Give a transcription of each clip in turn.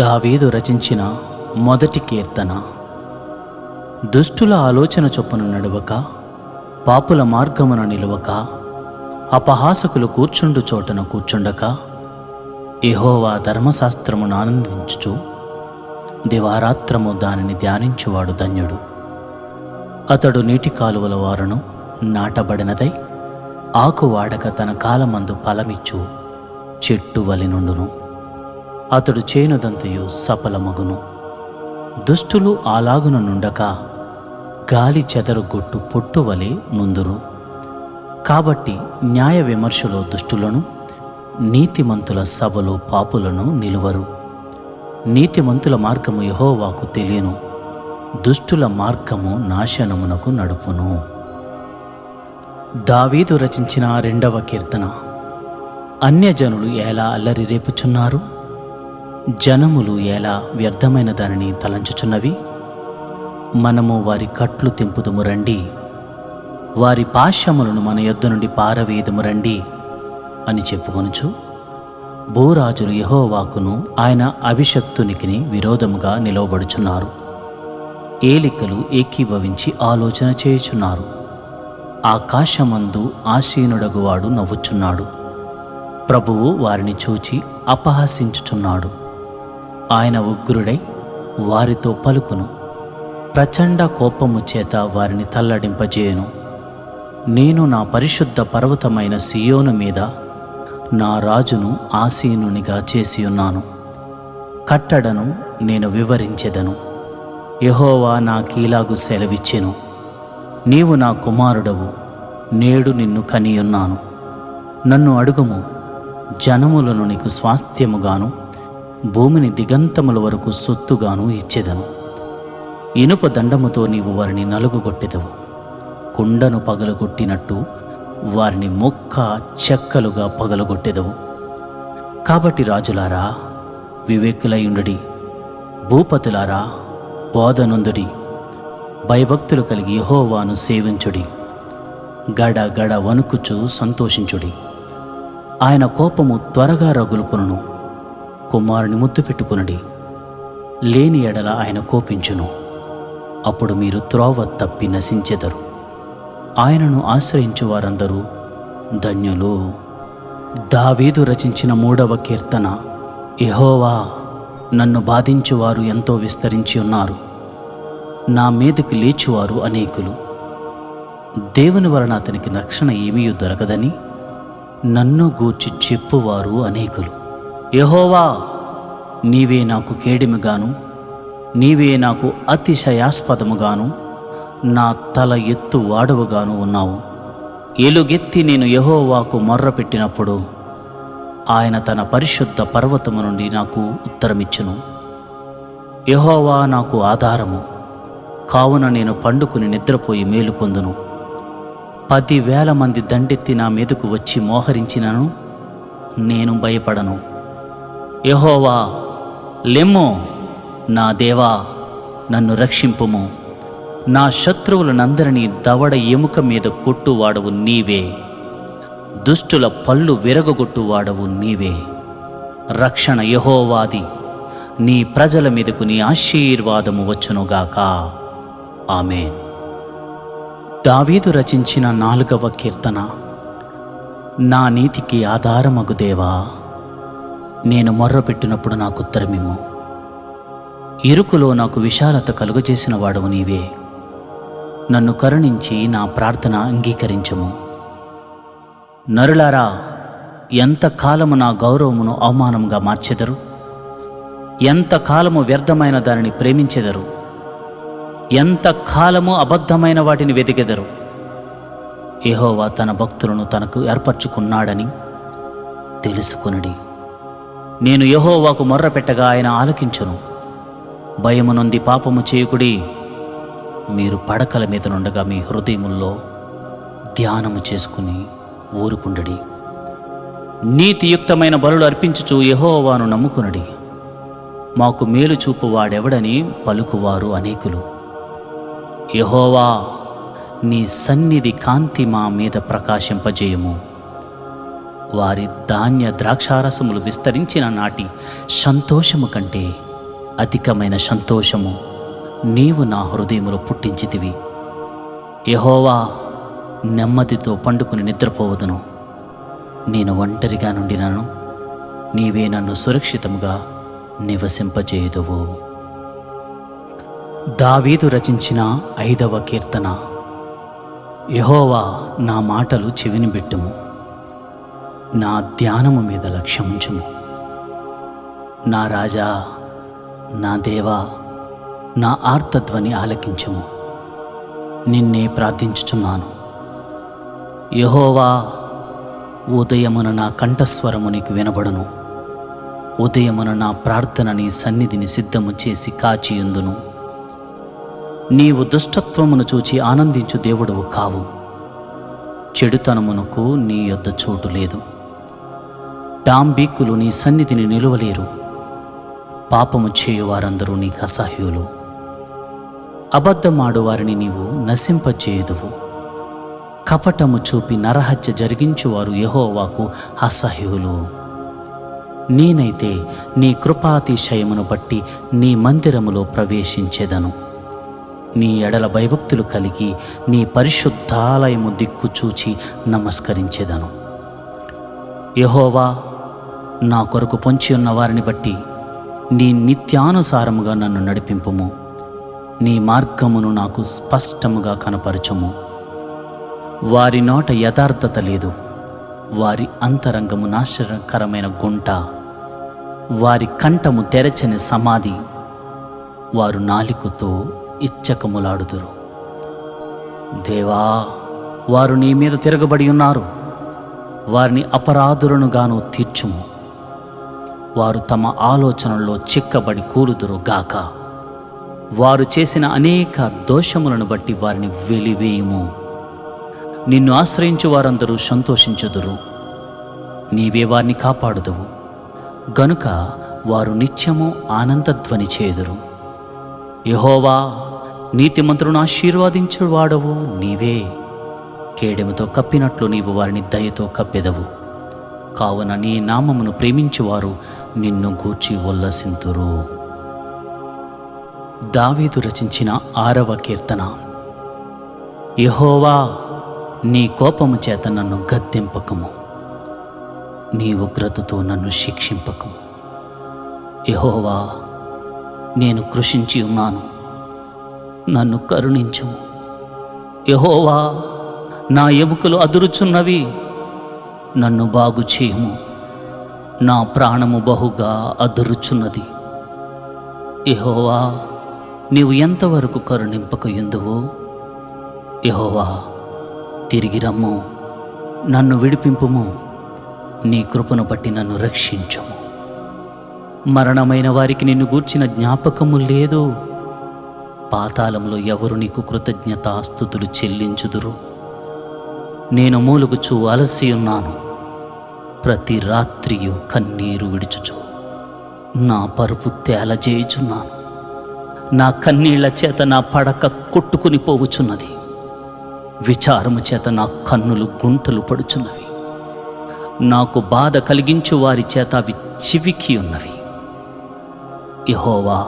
దావీదు రచించిన మొదటి కీర్తన. దుష్టుల ఆలోచన చొప్పున నడువక, పాపుల మార్గమున నిలువక, అపహాసకులు కూర్చుండు చోటన కూర్చుండక, యెహోవా ధర్మశాస్త్రమును ఆనందించుచు దివారాత్రము దానిని ధ్యానించువాడు ధన్యుడు. అతడు నీటి కాలువల వారును నాటబడినదై ఆకు వాడక తన కాలమందు ఫలమిచ్చు చెట్టు వలె నుండును. అతడు చేనుదంతయు సఫలమగును. దుష్టులు అలాగున నుండక గాలి చెదరుగొట్టు పొట్టు వలె నుందురు. కాబట్టి న్యాయ విమర్శలో దుష్టులను, నీతిమంతుల సభలో పాపులను నిలువరు. నీతిమంతుల మార్గము యెహోవాకు తెలియను, దుష్టుల మార్గము నాశనమునకు నడుపును. దావీదు రచించిన రెండవ కీర్తన. అన్యజనులు ఎలా అల్లరి రేపుచున్నారు, జనములు ఎలా వ్యర్థమైన దానిని తలంచుచున్నవి. మనము వారి కట్లు తెంపుదుము రండి, వారి పాశములను మన యొద్ద నుండి పారవేయుదుము రండి అని చెప్పుకొనుచు, భూరాజులు యెహోవాకును ఆయన అభిషక్తునికి విరోధముగా నిలవబడుచున్నారు. ఏలికలు ఏకీభవించి ఆలోచన చేయుచున్నారు. ఆకాశమందు ఆసీనుడగువాడు నవ్వుచున్నాడు. ప్రభువు వారిని చూచి అపహసించుచున్నాడు. ఆయన ఉగ్రుడై వారితో పలుకును, ప్రచండ కోపము చేత వారిని తల్లడింపజేయును. నేను నా పరిశుద్ధ పర్వతమైన సియోను మీద నా రాజును ఆసీనునిగా చేసియున్నాను. కట్టడను నేను వివరించెదను. యెహోవా నాకీలాగు సెలవిచ్చెను, నీవు నా కుమారుడవు, నేడు నిన్ను కనియున్నాను. నన్ను అడుగుము, జనములను నీకు స్వాస్థ్యముగాను, భూమిని దిగంతముల వరకు సొత్తుగాను ఇచ్చెదను. ఇనుప దండముతో నీవు వారిని నలుగుగొట్టెదవు. కుండను పగలగొట్టినట్టు వారిని మొక్క చెక్కలుగా పగలగొట్టెదవు. కాబట్టి రాజులారా వివేకులయుండుడి, భూపతులారా బోధనొందుడి. భయభక్తులు కలిగి యెహోవాను సేవించుడి. గడ గడ వణుకుచు సంతోషించుడి. ఆయన కోపము త్వరగా రగులుకొనును. కుమారుని ముద్దు పెట్టుకొనుడి, లేని ఎడల ఆయన కోపించును. అప్పుడు మీరు త్రోవ తప్పి నశించెదరు. ఆయనను ఆశ్రయించు వారందరూ ధన్యులు. దావీదు రచించిన మూడవ కీర్తన. యెహోవా, నన్ను బాధించువారు ఎంతో విస్తరించి ఉన్నారు, నా మీదకి లేచువారు అనేకులు. దేవుని వలన అతనికి రక్షణ ఏమీ దొరకదని నన్ను గూర్చి చెప్పువారు అనేకులు. యెహోవా, నీవే నాకు కేడిమిగాను, నీవే నాకు అతిశయాస్పదముగాను, నా తల ఎత్తు వాడవుగాను ఉన్నావు. ఎలుగెత్తి నేను యెహోవాకు మొర్రపెట్టినప్పుడు ఆయన తన పరిశుద్ధ పర్వతము నుండి నాకు ఉత్తరమిచ్చును. యెహోవా నాకు ఆధారము, కావున నేను పండుకుని నిద్రపోయి మేలుకొందును. 10,000 మంది దండెత్తి నా మీదకు వచ్చి మోహరించినను నేను భయపడను. యెహోవా, లెమ్ము, నా దేవా, నన్ను రక్షింపుము. నా శత్రువులనందరినీ దవడ ఎముక మీద కొట్టువాడవు నీవే, దుష్టుల పళ్ళు విరగొట్టువాడవు నీవే. రక్షణ యెహోవాది, నీ ప్రజల మీదకు నీ ఆశీర్వాదము వచ్చునుగాక. ఆమేన్. దావీదు రచించిన 4వ కీర్తన. నా నీతికి ఆధారమగు దేవా, నేను మొర్రపెట్టినప్పుడు నాకు ఉత్తరమిమ్ము. ఇరుకులో నాకు విశాలత కలుగజేసిన వాడవు నీవే. నన్ను కరుణించి నా ప్రార్థన అంగీకరించుము. నరులారా, ఎంతకాలము నా గౌరవమును అవమానంగా మార్చెదరు? ఎంతకాలము వ్యర్థమైన దానిని ప్రేమించెదరు? ఎంతకాలము అబద్ధమైన వాటిని వెతికెదరు? యెహోవా తన భక్తులను తనకు ఏర్పరచుకున్నాడని తెలుసుకొనుడి. నేను యెహోవాకు మొర్రపెట్టగా ఆయన ఆలకించును. భయము నొంది పాపము చేయకుడి. మీరు పడకల మీద నుండగా మీ హృదయముల్లో ధ్యానము చేసుకుని ఊరుకుండడి. నీతియుక్తమైన బలులు అర్పించుచు యెహోవాను నమ్ముకునడి. మాకు మేలు చూపు వాడెవడని పలుకువారు అనేకులు. యెహోవా, నీ సన్నిధి కాంతి మా మీద ప్రకాశింపజేయము. వారి ధాన్య ద్రాక్షారసములు విస్తరించిన నాటి సంతోషము కంటే అధికమైన సంతోషము నీవు నా హృదయములో పుట్టించితివి. యెహోవా, నెమ్మదితో పండుకుని నిద్రపోవదును. నేను ఒంటరిగా నుండినను నీవే నన్ను సురక్షితముగా నివసింపజేయుదువు. దావీదు రచించిన 5వ కీర్తన. యెహోవా, నా మాటలు చెవినిబెట్టుము, నా ధ్యానము మీద లక్ష్యముంచుము. నా రాజా, నా దేవా, నా ఆర్తధ్వని ఆలకించుము. నిన్నే ప్రార్థించుచున్నాను. యెహోవా, ఉదయమున నా కంఠస్వరము నీకు వినబడును. ఉదయమున నా ప్రార్థన నీ సన్నిధిని సిద్ధము చేసి కాచియుందును. నీవు దుష్టత్వమును చూచి ఆనందించు దేవుడవు కావు. చెడుతనమునకు నీ యొద్ద చోటు లేదు. డాంబీకులు నీ సన్నిధిని నిలువలేరు. పాపము చేయువారందరూ నీకు అసహ్యులు. అబద్ధమాడు వారిని నీవు నశింపజేయుదువు. కపటము చూపి నరహత్య జరిగించువారు యెహోవాకు అసహ్యులు. నేనైతే నీ కృపాతిశయమును బట్టి నీ మందిరములో ప్రవేశించెదను. నీ ఎడల భయభక్తులు కలిగి నీ పరిశుద్ధాలయము దిక్కు చూచి నమస్కరించెదను. యెహోవా, నా కొరకు పొంచి ఉన్న వారిని బట్టి నీ నిత్యానుసారముగా నన్ను నడిపింపుము. నీ మార్గమును నాకు స్పష్టముగా కనపరచుము. వారి నోట యథార్థత లేదు. వారి అంతరంగము నాశనకరమైన గుంట. వారి కంఠము తెరచని సమాధి. వారు నాలికతో ఇచ్చకములాడుదురు. దేవా, వారు నీ మీద తిరగబడి ఉన్నారు. వారిని అపరాధులనుగాను తీర్చుము. వారు తమ ఆలోచనల్లో చిక్కబడి కూలుదురు గాక. వారు చేసిన అనేక దోషములను బట్టి వారిని వెలివేయుము. నిన్ను ఆశ్రయించు వారందరూ సంతోషించుదురు. నీవే వారిని కాపాడుదువు గనుక వారు నిత్యము ఆనందధ్వని చేయుదురు. యెహోవా, నీతిమంతులను ఆశీర్వదించువాడవు నీవే. కేడెముతో కప్పినట్లు నీవు వారిని దయతో కప్పెదవు. కావున నీ నామమును ప్రేమించువారు నిన్ను గూర్చి ఉల్లసింతురు. దావీదు రచించిన 6వ కీర్తన. యెహోవా, నీ కోపము చేత నన్ను గద్దింపకము, నీ ఉగ్రతతో నన్ను శిక్షింపకము. యెహోవా, నేను కృషించి ఉన్నాను, నన్ను కరుణించుము. యెహోవా, నా ఎముకలు అదురుచున్నవి, నన్ను బాగు చేయుము. నా ప్రాణము బహుగా అదురుచున్నది. యెహోవా, నీవు ఎంతవరకు కరుణింపకయుందువు? యెహోవా, తిరిగి రమ్ము, నన్ను విడిపింపుము. నీ కృపను బట్టి నన్ను రక్షించుము. మరణమైన వారికి నిన్ను గూర్చిన జ్ఞాపకము లేదు. పాతాళంలో ఎవరు నీకు కృతజ్ఞతాస్తుతులు చెల్లించుదురు? నేను మూలుగుచూ అలసి ఉన్నాను. ప్రతి రాత్రియు కన్నీరు విడుచుచు నా పరుపు తేలజేయుచున్నాను. నా కన్నీళ్ల చేత నా పడక కొట్టుకుని పోవుచున్నది. విచారము చేత నా కన్నులు గుంటలు పడుచున్నవి. నాకు బాధ కలిగించు వారి చేత అవి చివికి ఉన్నవి. యెహోవా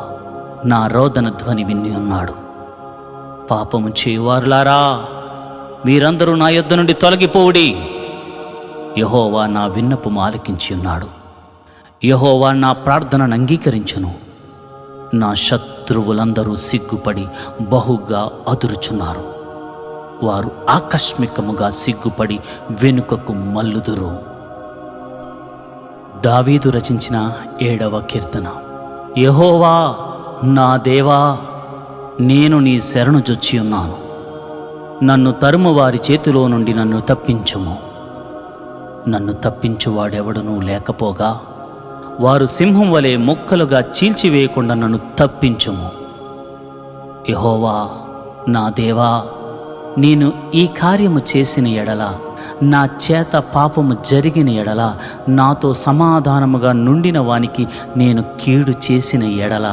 నా రోదన ధ్వని విని ఉన్నాడు. పాపము చేయువారులారా, మీరందరూ నా యొద్ద నుండి తొలగిపోవుడి. యెహోవా నా విన్నపము ఆలకించి ఉన్నాడు. యెహోవా నా ప్రార్థనను అంగీకరించును. నా శత్రువులందరూ సిగ్గుపడి బహుగా అదురుచున్నారు. వారు ఆకస్మికముగా సిగ్గుపడి వెనుకకు మల్లుదురు. దావీదు రచించిన 7వ కీర్తన. యెహోవా, నా దేవా, నేను నీ శరణు జొచ్చి ఉన్నాను. నన్ను తరుము వారి చేతిలో నుండి నన్ను తప్పించుము. నన్ను తప్పించువాడెవడునూ లేకపోగా వారు సింహం వలె ముక్కలుగా చీల్చివేయకుండా నన్ను తప్పించుము. యెహోవా, నా దేవా, నేను ఈ కార్యము చేసిన ఎడల, నా చేత పాపము జరిగిన ఎడల, నాతో సమాధానముగా నుండిన వానికి నేను కీడు చేసిన ఎడల,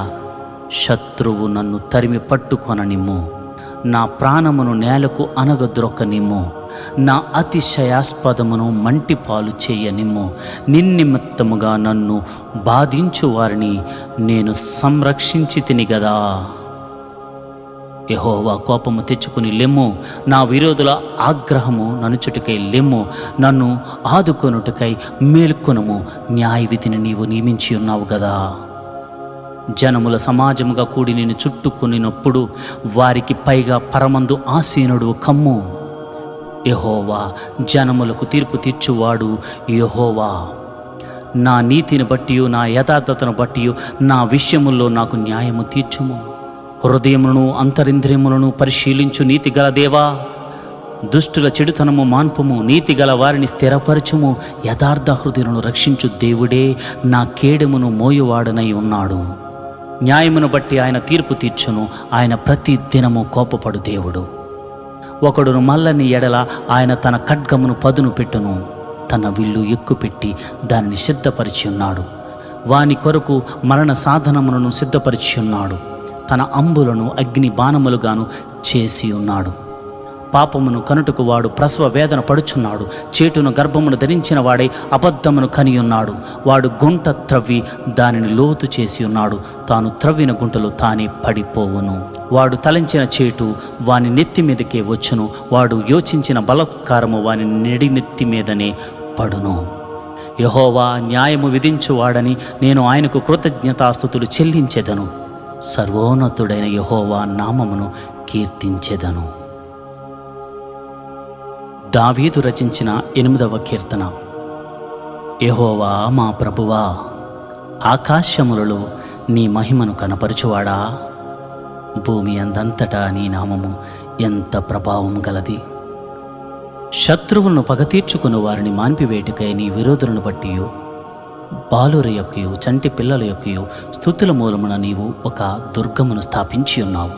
శత్రువు నన్ను తరిమి పట్టుకొననిమ్ము. నా ప్రాణమును నేలకు అనగద్రొక్కనిమ్ము. నా అతిశయాస్పదమును మంటిపాలు చేయనిమ్ము. నిన్నిమిత్తముగా నన్ను బాధించు వారిని నేను సంరక్షించి తిని గదా. యెహోవా కోపము తెచ్చుకుని లెమ్ము, నా విరోధుల ఆగ్రహము ననుచుటకై లెమ్ము. నన్ను ఆదుకొనుటకై మేల్కొనుము. న్యాయవిధిని నీవు నియమించి ఉన్నావు గదా. జనముల సమాజముగా కూడి నేను చుట్టుకునినప్పుడు వారికి పైగా పరమందు ఆసీనుడు కమ్ము. యెహోవా జనములకు తీర్పు తీర్చువాడు యెహోవా. నా నీతిని బట్టియు నా యథార్థతను బట్టియు నా విషయముల్లో నాకు న్యాయము తీర్చుము. హృదయములను అంతరింద్రియములను పరిశీలించు నీతిగల దేవా. దుష్టుల చెడుతనము మాన్పుము, నీతిగల వారిని స్థిరపరచుము. యథార్థ హృదయులను రక్షించు దేవుడే నా కేడెమును మోయువాడనై ఉన్నాడు. న్యాయమును బట్టి ఆయన తీర్పు తీర్చును. ఆయన ప్రతి దినము కోపపడు దేవుడు. ఒకడును మల్లని ఎడల ఆయన తన ఖడ్గమును పదును పెట్టును. తన విల్లు ఎక్కుపెట్టి దానిని సిద్ధపరిచి ఉన్నాడు. వాని కొరకు మరణ సాధనములను సిద్ధపరిచి ఉన్నాడు. తన అంబులను అగ్ని బాణములుగాను చేసి ఉన్నాడు. పాపమును కనుటకు వాడు ప్రసవ వేదన పడుచున్నాడు. చేటును గర్భమును ధరించిన వాడై అబద్ధమును కనియున్నాడు. వాడు గుంట త్రవ్వి దానిని లోతు చేసి ఉన్నాడు. తాను త్రవ్విన గుంటలో తానే పడిపోవును. వాడు తలంచిన చేటు వాని నెత్తి మీదకే వచ్చును. వాడు యోచించిన బలాత్కారము వాని నెత్తి మీదనే పడును. యెహోవా న్యాయము విధించువాడని నేను ఆయనకు కృతజ్ఞతాస్తుతులు చెల్లించెదను. సర్వోన్నతుడైన యెహోవా నామమును కీర్తించెదను. దావీదు రచించిన 8వ కీర్తన. యెహోవా మా ప్రభువా, ఆకాశములలో నీ మహిమను కనపరచువాడా. భూమి అందంతటా నీ నామము ఎంత ప్రభావం గలది. శత్రువులను పగతీర్చుకుని వారిని మాన్పివేటుకై నీ విరోధులను బట్టియు బాలుర యొక్కయు చంటి పిల్లల యొక్కయు స్తుతుల మూలమున నీవు ఒక దుర్గమును స్థాపించి ఉన్నావు.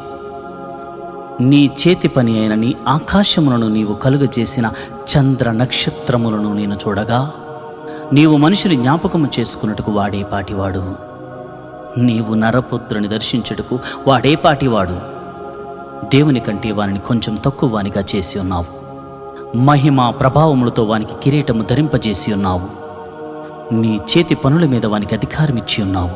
నీ చేతి పని అయిన నీ ఆకాశములను నీవు కలుగజేసిన చంద్ర నక్షత్రములను నేను చూడగా, నీవు మనుషుని జ్ఞాపకము చేసుకున్నట్టుకు వాడే పాటివాడు. నీవు నరపుత్రుని దర్శించుటకు వాడే పాటివాడు. దేవుని కంటే వానిని కొంచెం తక్కువ వానిగా చేసి ఉన్నావు. మహిమ ప్రభావములతో వానికి కిరీటము ధరింపజేసి ఉన్నావు. నీ చేతి పనుల మీద వానికి అధికారం ఇచ్చి ఉన్నావు.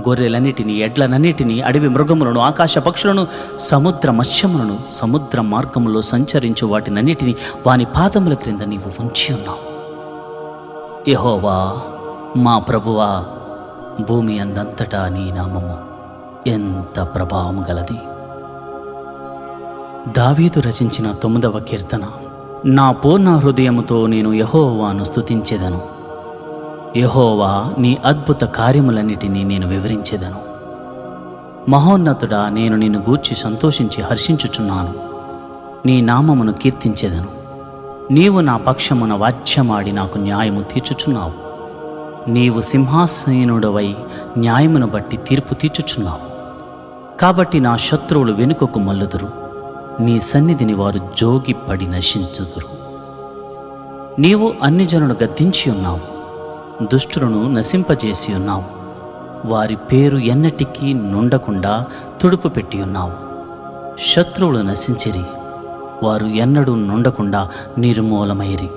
గొర్రెలన్నిటినీ, ఎడ్లనన్నిటినీ, అడవి మృగములను, ఆకాశ పక్షులను, సముద్ర మత్స్యములను, సముద్ర మార్గములో సంచరించు వాటినన్నిటినీ వాని పాదముల క్రింద నీవు ఉంచి ఉన్నావు. యెహోవా మా ప్రభువా, భూమి అందంతటా నీ నామము ఎంత ప్రభావం గలది. దావీదు రచించిన 9వ కీర్తన. నా పూర్ణ హృదయముతో నేను యెహోవాను స్తుతించెదను. యెహోవా నీ అద్భుత కార్యములన్నిటినీ నేను వివరించెదను. మహోన్నతుడా, నేను నిన్ను గూర్చి సంతోషించి హర్షించుచున్నాను. నీ నామమును కీర్తించెదను. నీవు నా పక్షమున వాచ్యమాడి నాకు న్యాయము తీర్చుచున్నావు. నీవు సింహాసీనుడవై న్యాయమును బట్టి తీర్పు తీర్చుచున్నావు. కాబట్టి నా శత్రువులు వెనుకకు మల్లుదురు. నీ సన్నిధిని వారు జోగిపడి నశించుదురు. నీవు అన్ని జనులను గద్దించి ఉన్నావు. దుష్టులను నశింపజేసి ఉన్నావు. వారి పేరు ఎన్నటికీ నుండకుండా తుడుపు పెట్టి ఉన్నావు. శత్రువులు నశించిరి. వారు ఎన్నడూ నుండకుండా నిర్మూలమైరి.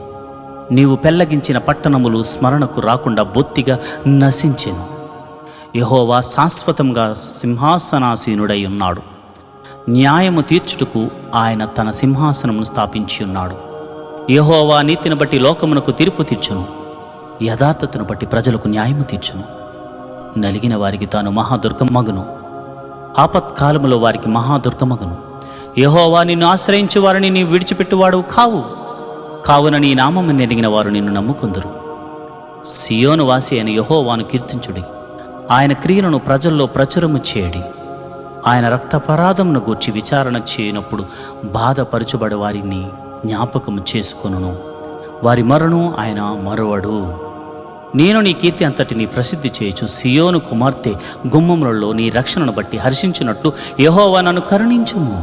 నీవు పెళ్లగించిన పట్టణములు స్మరణకు రాకుండా బొత్తిగా నశించెను. యెహోవా శాశ్వతంగా సింహాసనాసీనుడై ఉన్నాడు. న్యాయము తీర్చుటకు ఆయన తన సింహాసనమును స్థాపించి ఉన్నాడు. యెహోవా నీతిని బట్టి లోకమునకు తీర్పు తీర్చును. యథార్థతను బట్టి ప్రజలకు న్యాయము తీర్చును. నలిగిన వారికి తాను మహాదుర్గమగును. ఆపత్కాలములో వారికి మహాదుర్గమగును. యెహోవా నిన్ను ఆశ్రయించే వారిని నీవు విడిచిపెట్టువాడు కావు. కావున నీ నామము నెరిగిన వారు నిన్ను నమ్ముకుందురు. సియోను వాసి అయిన యెహోవాను కీర్తించుడి. ఆయన క్రియలను ప్రజల్లో ప్రచురము చేయడి. ఆయన రక్తపరాధమును గూర్చి విచారణ చేయనప్పుడు బాధపరచుబడి వారిని జ్ఞాపకము చేసుకొనును. వారి మరణు ఆయన మరువడు. నేను నీ కీర్తి అంతటిని ప్రసిద్ధి చేయుచు సియోను కుమార్తె గుమ్మములలో నీ రక్షణను బట్టి హర్షించినట్లు యెహోవా నన్ను కరుణించుము.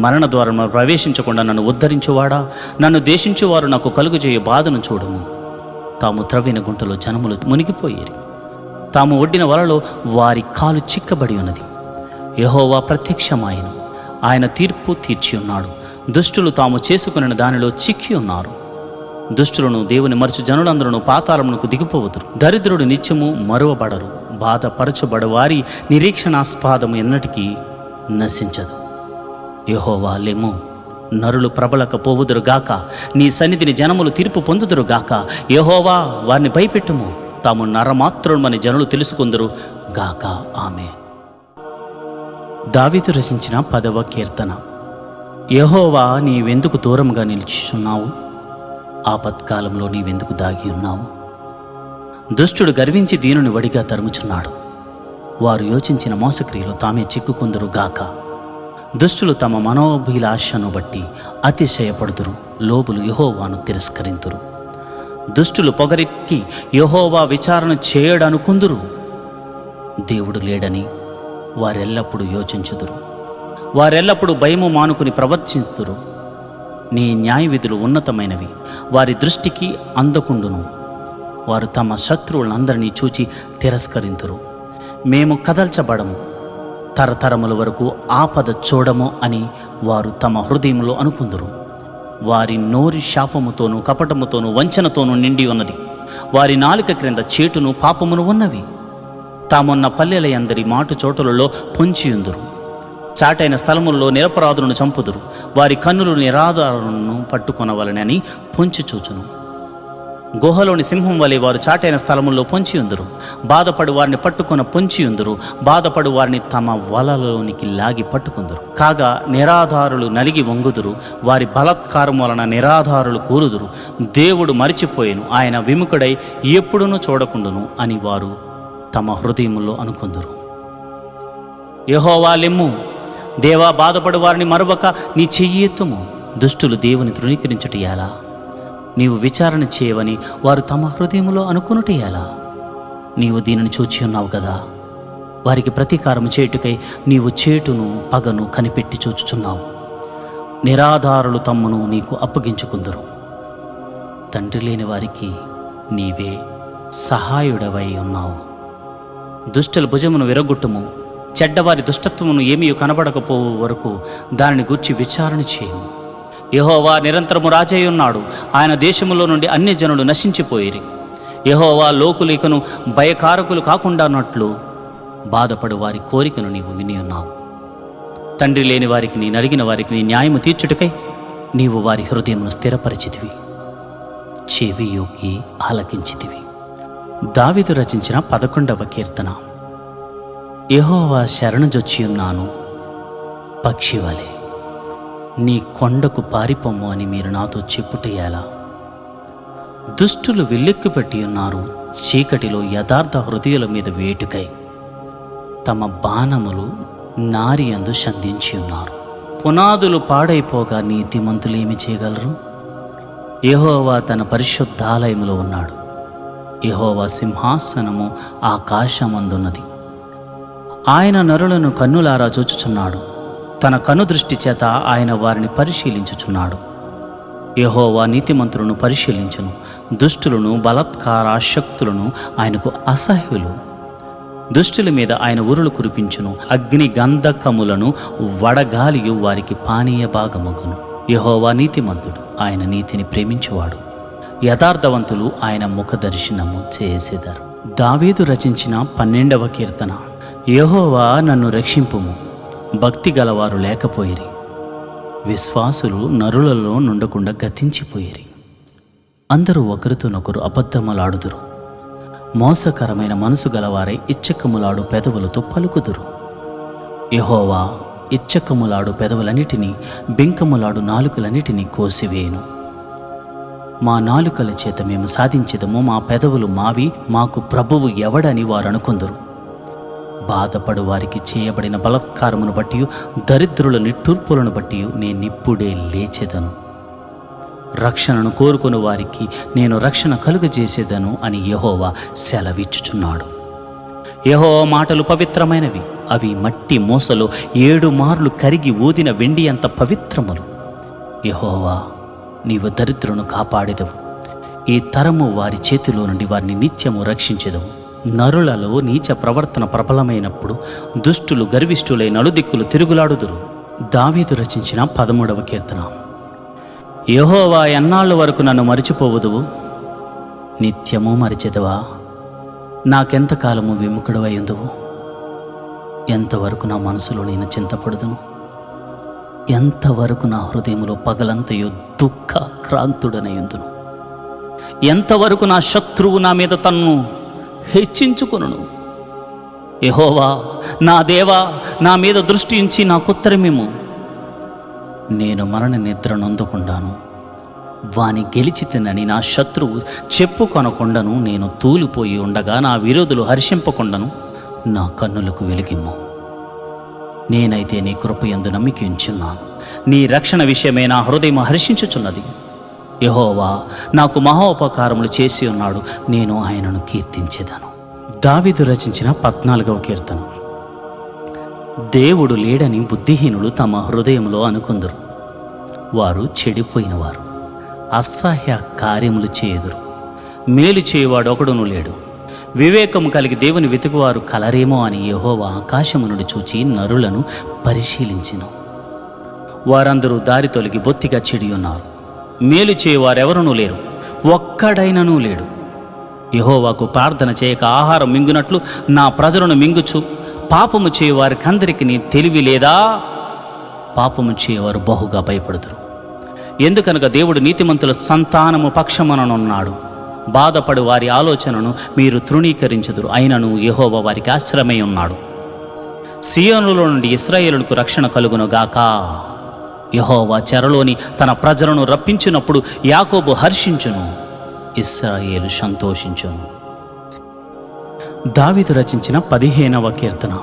మరణ ద్వారము ప్రవేశించకుండా నన్ను ఉద్ధరించువాడా, నన్ను దేశించువారు నాకు కలుగుచేయ బాధను చూడుము. తాము త్రవ్విన గుంటలో జనములు మునిగిపోయేరి. తాము ఒడ్డిన వలలో వారి కాలు చిక్కబడి ఉన్నది. యెహోవా ప్రత్యక్షమాయను. ఆయన తీర్పు తీర్చి ఉన్నాడు. దుష్టులు తాము చేసుకుని దానిలో చిక్కి ఉన్నారు. దుష్టులను దేవుని మరచు జనులందరూ పాతాళమునకు దిగిపోవుదురు. దరిద్రుడు నిత్యము మరువబడరు. బాధపరచబడు వారి నిరీక్షణాస్పాదము ఎన్నటికీ నశించదు. యెహోవా లెమ్ము, నరులు ప్రబలకపోవుదురు గాక, నీ సన్నిధిని జనములు తీర్పు పొందుదురు గాక. యెహోవా, వారిని భయపెట్టుము, తాము నరమాత్రులమని జనులు తెలుసుకుందరు గాక. ఆమె. దావీదు రచించిన 10వ కీర్తన. యెహోవా, నీవెందుకు దూరంగా నిలిచిచున్నావు? ఆపత్కాలంలో నీవెందుకు దాగి ఉన్నావు? దుష్టుడు గర్వించి దీనుని వడిగా తరుముచున్నాడు. వారు యోచించిన మోసక్రియలు తామే చిక్కుకుందరు గాక. దుష్టులు తమ మనోభిలాషను బట్టి అతిశయపడుదురు. లోబులు యెహోవాను తిరస్కరింతురు. దుష్టులు పొగరెక్కి యెహోవా విచారణ చేయడనుకుందురు. దేవుడు లేడని వారెల్లప్పుడూ యోచించుదురు. వారెల్లప్పుడూ భయము మానుకుని ప్రవర్తించుదురు. నీ న్యాయవిధులు ఉన్నతమైనవి, వారి దృష్టికి అందకుండును. వారు తమ శత్రువులందరినీ చూచి తిరస్కరింతురు. మేము కదల్చబడము, తరతరముల వరకు ఆపద చూడము అని వారు తమ హృదయంలో అనుకుందురు. వారి నోరి శాపముతోనూ కపటముతోనూ వంచనతోనూ నిండి ఉన్నది. వారి నాలుక క్రింద చేటును పాపమును ఉన్నవి. తామున్న పల్లెల అందరి మాటు చోటులలో పొంచియుందురు. చాటైన స్థలములలో నిరపరాధులను చంపుదురు. వారి కన్నులు నిరాధారులను పట్టుకొనవలనని పొంచి చూచును. గుహలోని సింహం వలె వారు చాటైన స్థలముల్లో పొంచియుందురు. బాధపడు వారిని పట్టుకొన పొంచియుందురు. బాధపడు వారిని తమ వలలోనికి లాగి పట్టుకుందురు. కాగా నిరాధారులు నలిగి వంగుదురు. వారి బలాత్కారం వలన నిరాధారులు కూలుదురు. దేవుడు మరిచిపోయెను, ఆయన విముఖుడై ఎప్పుడునూ చూడకుండును అని వారు తమ హృదయములో అనుకుందురు. యెహోవా లెమ్ము, దేవా, బాధపడు వారిని మరువక నీ చెయ్యి ఎత్తుము. దుష్టులు దేవుని తృణీకరించుట ఎలా? నీవు విచారణ చేయవని వారు తమ హృదయములో అనుకునుట ఎలా? నీవు దీనిని చూచి ఉన్నావు కదా. వారికి ప్రతీకారం చేయుటకై నీవు చేటును పగను కనిపెట్టి చూచుచున్నావు. నిరాధారులు తమ్మును నీకు అప్పగించుకుందురు. తండ్రి లేని వారికి నీవే సహాయుడవై ఉన్నావు. దుష్టుల భుజమును విరగొట్టుము. చెడ్డవారి దుష్టత్వమును ఏమీ కనబడకపోవు వరకు దానిని గూర్చి విచారణ చేయము. యెహోవా నిరంతరము రాజై ఉన్నాడు. ఆయన దేశములో నుండి అన్య జనులు నశించిపోయిరి. యెహోవా లోకులికను భయకారకులు కాకుండానట్లు బాధపడు వారి కోరికను నీవు విని ఉన్నావు. తండ్రి లేని వారికి, నీ నలిగిన వారికి నీ న్యాయము తీర్చుటకై నీవు వారి హృదయమును స్థిరపరిచితివి, చెవి యొగ్గి ఆలకించితివి. దావీదు రచించిన 11వ కీర్తన. యెహోవా శరణుజొచ్చియున్నాను, పక్షివలే నీ కొండకు పారిపొమ్ము అని మీరు నాతో చెప్పుటేయాలా? దుష్టులు విల్లెక్కు పెట్టి ఉన్నారు. చీకటిలో యథార్థ హృదయుల మీద వేటుకై తమ బాణములు నారియందు సంధించి ఉన్నారు. పునాదులు పాడైపోగా నీతిమంతులు ఏమి చేయగలరు? యెహోవా తన పరిశుద్ధాలయములో ఉన్నాడు. యెహోవా సింహాసనము ఆకాశమందున్నది. ఆయన నరులను కన్నులారా చూచుచున్నాడు. తన కనుదృష్టి చేత ఆయన వారిని పరిశీలించుచున్నాడు. యెహోవా నీతిమంతులను పరిశీలించును. దుష్టులను బలాత్కారాశక్తులను ఆయనకు అసహ్యులు. దుష్టుల మీద ఆయన ఉరులు కురిపించును. అగ్ని గంధకములను వడగాలియు వారికి పానీయ భాగమగును. యెహోవా నీతిమంతుడు, ఆయన నీతిని ప్రేమించువాడు. యథార్థవంతులు ఆయన ముఖ దర్శనము చేసేదారు. దావీదు రచించిన 12వ కీర్తన. యెహోవా నన్ను రక్షింపుము, భక్తి గలవారు లేకపోయిరి. విశ్వాసులు నరులలో నుండకుండా గతించిపోయిరి. అందరూ ఒకరితోనొకరు అబద్ధములాడుదురు. మోసకరమైన మనసు గలవారై ఇచ్చకములాడు పెదవులతో పలుకుదురు. యెహోవా ఇచ్చకములాడు పెదవులన్నిటినీ, బెంకములాడు నాలుకలన్నిటినీ కోసివేయును. మా నాలుకల చేత మేము సాధించెదము, మా పెదవులు మావి, మాకు ప్రభువు ఎవడని వారు అనుకుందురు. బాధపడు వారికి చేయబడిన బలాత్కారమును బట్టి, దరిద్రుల నిట్టూర్పులను బట్టి నేనిప్పుడే లేచెదను. రక్షణను కోరుకుని వారికి నేను రక్షణ కలుగజేసేదను అని యెహోవా సెలవిచ్చుచున్నాడు. యెహోవా మాటలు పవిత్రమైనవి. అవి మట్టి మూసలో 7 మార్లు కరిగి ఊదిన వెండి అంత పవిత్రములు. యెహోవా, నీవు దరిద్రులను కాపాడెదవు. ఈ తరము వారి చేతిలో నుండి వారిని నిత్యము రక్షించెదవు. నరులలో నీచ ప్రవర్తన ప్రబలమైనప్పుడు దుష్టులు గర్విష్ఠులై నలుదిక్కులు తిరుగులాడుదురు. దావీదు రచించిన 13వ కీర్తన. యెహోవా, ఎన్నాళ్ళ వరకు నన్ను మరిచిపోవుదువు? నిత్యము మరిచెదవా? నాకెంతకాలము విముఖుడవై ఉందువు? ఎంతవరకు నా మనసులో నేను చింతపడుదును? ఎంతవరకు నా హృదయంలో పగలంతయు దుఃఖాక్రాంతుడనై ఉందును? ఎంతవరకు నా శత్రువు నా మీద తన్ను హెచ్చించుకొనును? యెహోవా, నా దేవా, నా మీద దృష్టి ఉంచి నాకుత్తరమేమో. నేను మరణ నిద్ర నొందకుండాను, వాని గెలిచితినని నా శత్రువు చెప్పుకొనకుండాను నేను తూలిపోయి ఉండగా నా విరోధులు హర్షింపకుండాను నా కన్నులకు వెలిగిమ్ము. నేనైతే నీ కృపయందు నమ్మిక ఉంచున్నాను. నీ రక్షణ విషయమే నా హృదయం హర్షించుచున్నది. యెహోవా నాకు మహోపకారములు చేసి ఉన్నాడు, నేను ఆయనను కీర్తించెదను. దావీదు రచించిన 14వ కీర్తన. దేవుడు లేడని బుద్ధిహీనులు తమ హృదయంలో అనుకుందరు. వారు చెడిపోయినవారు, అసహ్య కార్యములు చేయుదురు. మేలు చేయువాడు ఒకడును లేడు. వివేకము కలిగి దేవుని వెతుకువారు కలరేమో అని యెహోవా ఆకాశము నుండి చూచి నరులను పరిశీలించెను. వారందరూ దారి తొలగి బొత్తిగా చెడి ఉన్నారు. మేలు చేయువారెవరనూ లేరు, ఒక్కడైననూ లేడు. యెహోవాకు ప్రార్థన చేయక ఆహారం మింగునట్లు నా ప్రజలను మింగుచు, పాపము చేయువారికందరికి నీ తెలివి లేదా? పాపము చేయవారు బహుగా భయపడుదురు. ఎందుకనగా దేవుడు నీతిమంతుల సంతానము పక్షమననున్నాడు. బాధపడు వారి ఆలోచనను మీరు తృణీకరించుదురు, అయినను యెహోవా వారికి ఆశ్రమై ఉన్నాడు. సీయోనులో నుండి ఇశ్రాయేలుకు రక్షణ కలుగునుగాక. యెహోవా చెరలోని తన ప్రజలను రప్పించినప్పుడు యాకోబు హర్షించును, ఇశ్రాయేలు సంతోషించును. దావీదు రచించిన 15వ కీర్తన.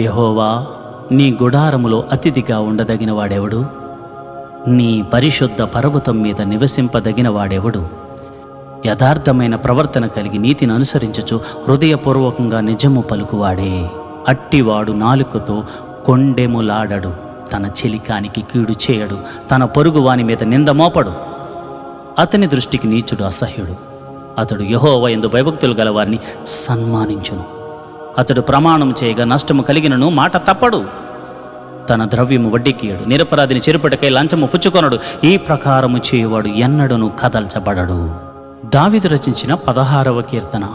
యెహోవా, నీ గుడారములో అతిథిగా ఉండదగిన వాడెవడు? నీ పరిశుద్ధ పర్వతం మీద నివసింపదగిన వాడెవడు? యథార్థమైన ప్రవర్తన కలిగి నీతిని అనుసరించుచు హృదయపూర్వకంగా నిజము పలుకువాడే. అట్టివాడు నాలుకతో కొండెములాడడు, తన చెలికానికి కీడు చేయడు, తన పొరుగువాని మీద నింద మోపడు. అతని దృష్టికి నీచుడు అసహ్యుడు. అతడు యెహోవా యందు భయభక్తులు గలవారిని సన్మానించును. అతడు ప్రమాణం చేయగా నష్టము కలిగినను మాట తప్పడు. తన ద్రవ్యము వడ్డీకియడు, నిరపరాధిని చెరుపటకై లంచము పుచ్చుకొనడు. ఈ ప్రకారము చేయువాడు ఎన్నడను కదల్చబడడు. దావీదు రచించిన 16వ కీర్తన.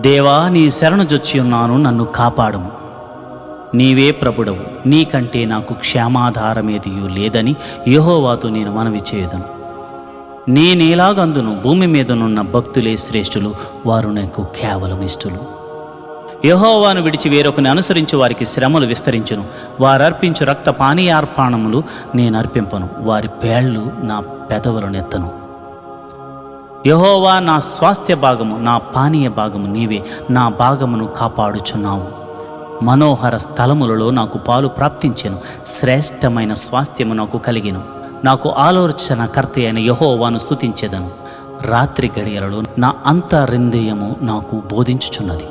దేవా, నీ శరణు జొచ్చి ఉన్నాను, నన్ను కాపాడుము. నీవే ప్రభుడవు, నీకంటే నాకు క్షేమాధారమేదియూ లేదని యెహోవాతో నేను మనవి చేయుదును. నేనేలాగందును, భూమి మీదనున్న భక్తులే శ్రేష్ఠులు, వారు నాకు కేవలం ఇష్టులు. యెహోవాను విడిచి వేరొకని అనుసరించు వారికి శ్రమలు విస్తరించును. వారర్పించు రక్త పానీయార్పణములు నేను అర్పింపను, వారి పేళ్ళు నా పెదవులను ఎత్తను. యెహోవా నా స్వాస్థ్య భాగము, నా పానీయ భాగము నీవే. నా భాగమును కాపాడుచున్నావు. మనోహర స్థలములలో నాకు పాలు ప్రాప్తించెను, శ్రేష్టమైన స్వాస్థ్యము నాకు కలిగెను. నాకు ఆలోచనకర్త అయిన యెహోవాను స్తుతించెదను. రాత్రి గడియలలో నా అంతరింద్రియము నాకు బోధించుచున్నది.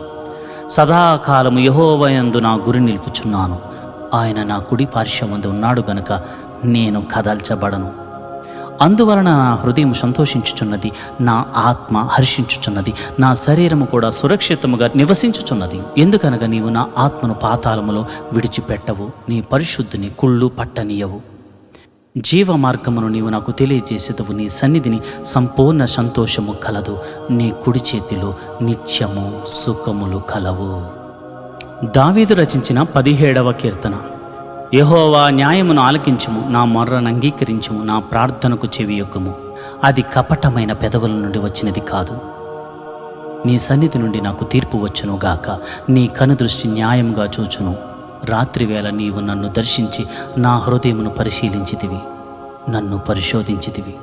సదాకాలము యెహోవా యందు నా గురి నిలుపుచున్నాను. ఆయన నా కుడి పార్శ్వమందు ఉన్నాడు గనుక నేను కదల్చబడను. అందువలన నా హృదయం సంతోషించుచున్నది, నా ఆత్మ హర్షించుచున్నది, నా శరీరము కూడా సురక్షితముగా నివసించుచున్నది. ఎందుకనగా నీవు నా ఆత్మను పాతాళములో విడిచిపెట్టవు, నీ పరిశుద్ధిని కుళ్ళు పట్టనీయవు. జీవ మార్గమును నీవు నాకు తెలియజేసేదవు. నీ సన్నిధిని సంపూర్ణ సంతోషము కలదు. నీ కుడి చేతిలో నిత్యము సుఖములు కలవు. దావీదు రచించిన 17వ కీర్తన. యెహోవా, న్యాయమును ఆలకించుము, నా మొర్రను అంగీకరించుము, నా ప్రార్థనకు చెవియొగ్గుము. అది కపటమైన పెదవుల నుండి వచ్చినది కాదు. నీ సన్నిధి నుండి నాకు తీర్పు వచ్చును గాక. నీ కనుదృష్టి న్యాయంగా చూచును. రాత్రివేళ నీవు నన్ను దర్శించి నా హృదయమును పరిశీలించితివి, నన్ను పరిశోధించితివి.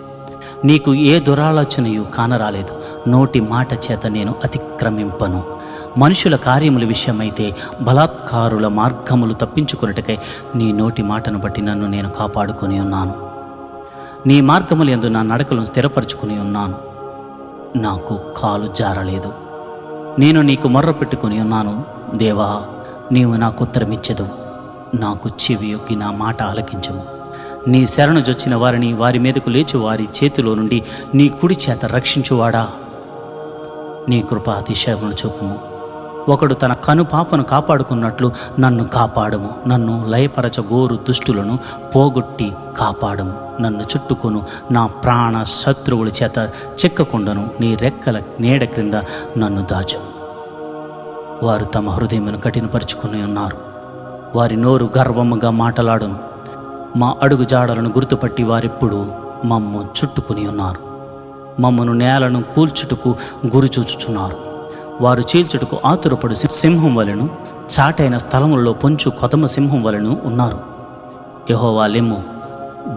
నీకు ఏ దురాలోచనయు కానరాలేదు. నోటి మాట చేత నేను అతిక్రమింపను. మనుషుల కార్యముల విషయమైతే బలాత్కారుల మార్గములు తప్పించుకొనుటకై నీ నోటి మాటను బట్టి నన్ను నేను కాపాడుకొని ఉన్నాను. నీ మార్గములు యందు నా నడకలను స్థిరపరచుకుని ఉన్నాను. నాకు కాలు జారలేదు. నేను నీకు మొర్ర పెట్టుకుని ఉన్నాను. దేవా, నీవు నాకు ఉత్తరమిచ్చెదవు. నాకు చెవియొగ్గి నా మాట ఆలకించుము. నీ శరణు జొచ్చిన వారిని వారి మీదకు లేచి వారి చేతిలో నుండి నీ కుడి చేత రక్షించువాడా, నీ కృప అతిశయమును చూపుము. ఒకడు తన కనుపాపను కాపాడుకున్నట్లు నన్ను కాపాడము. నన్ను లయపరచగోరు దుష్టులను పోగొట్టి కాపాడము. నన్ను చుట్టుకొను నా ప్రాణ శత్రువుల చేత చిక్కకుండను. నీ రెక్కల నీడ క్రింద నన్ను దాచము. వారు తమ హృదయమును కఠినపరుచుకుని ఉన్నారు. వారి నోరు గర్వముగా మాటలాడును. మా అడుగు జాడలను గుర్తుపట్టి వారిప్పుడు మమ్ము చుట్టుకుని ఉన్నారు. మమ్మను నేలను కూల్చుటకు గురిచూచుచున్నారు. వారు చీల్చుటకు ఆతురపడు సింహం వలెను, చాటైన స్థలములలో పొంచు కొదమ సింహం వలెను ఉన్నారు. యెహోవా లెమ్ము,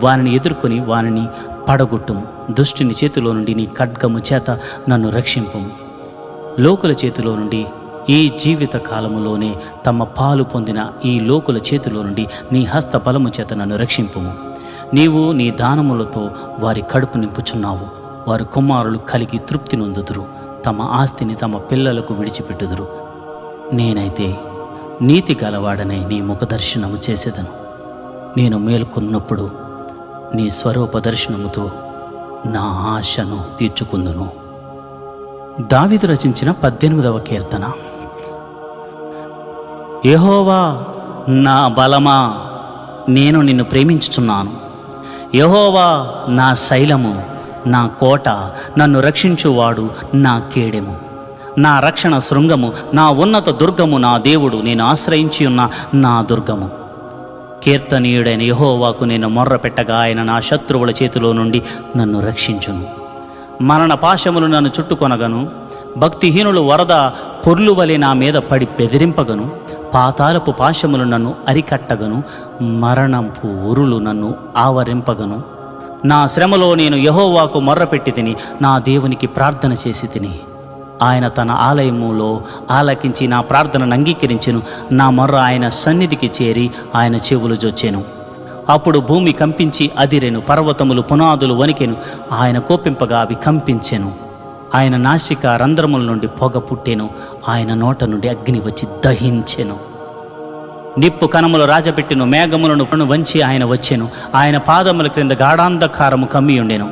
వానిని ఎదుర్కొని వానిని పడగొట్టుము. దుష్టుని చేతిలో నుండి నీ ఖడ్గము చేత నన్ను రక్షింపుము. లోకుల చేతిలో నుండి, ఈ జీవిత కాలములోనే తమ పాలు పొందిన ఈ లోకుల చేతిలో నుండి నీ హస్త బలము చేత నన్ను రక్షింపుము. నీవు నీ దానములతో వారి కడుపు నింపుచున్నావు. వారి కుమారులు కలిగి తృప్తి నొందుదురు. తమ ఆస్తిని తమ పిల్లలకు విడిచిపెట్టుదురు. నేనైతే నీతి గలవాడనై నీ ముఖదర్శనము చేసేదను. నేను మేలుకున్నప్పుడు నీ స్వరూప దర్శనముతో నా ఆశను తీర్చుకుందును. దావీదు రచించిన 18వ కీర్తన. యెహోవా నా బలమా, నేను నిన్ను ప్రేమించుచున్నాను. యెహోవా నా శైలము, నా కోట, నన్ను రక్షించువాడు నా కేడెము, నా రక్షణ శృంగము, నా ఉన్నత దుర్గము, నా దేవుడు, నేను ఆశ్రయించి ఉన్న నా దుర్గము. కీర్తనీయుడైన యెహోవాకు నేను మొర్ర పెట్టగా ఆయన నా శత్రువుల చేతిలో నుండి నన్ను రక్షించును. మరణ పాశములు నన్ను చుట్టుకొనగను. భక్తిహీనులు వరద పొర్లు వలె నా మీద పడి బెదిరింపగను. పాతాళపు పాశములు నన్ను అరికట్టగను. మరణంపు ఉరులు నన్ను ఆవరింపగను. నా శ్రమలో నేను యెహోవాకు మొర్రపెట్టి తిని, నా దేవునికి ప్రార్థన చేసి తిని. ఆయన తన ఆలయములో ఆలకించి నా ప్రార్థనను అంగీకరించెను. నా మొర్ర ఆయన సన్నిధికి చేరి ఆయన చెవులు జొచ్చెను. అప్పుడు భూమి కంపించి అదిరెను, పర్వతములు పునాదులు వణికెను. ఆయన కోపింపగా అవి కంపించెను. ఆయన నాసిక రంధ్రముల నుండి పొగ పుట్టెను. ఆయన నోట నుండి అగ్ని వచ్చి దహించెను. నిప్పు కణములు రాజపెట్టెను. మేఘములను వంచి ఆయన వచ్చెను. ఆయన పాదముల క్రింద గాఢాంధకారము కమ్మియుండెను.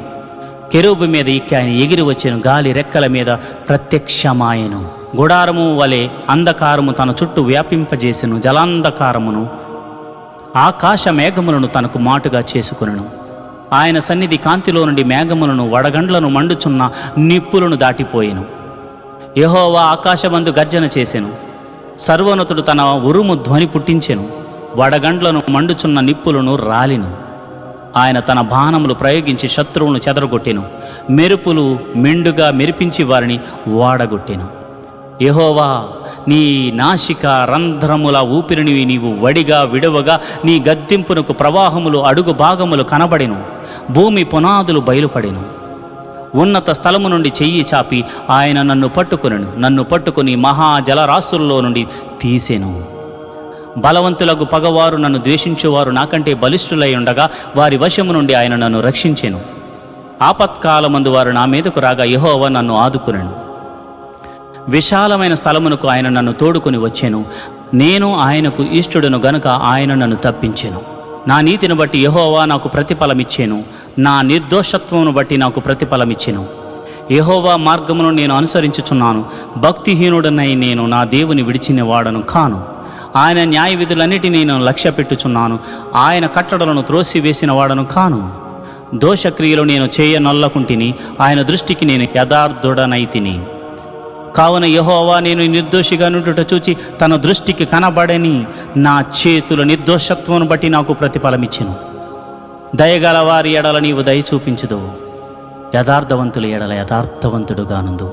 కెరూబు మీద ఎక్కి ఆయన ఎగిరి వచ్చెను. గాలి రెక్కల మీద ప్రత్యక్షమాయెను. గుడారము వలె అంధకారము తన చుట్టూ వ్యాపింపజేసెను. జలాంధకారమును ఆకాశ మేఘములను తనకు మాటుగా చేసుకొనెను. ఆయన సన్నిధి కాంతిలో నుండి మేఘములను, వడగండ్లను, మండుచున్న నిప్పులను దాటిపోయెను. యెహోవా ఆకాశమందు గర్జన చేసెను. సర్వోన్నతుడు తన ఉరుము ధ్వని పుట్టించెను. వడగండ్లను, మండుచున్న నిప్పులను రాలిను. ఆయన తన బాణములు ప్రయోగించి శత్రువులను చెదరగొట్టెను. మెరుపులు మెండుగా మెరిపించి వారిని వాడగొట్టెను. యెహోవా, నీ నాసిక రంధ్రముల ఊపిరిని నీవు వడిగా విడవగా నీ గద్దింపునకు ప్రవాహములు అడుగు భాగములు కనబడెను. భూమి పునాదులు బయలుపడెను. ఉన్నత స్థలము నుండి చెయ్యి చాపి ఆయన నన్ను పట్టుకొనెను. నన్ను పట్టుకుని మహాజలరాశుల్లో నుండి తీసెను. బలవంతులకు పగవారు, నన్ను ద్వేషించేవారు నాకంటే బలిష్ఠులై ఉండగా వారి వశము నుండి ఆయన నన్ను రక్షించెను. ఆపత్కాలమందు వారు నా మీదకు రాగా యెహోవా నన్ను ఆదుకొనెను. విశాలమైన స్థలమునకు ఆయన నన్ను తోడుకొని వచ్చెను. నేను ఆయనకు ఇష్టుడను గనుక ఆయన నన్ను తప్పించెను. నా నీతిని బట్టి యెహోవా నాకు ప్రతిఫలమిచ్చెను. నా నిర్దోషత్వమును బట్టి నాకు ప్రతిఫలమిచ్చెను. యెహోవా మార్గమును నేను అనుసరించుచున్నాను. భక్తిహీనుడనై నేను నా దేవుని విడిచిన వాడను కాను. ఆయన న్యాయ విధులన్నిటినీ నేను లక్ష్య పెట్టుచున్నాను. ఆయన కట్టడలను త్రోసివేసిన వాడను కాను. దోషక్రియలు నేను చేయనొల్లకుంటిని. ఆయన దృష్టికి నేను యథార్థుడనైతిని. కావున యెహోవా నేను నిర్దోషిగా నుండుట చూచి తన దృష్టికి కనబడని నా చేతుల నిర్దోషత్వమును బట్టి నాకు ప్రతిఫలమిచ్చెను. దయగల వారి ఎడల నీవు దయ చూపించుదువు. యథార్థవంతుల ఎడల యథార్థవంతుడుగానుందు.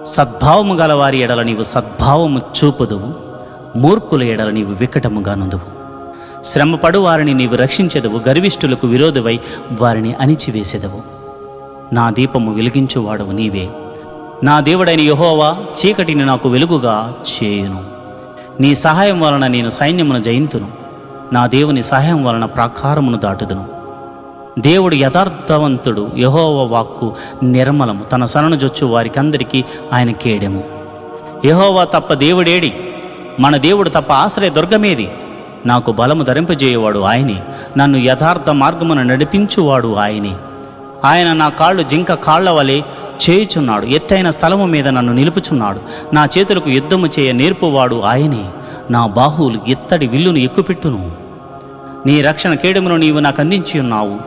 సద్భావము గల వారి ఎడల నీవు సద్భావము చూపుదువు. మూర్ఖుల ఎడల నీవు వికటముగానుందువు. శ్రమపడు వారిని నీవు రక్షించెదవు. గర్విష్ఠులకు విరోధవై వారిని అణిచివేసెదవు. నా దీపము వెలిగించువాడవు నీవే. నా దేవుడైన యెహోవా చీకటిని నాకు వెలుగుగా చేయును. నీ సహాయం వలన నేను సైన్యమును జయింతును. నా దేవుని సహాయం వలన ప్రాకారమును దాటుదును. దేవుడు యథార్థవంతుడు. యెహోవా వాక్కు నిర్మలము. తన శరణు జొచ్చు వారికందరికీ ఆయన కేడెము. యెహోవా తప్ప దేవుడేడి? మన దేవుడు తప్ప ఆశ్రయ దుర్గమేది? నాకు బలము ధరింపజేయవాడు ఆయనే. నన్ను యథార్థ మార్గమును నడిపించువాడు ఆయనే. ఆయన నా కాళ్ళు జింక కాళ్ల వలె చేయుచున్నాడు. ఎత్తైన స్థలము మీద నన్ను నిలుపుచున్నాడు. నా చేతులకు యుద్ధము చేయ నేర్పువాడు ఆయనే. నా బాహువులు ఎత్తడి విల్లును ఎక్కుపెట్టును. నీ రక్షణ కేడమును నీవు నాకు అందించి ఉన్నావు.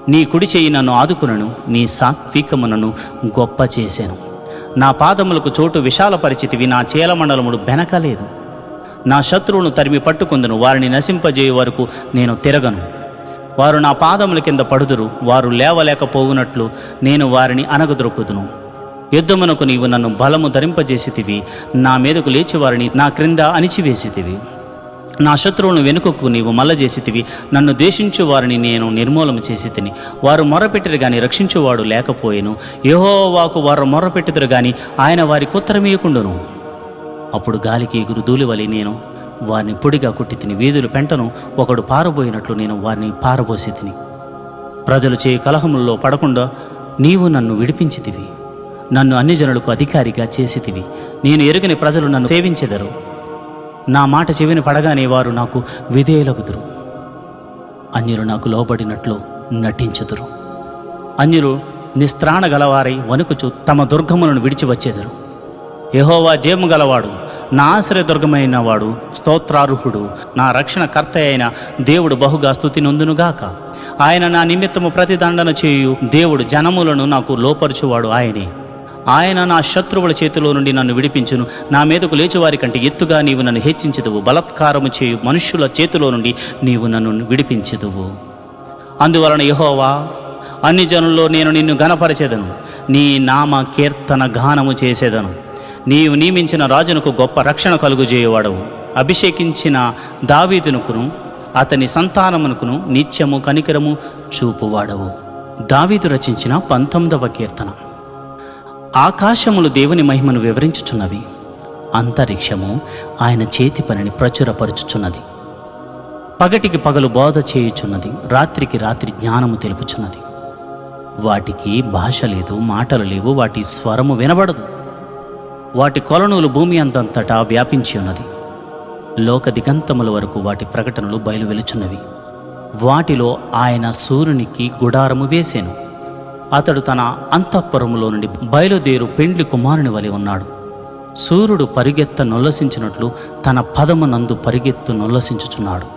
నీ కుడి చేయి నన్ను ఆదుకునను. నీ సాత్వికమునను గొప్ప చేశాను. నా పాదములకు చోటు విశాలపరిచితివి. నా చీలమండలముడు బెనకలేదు. నా శత్రువును తరిమి పట్టుకుందును. వారిని నశింపజేయు వరకు నేను తిరగను. వారు నా పాదముల కింద పడుదురు. వారు లేవలేకపోవునట్లు నేను వారిని అనగదొరుకుదును. యుద్ధమునకు నీవు నన్ను బలము ధరింపజేసితివి. నా మీదకు లేచి వారిని నా క్రింద అణిచివేసితివి. నా శత్రువులను వెనుకకు నీవు మల్లజేసితివి. నన్ను ద్వేషించు వారిని నేను నిర్మూలన చేసి తిని. వారు మొర్రపెట్టిరు గాని రక్షించువాడు లేకపోయెను. యెహోవాకు వారు మొర్రపెట్టుదురు గాని ఆయన వారికి ఉత్తరమీయకుండును. అప్పుడు గాలికి ఎగురు ధూళివలె నేను వారిని పొడిగా కొట్టి తిని. వీధులు పెంటను ఒకడు పారబోయినట్లు నేను వారిని పారబోసి తిని. ప్రజలు చేయి కలహముల్లో పడకుండా నీవు నన్ను విడిపించితివి. నన్ను అన్ని జనులకు అధికారిగా చేసితివి. నేను ఎరుగని ప్రజలు నన్ను సేవించెదరు. నా మాట చెవిని పడగానే వారు నాకు విధేయులగుదురు. అన్యులు నాకు లోబడినట్లు నటించుదురు. అన్యులు నిస్త్రాణ గలవారై వణుకుచు తమ దుర్గములను విడిచి వచ్చేదరు. యెహోవా జయము గలవాడు, నా ఆశ్రయదుర్గమైన వాడు, స్తోత్రార్హుడు, నా రక్షణకర్త అయిన దేవుడు బహుగా స్తుతి నొందునుగాక. ఆయన నా నిమిత్తము ప్రతిదండన చేయు దేవుడు. జనములను నాకు లోపరుచువాడు ఆయనే. ఆయన నా శత్రువుల చేతిలో నుండి నన్ను విడిపించును. నా మీదకు లేచువారి కంటే ఎత్తుగా నీవు నన్ను హెచ్చించుదువు. బలత్కారము చేయు మనుష్యుల చేతిలో నుండి నీవు నన్ను విడిపించుదువు. అందువలన యెహోవా, అన్ని జనుల్లో నేను నిన్ను ఘనపరచెదను. నీ నామ కీర్తన గానము చేసేదను. నీవు నియమించిన రాజునకు గొప్ప రక్షణ కలుగుజేయవాడవు. అభిషేకించిన దావీదునకును అతని సంతానమునకును నిత్యము కనికరము చూపువాడవు. దావీదు రచించిన 19వ కీర్తన. ఆకాశములు దేవుని మహిమను వివరించుచున్నవి. అంతరిక్షము ఆయన చేతి పనిని ప్రచురపరుచుచున్నది. పగటికి పగలు బోధ చేయుచున్నది. రాత్రికి రాత్రి జ్ఞానము తెలుపుచున్నది. వాటికి భాష లేదు, మాటలు లేవు. వాటి స్వరము వినబడదు. వాటి కొలనులు భూమి అంతంతటా వ్యాపించి ఉన్నది. లోక దిగంతముల వరకు వాటి ప్రకటనలు బయలువెలుచున్నవి. వాటిలో ఆయన సూర్యునికి గుడారము వేసెను. అతడు తన అంతఃపురములో నుండి బయలుదేరు పెండ్లి కుమారుని వలె ఉన్నాడు. సూర్యుడు పరిగెత్త నొల్లసించినట్లు తన పదమునందు పరిగెత్తు నొల్లసించుచున్నాడు.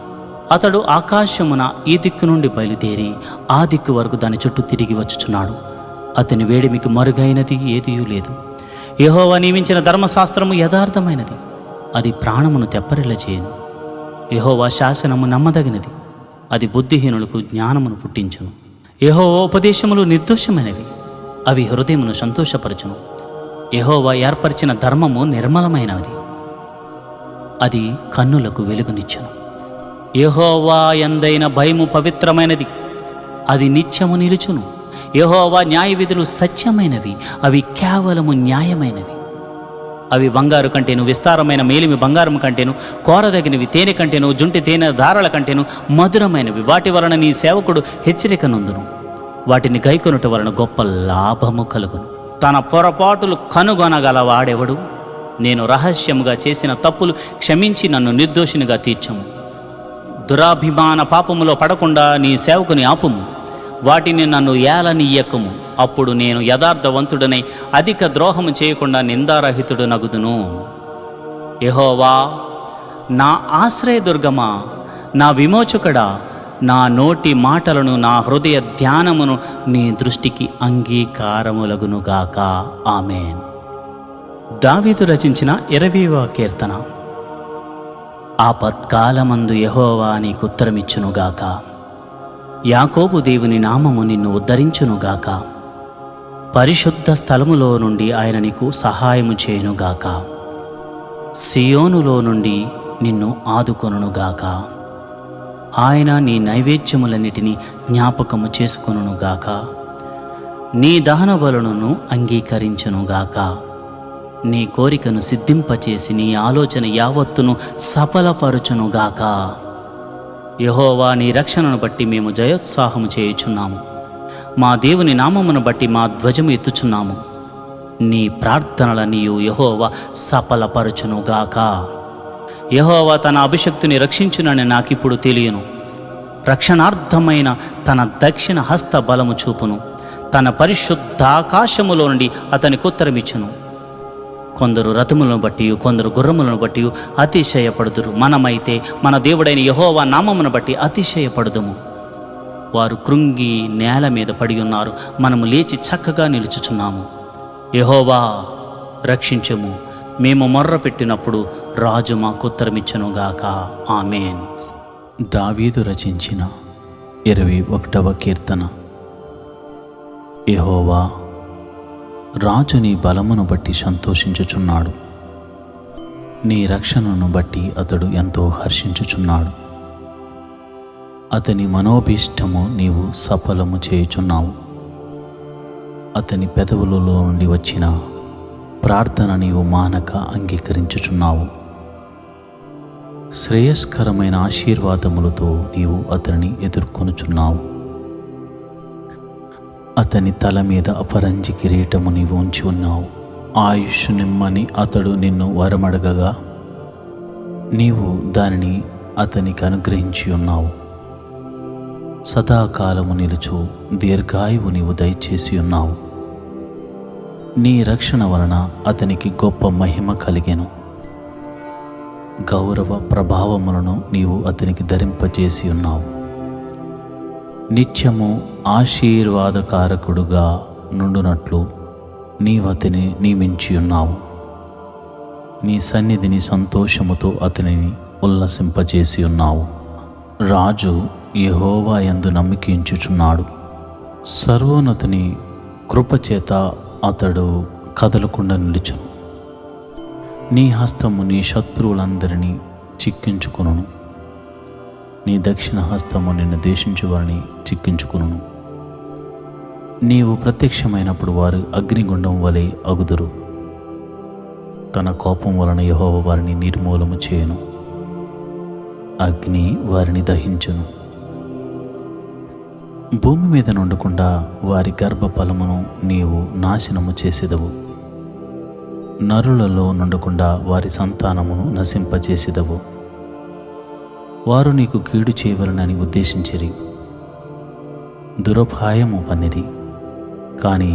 అతడు ఆకాశమున ఈ దిక్కు నుండి బయలుదేరి ఆ దిక్కు వరకు దాని చుట్టూ తిరిగి వచ్చుచున్నాడు. అతని వేడిమికి మరుగైనది ఏదియూ లేదు. యెహోవా నియమించిన ధర్మశాస్త్రము యథార్థమైనది. అది ప్రాణమును తెప్పరిల్ల చేయను. యెహోవా శాసనము నమ్మదగినది. అది బుద్ధిహీనులకు జ్ఞానమును పుట్టించును. యెహోవా ఉపదేశములు నిర్దోషమైనవి. అవి హృదయమును సంతోషపరచును. యెహోవా ఏర్పరిచిన ధర్మము నిర్మలమైనది. అది కన్నులకు వెలుగునిచ్చును. యెహోవా యందైన భయము పవిత్రమైనది. అది నిత్యము నిలుచును. యెహోవా న్యాయ విధులు సత్యమైనవి. అవి కేవలము న్యాయమైనవి. అవి బంగారు కంటేను, విస్తారమైన మేలిమి బంగారము కంటేను, కోరదగినవి తేనె కంటేను, జుంటి తేనె దారాల కంటేను మధురమైనవి. వాటి వలన నీ సేవకుడు హెచ్చరిక నొందును. వాటిని గైకొనుట వలన గొప్ప లాభము కలుగును. తన పొరపాటులు కనుగొనగలవాడెవడు? నేను రహస్యముగా చేసిన తప్పులు క్షమించి నన్ను నిర్దోషినిగా తీర్చము. దురాభిమాన పాపములో పడకుండా నీ సేవకుని ఆపుము. వాటిని నన్ను ఏలనీయకము. అప్పుడు నేను యథార్థవంతుడనై అధిక ద్రోహము చేయకుండా నిందారహితుడు నగుదును. యెహోవా, నా ఆశ్రయదుర్గమా, నా విమోచకుడా, నా నోటి మాటలను, నా హృదయ ధ్యానమును నీ దృష్టికి అంగీకారములగునుగాక. ఆమేన్. దావీదు రచించిన 20వ కీర్తన. ఆపత్కాలమందు యెహోవా నీకు ఉత్తరమిచ్చునుగాక. యాకోబు దేవుని నామము నిన్ను ఉద్ధరించునుగాక. పరిశుద్ధ స్థలములో నుండి ఆయన నీకు సహాయము చేయునుగాక. సియోనులో నుండి నిన్ను ఆదుకొనుగాక. ఆయన నీ నైవేద్యములన్నిటినీ జ్ఞాపకము చేసుకొనుగాక. నీ దహన బలులను అంగీకరించునుగాక. నీ కోరికను సిద్ధింపచేసి నీ ఆలోచన యావత్తును సఫలపరచునుగాక. యెహోవా, నీ రక్షణను బట్టి మేము జయోత్సాహము చేయుచున్నాము. మా దేవుని నామమును బట్టి మా ధ్వజము ఎత్తుచున్నాము. నీ ప్రార్థనలనియు యెహోవా సఫలపరచునుగాక. యెహోవా తన అభిషక్తుని రక్షించునని నాకిప్పుడు తెలియను. రక్షణార్థమైన తన దక్షిణ హస్త బలము చూపును. తన పరిశుద్ధాకాశములో నుండి అతనికి ఉత్తరమిచ్చును. కొందరు రథములను బట్టి, కొందరు గుర్రములను బట్టి అతిశయపడుదురు. మనమైతే మన దేవుడైన యెహోవా నామమును బట్టి అతిశయపడుదుము. వారు కృంగి నేల మీద పడి ఉన్నారు, మనము లేచి చక్కగా నిలుచుచున్నాము. యెహోవా రక్షించుము, మేము మొర్ర పెట్టినప్పుడు రాజు మాకు ఉత్తరమిచ్చునుగాక. ఆమేన్. దావీదు రచించిన 21వ కీర్తన. యెహోవా, రాజు నీ బలమును బట్టి సంతోషించుచున్నాడు, నీ రక్షణను బట్టి అతడు ఎంతో హర్షించుచున్నాడు. అతని మనోభీష్టము నీవు సఫలము చేయుచున్నావు. అతని పెదవులలో నుండి వచ్చిన ప్రార్థన నీవు మానక అంగీకరించుచున్నావు. శ్రేయస్కరమైన ఆశీర్వాదములతో నీవు అతనిని ఎదుర్కొనుచున్నావు. అతని తల మీద అపరంజి కిరీటము నీవు ఉంచి ఉన్నావు. ఆయుష్ నిమ్మని అతడు నిన్ను వరమడగగా నీవు దానిని అతనికి అనుగ్రహించి ఉన్నావు. సదాకాలము నిలుచు దీర్ఘాయువు నీవు దయచేసి ఉన్నావు. నీ రక్షణ వలన అతనికి గొప్ప మహిమ కలిగెను. గౌరవ ప్రభావములను నీవు అతనికి ధరింపజేసి ఉన్నావు. నిత్యము ఆశీర్వాదకారకుడుగా నుండునట్లు నీవతని నియమించి ఉన్నావు. నీ సన్నిధిని సంతోషముతో అతనిని ఉల్లసింపజేసి ఉన్నావు. రాజు యెహోవా యందు నమ్మికించుచున్నాడు. సర్వోన్నతుని కృపచేత అతడు కదలకుండా నిలుచును. నీ హస్తము నీ శత్రువులందరినీ చిక్కించుకొనును. నీ దక్షిణ హస్తము నిన్ను దేశించు వారిని చిక్కించుకొనును. నీవు ప్రత్యక్షమైనప్పుడు వారు అగ్నిగుండం వలె అగుదురు. తన కోపం వలన యెహోవా వారిని నిర్మూలము చేయును. అగ్ని వారిని దహించును. భూమి మీద నుండకుండా వారి గర్భఫలమును నీవు నాశనము చేసేదవు. నరులలో నుండకుండా వారి సంతానమును నశింపచేసేదవు. వారు నీకు కీడు చేయవలనని ఉద్దేశించిరి, దురుపాయము పన్నిరి, కానీ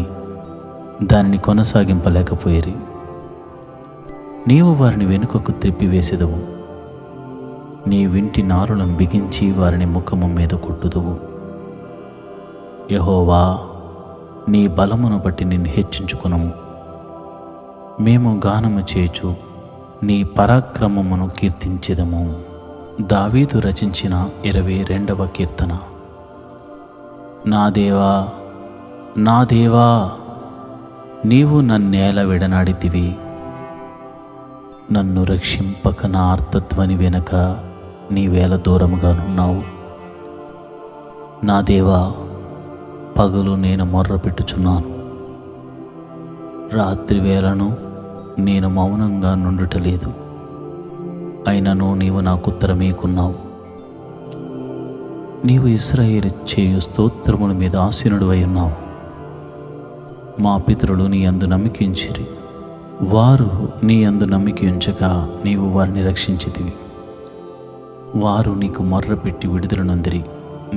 దానిని కొనసాగింపలేకపోయిరి. నీవు వారిని వెనుకకు త్రిప్పివేసేదవు. నీ వింటి నారులను బిగించి వారిని ముఖము మీద కొట్టుదువు. యెహోవా, నీ బలమును బట్టి నిన్ను హెచ్చించుకొనుము. మేము గానము చేయుచు నీ పరాక్రమమును కీర్తించెదము. దావీదు రచించిన 22వ కీర్తన. నా దేవా, నా దేవా, నీవు నన్నేల విడనాడితివి. నన్ను రక్షింపక నా ఆర్తధ్వని వెనక నీవేల దూరముగానున్నావు. నా దేవా, పగలు నేను మొర్ర పెట్టుచున్నాను, రాత్రి వేళను నేను మౌనంగా నుండుటలేదు. అయినను నీవు నాకు ఉత్తరమీకున్నావు. నీవు ఇశ్రాయేలు చేయు స్తోత్రముల మీద ఆసీనుడివై ఉన్నావు. మా పితరులు నీ యందు నమ్మికించిరి. వారు నీ యందు నమ్మిక ఉంచగా నీవు వారిని రక్షించితివి. వారు నీకు మొర్రపెట్టి విడుదల నొందిరి.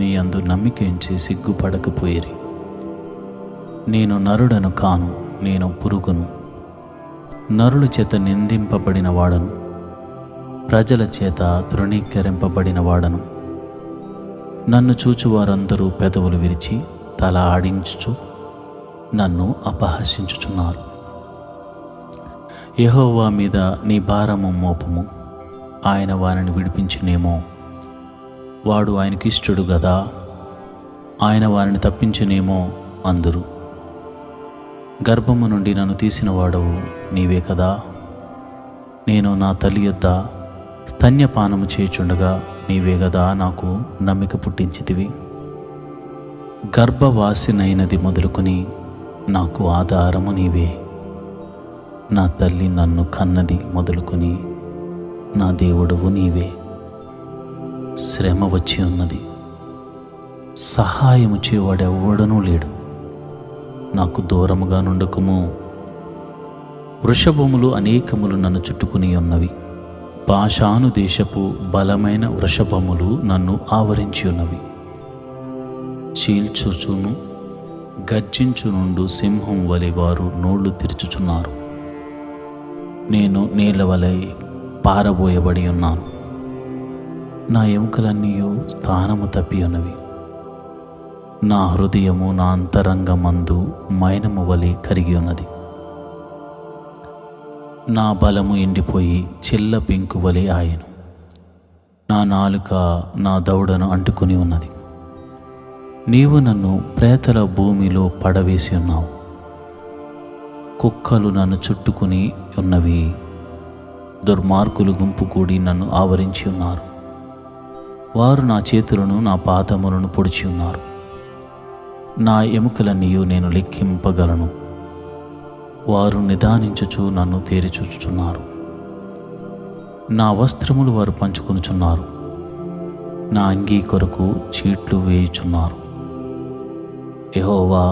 నీ యందు నమ్మిక ఉంచి సిగ్గుపడకపోయిరి. నేను నరుడను కాను, నేను పురుగును. నరుల చేత నిందింపబడిన వాడను, ప్రజల చేత తృణీకరింపబడిన వాడను. నన్ను చూచువారందరూ పెదవులు విరిచి తల ఆడించుచు నన్ను అపహసించుచున్నారు. యెహోవా మీద నీ భారము మోపము, ఆయన వారిని విడిపించునేమో. వాడు ఆయనకి ఇష్టడు గదా, ఆయన వారిని తప్పించునేమో అందురు. గర్భము నుండి నన్ను తీసిన వాడవు నీవే కదా. నేను నా తల్లి యొద్ద స్తన్యపానము చేయుచుండగా నీవే గదా నాకు నమ్మిక పుట్టించితివి. గర్భవాసినైనది మొదలుకొని నాకు ఆధారము నీవే. నా తల్లి నన్ను కన్నది మొదలుకొని నా దేవుడవు నీవే. శ్రమ వచ్చి ఉన్నది, సహాయము చేయవాడెవ్వడనూ లేడు. నాకు దూరముగా నుండకుము. వృషభములు అనేకములు నన్ను చుట్టుకుని ఉన్నవి. బాషాను దేశపు బలమైన వృషభములు నన్ను ఆవరించి ఉన్నవి. చీల్చుచును గర్జించునుండు సింహం వలె వారు నోళ్లు తెరుచుచున్నారు. నేను నీళ్ల వలె పారబోయబడి ఉన్నాను. నా ఎముకలన్నీ స్థానము తప్పి ఉన్నవి. నా హృదయము నా అంతరంగమందు మైనము వలె కరిగి ఉన్నది. నా బలము ఎండిపోయి చిల్ల పెంకు వలె ఆయను. నా నాలుక నా దవడను అంటుకుని ఉన్నది. నీవు నన్ను ప్రేతల భూమిలో పడవేసి ఉన్నావు. కుక్కలు నన్ను చుట్టుకుని ఉన్నవి. దుర్మార్గులు గుంపు కూడి నన్ను ఆవరించి ఉన్నారు. వారు నా చేతులను నా పాదములను పొడిచి ఉన్నారు. నా ఎముకలన్నీ నేను లెక్కింపగలను. వారు నిదానించుచు నన్ను తేరిచూచుచున్నారు. నా వస్త్రములు వారు పంచుకొనుచున్నారు. నా అంగీ కొరకు చీట్లు వేయుచున్నారు. యెహోవా,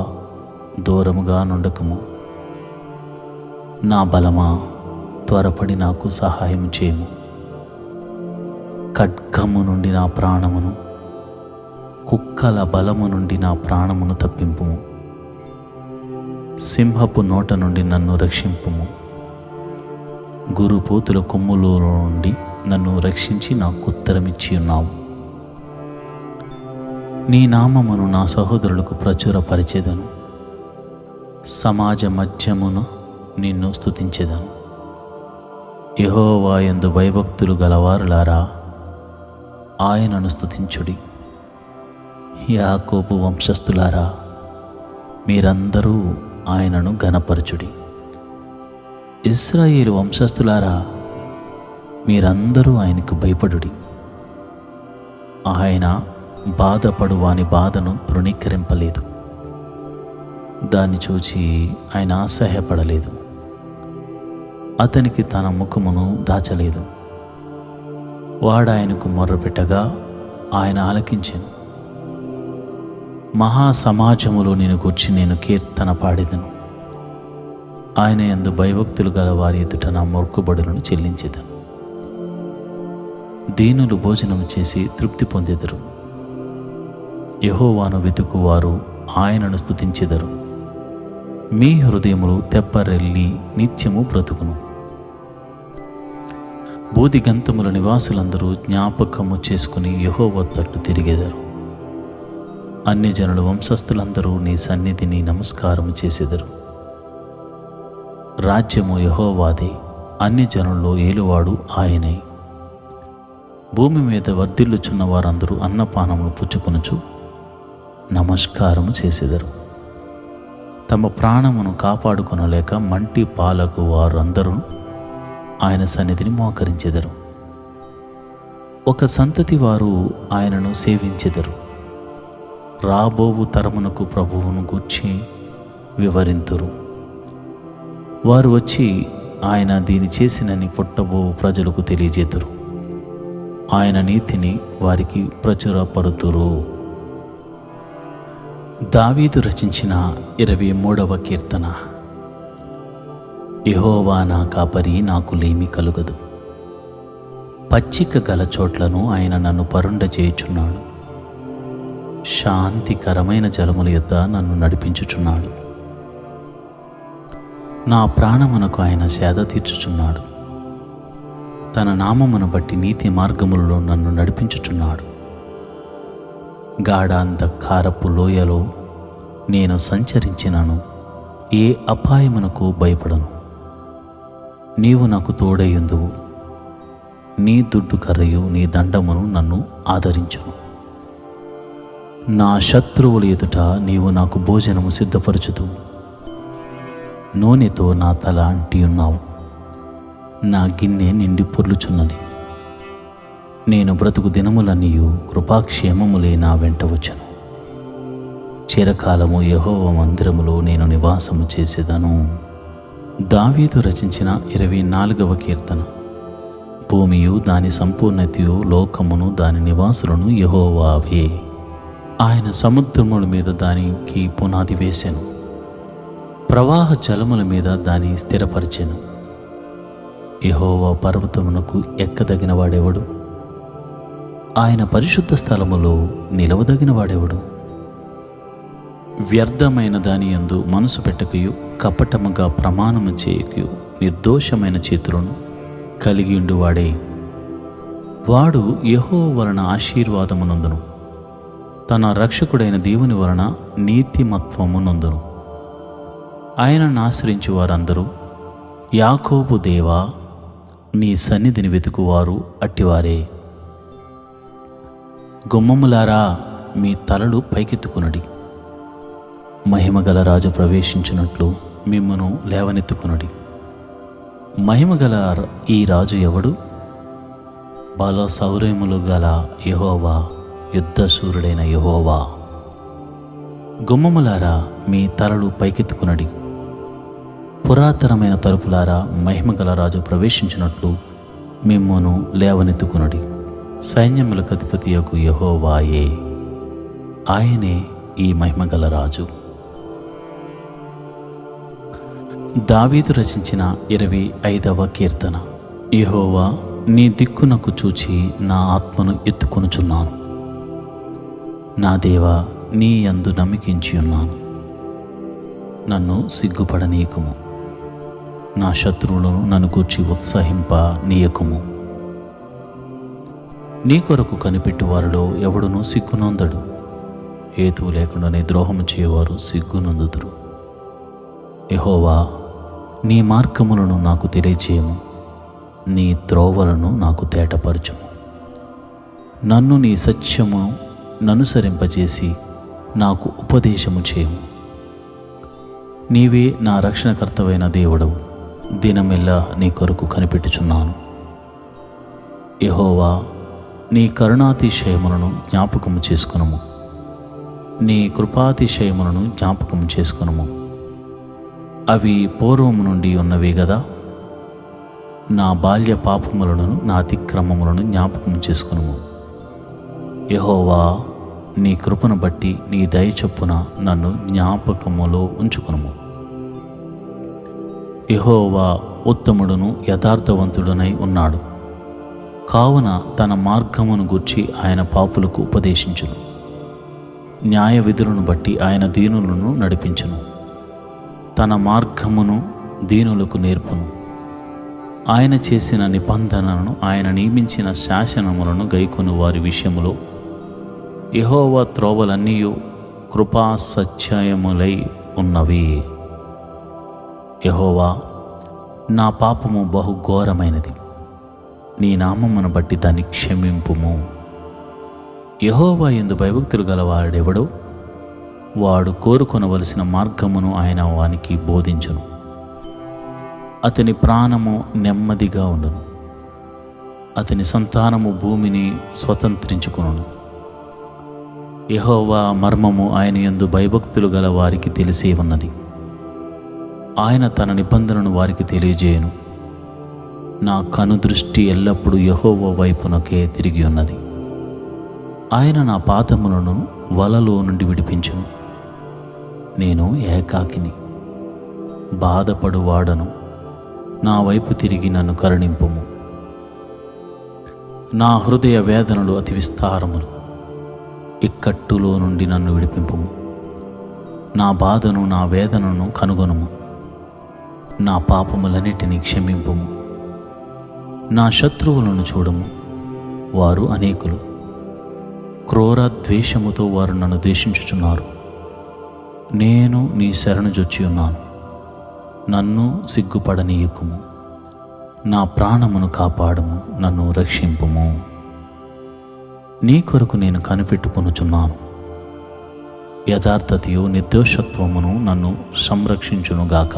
దూరముగా నుండకము. నా బలమా, త్వరపడి నాకు సహాయం చేయము. ఖడ్గము నుండి నా ప్రాణమును, కుక్కల బలము నుండి నా ప్రాణమును తప్పింపుము. సింహపు నోట నుండి నన్ను రక్షింపుము. గురుపోతుల కొమ్ములో నుండి నన్ను రక్షించి నాకు ఉత్తరమిచ్చి ఉన్నావు. నీ నామమును నా సహోదరులకు ప్రచురపరిచెదను. సమాజ మధ్యమును నిన్ను స్తుతించెదను. యెహోవా యందు భయభక్తులు గలవారులారా, ఆయనను స్తుతించుడి. యాకోబు వంశస్థులారా, మీరందరూ ఆయనను ఘనపరచుడి. ఇశ్రాయేలు వంశస్థులారా, మీరందరూ ఆయనకు భయపడుడి. ఆయన బాధపడు వాని బాధను తృణీకరింపలేదు. దాన్ని చూచి ఆయన అసహ్యపడలేదు. అతనికి తన ముఖమును దాచలేదు. వాడాయనకు మొర్రపెట్టగా ఆయన ఆలకించెను. మహాసమాజములో నేను గూర్చి నేను కీర్తన పాడెదను. ఆయన యందు భయభక్తులు గల వారి ఎదుట నా మొక్కుబడులను చెల్లించెదను. దీనులు భోజనము చేసి తృప్తి పొందెదరు. యెహోవాను వెతుకువారు ఆయనను స్తుతించెదరు. మీ హృదయములు తెప్పరెల్లి నిత్యము బ్రతుకును. బూదిగంతముల నివాసులందరూ జ్ఞాపకము చేసుకుని యెహోవా తట్టు తిరిగెదరు. అన్యజనుల వంశస్థులందరూ నీ సన్నిధిని నమస్కారము చేసెదరు. రాజ్యము యెహోవాదే, అన్యజనుల్లో ఏలువాడు ఆయనే. భూమి మీద వర్ధిల్లుచున్న వారందరూ అన్నపానములు పుచ్చుకొనుచు నమస్కారము చేసెదరు. తమ ప్రాణమును కాపాడుకొనలేక మంటి పాలకు వారు అందరూ ఆయన సన్నిధిని మోకరించెదరు. ఒక సంతతి వారు ఆయనను సేవించెదరు. రాబోవు తరమునకు ప్రభువును గూర్చి వివరింతురు. వారు వచ్చి ఆయన దీని చేసినని పుట్టబో ప్రజలకు తెలియజేతురు. ఆయన నీతిని వారికి ప్రచురపరుతురు. దావీదు రచించిన 23వ కీర్తన. యెహోవా నా కాపరి, నాకు లేమి కలుగదు. పచ్చిక గల చోట్లను ఆయన నన్ను పరుండజేయుచున్నాడు. శాంతికరమైన జలముల యొద్ద నన్ను నడిపించుచున్నాడు. నా ప్రాణమునకు ఆయన సేద తీర్చుచున్నాడు. తన నామమును బట్టి నీతి మార్గములలో నన్ను నడిపించుచున్నాడు. గాఢాంధకారపు లోయలో నేను సంచరించినను ఏ అపాయమునకు భయపడను. నీవు నాకు తోడైయుందువు. నీ దుడ్డు కర్రయు నీ దండమును నన్ను ఆదరించును. నా శత్రువుల ఎదుట నీవు నాకు భోజనము సిద్ధపరచుదువు. నూనెతో నా తల అంటి ఉన్నావు. నా గిన్నె నిండి పొర్లుచున్నది. నేను బ్రతుకు దినములన్నీయు కృపాక్షేమములే నా వెంట వచ్చను. చిరకాలము యెహోవా మందిరములో నేను నివాసము చేసేదను. దావీదు రచించిన 24వ కీర్తన. భూమియు దాని సంపూర్ణతయు లోకమును దాని నివాసులను యెహోవావే. ఆయన సముద్రముల మీద దానికి పునాది వేసెను. ప్రవాహ జలముల మీద దాని స్థిరపరిచెను. యెహోవా పర్వతమునకు ఎక్కదగిన వాడెవడు? ఆయన పరిశుద్ధ స్థలములో నిలవదగిన వాడెవడు? వ్యర్థమైన దాని యందు మనసు పెట్టకయు కపటముగా ప్రమాణము చేయకయు నిర్దోషమైన చేతులను కలిగియుండువాడే వాడు యెహోవా వలన ఆశీర్వాదమునందును తన రక్షకుడైన దేవుని వలన నీతిమత్వమునందును. ఆయనను ఆశ్రయించు వారందరూ యాకోబు దేవా నీ సన్నిధిని వెతుకువారు అట్టివారే. గుమ్మములారా మీ తలలు పైకెత్తుకునడి, మహిమగల రాజు ప్రవేశించినట్లు మిమ్మును లేవనెత్తుకునడి. మహిమగల ఈ రాజు ఎవడు? బల శౌర్యములు గల యెహోవా, యుద్ధశూరుడైన యెహోవా. గుమ్మములారా మీ తలలు పైకెత్తుకునడి, పురాతనమైన తలుపులారా మహిమగల రాజు ప్రవేశించినట్లు మిమ్మును లేవనెత్తుకునడి. సైన్యములకు అధిపతియగు యెహోవాయే, ఆయనే ఈ మహిమగల రాజు. దావీదు రచించిన 25వ కీర్తన. యెహోవా నీ దిక్కునకు చూచి నా ఆత్మను ఎత్తుకొనుచున్నాను. నా దేవా నీ యందు నమ్మికించి ఉన్నాను. నన్ను సిగ్గుపడనీయకుము, నా శత్రువులను నన్ను గూర్చి ఉత్సాహింప నీయకుము. నీ కొరకు కనిపెట్టు వారిలో ఎవడునూ సిగ్గునొందడు, హేతువు లేకుండానే ద్రోహము చేయవారు సిగ్గునొందుదురు. యెహోవా నీ మార్గములను నాకు తెలియచేయము, నీ త్రోవలను నాకు తేటపరచుము. నన్ను నీ సత్యము ననుసరింపజేసి నాకు ఉపదేశము చేయము. నీవే నా రక్షణకర్తవైన దేవుడవు, దినమెల్లా నీ కొరకు కనిపెట్టుచున్నాను. యెహోవా నీ కరుణాతిశయములను జ్ఞాపకము చేసుకొనుము, నీ కృపాతిశయములను జ్ఞాపకము చేసుకొనుము. అవి పూర్వము నుండి ఉన్నవే గదా. నా బాల్య పాపములను నా అతిక్రమములను జ్ఞాపకం చేసుకొనుము. యెహోవా నీ కృపను బట్టి నీ దయ చొప్పున నన్ను జ్ఞాపకములో ఉంచుకొనుము. యెహోవా ఉత్తముడును యథార్థవంతుడునై ఉన్నాడు, కావున తన మార్గమును గూర్చి ఆయన పాపులకు ఉపదేశించును. న్యాయ విధులను బట్టి ఆయన దీనులను నడిపించును, తన మార్గమును దీనులకు నేర్పును. ఆయన చేసిన నిబంధనలను, ఆయన నియమించిన శాసనములను గైకొను వారి విషయములో యెహోవా త్రోవలన్నీ కృపా సత్యములై ఉన్నవి. యెహోవా నా పాపము బహు ఘోరమైనది, నీ నామమును బట్టి దాన్ని క్షమింపుము. యెహోవా యందు భయభక్తులు గలవాడెవడో వాడు కోరుకొనవలసిన మార్గమును ఆయన వానికి బోధించును. అతని ప్రాణము నెమ్మదిగా ఉండును, అతని సంతానము భూమిని స్వతంత్రించుకొనును. యెహోవా మర్మము ఆయన యందు భయభక్తులు గల వారికి తెలిసే ఉన్నది. ఆయన తన నిబంధనను వారికి తెలియజేయను. నా కనుదృష్టి ఎల్లప్పుడూ యెహోవా వైపునకే తిరిగి ఉన్నది. ఆయన నా పాదములను వలలో నుండి విడిపించును. నేను ఏకాకిని, బాధపడువాడను, నా వైపు తిరిగి నన్ను కరుణింపుము. నా హృదయ వేదనలు అతి విస్తారములు, ఇక్కట్టులో నుండి నన్ను విడిపింపుము. నా బాధను నా వేదనను కనుగొనుము, నా పాపములన్నిటినీ క్షమింపుము. నా శత్రువులను చూడము, వారు అనేకులు, క్రూర ద్వేషముతో వారు నన్ను ద్వేషించుచున్నారు. నేను నీ శరణు జొచ్చి ఉన్నాను, నన్ను సిగ్గుపడనీయకుము. నా ప్రాణమును కాపాడము, నన్ను రక్షింపుము. నీ కొరకు నేను కనిపెట్టుకొనుచున్నాను. యథార్థతయు నిర్దోషత్వమును నన్ను సంరక్షించునుగాక.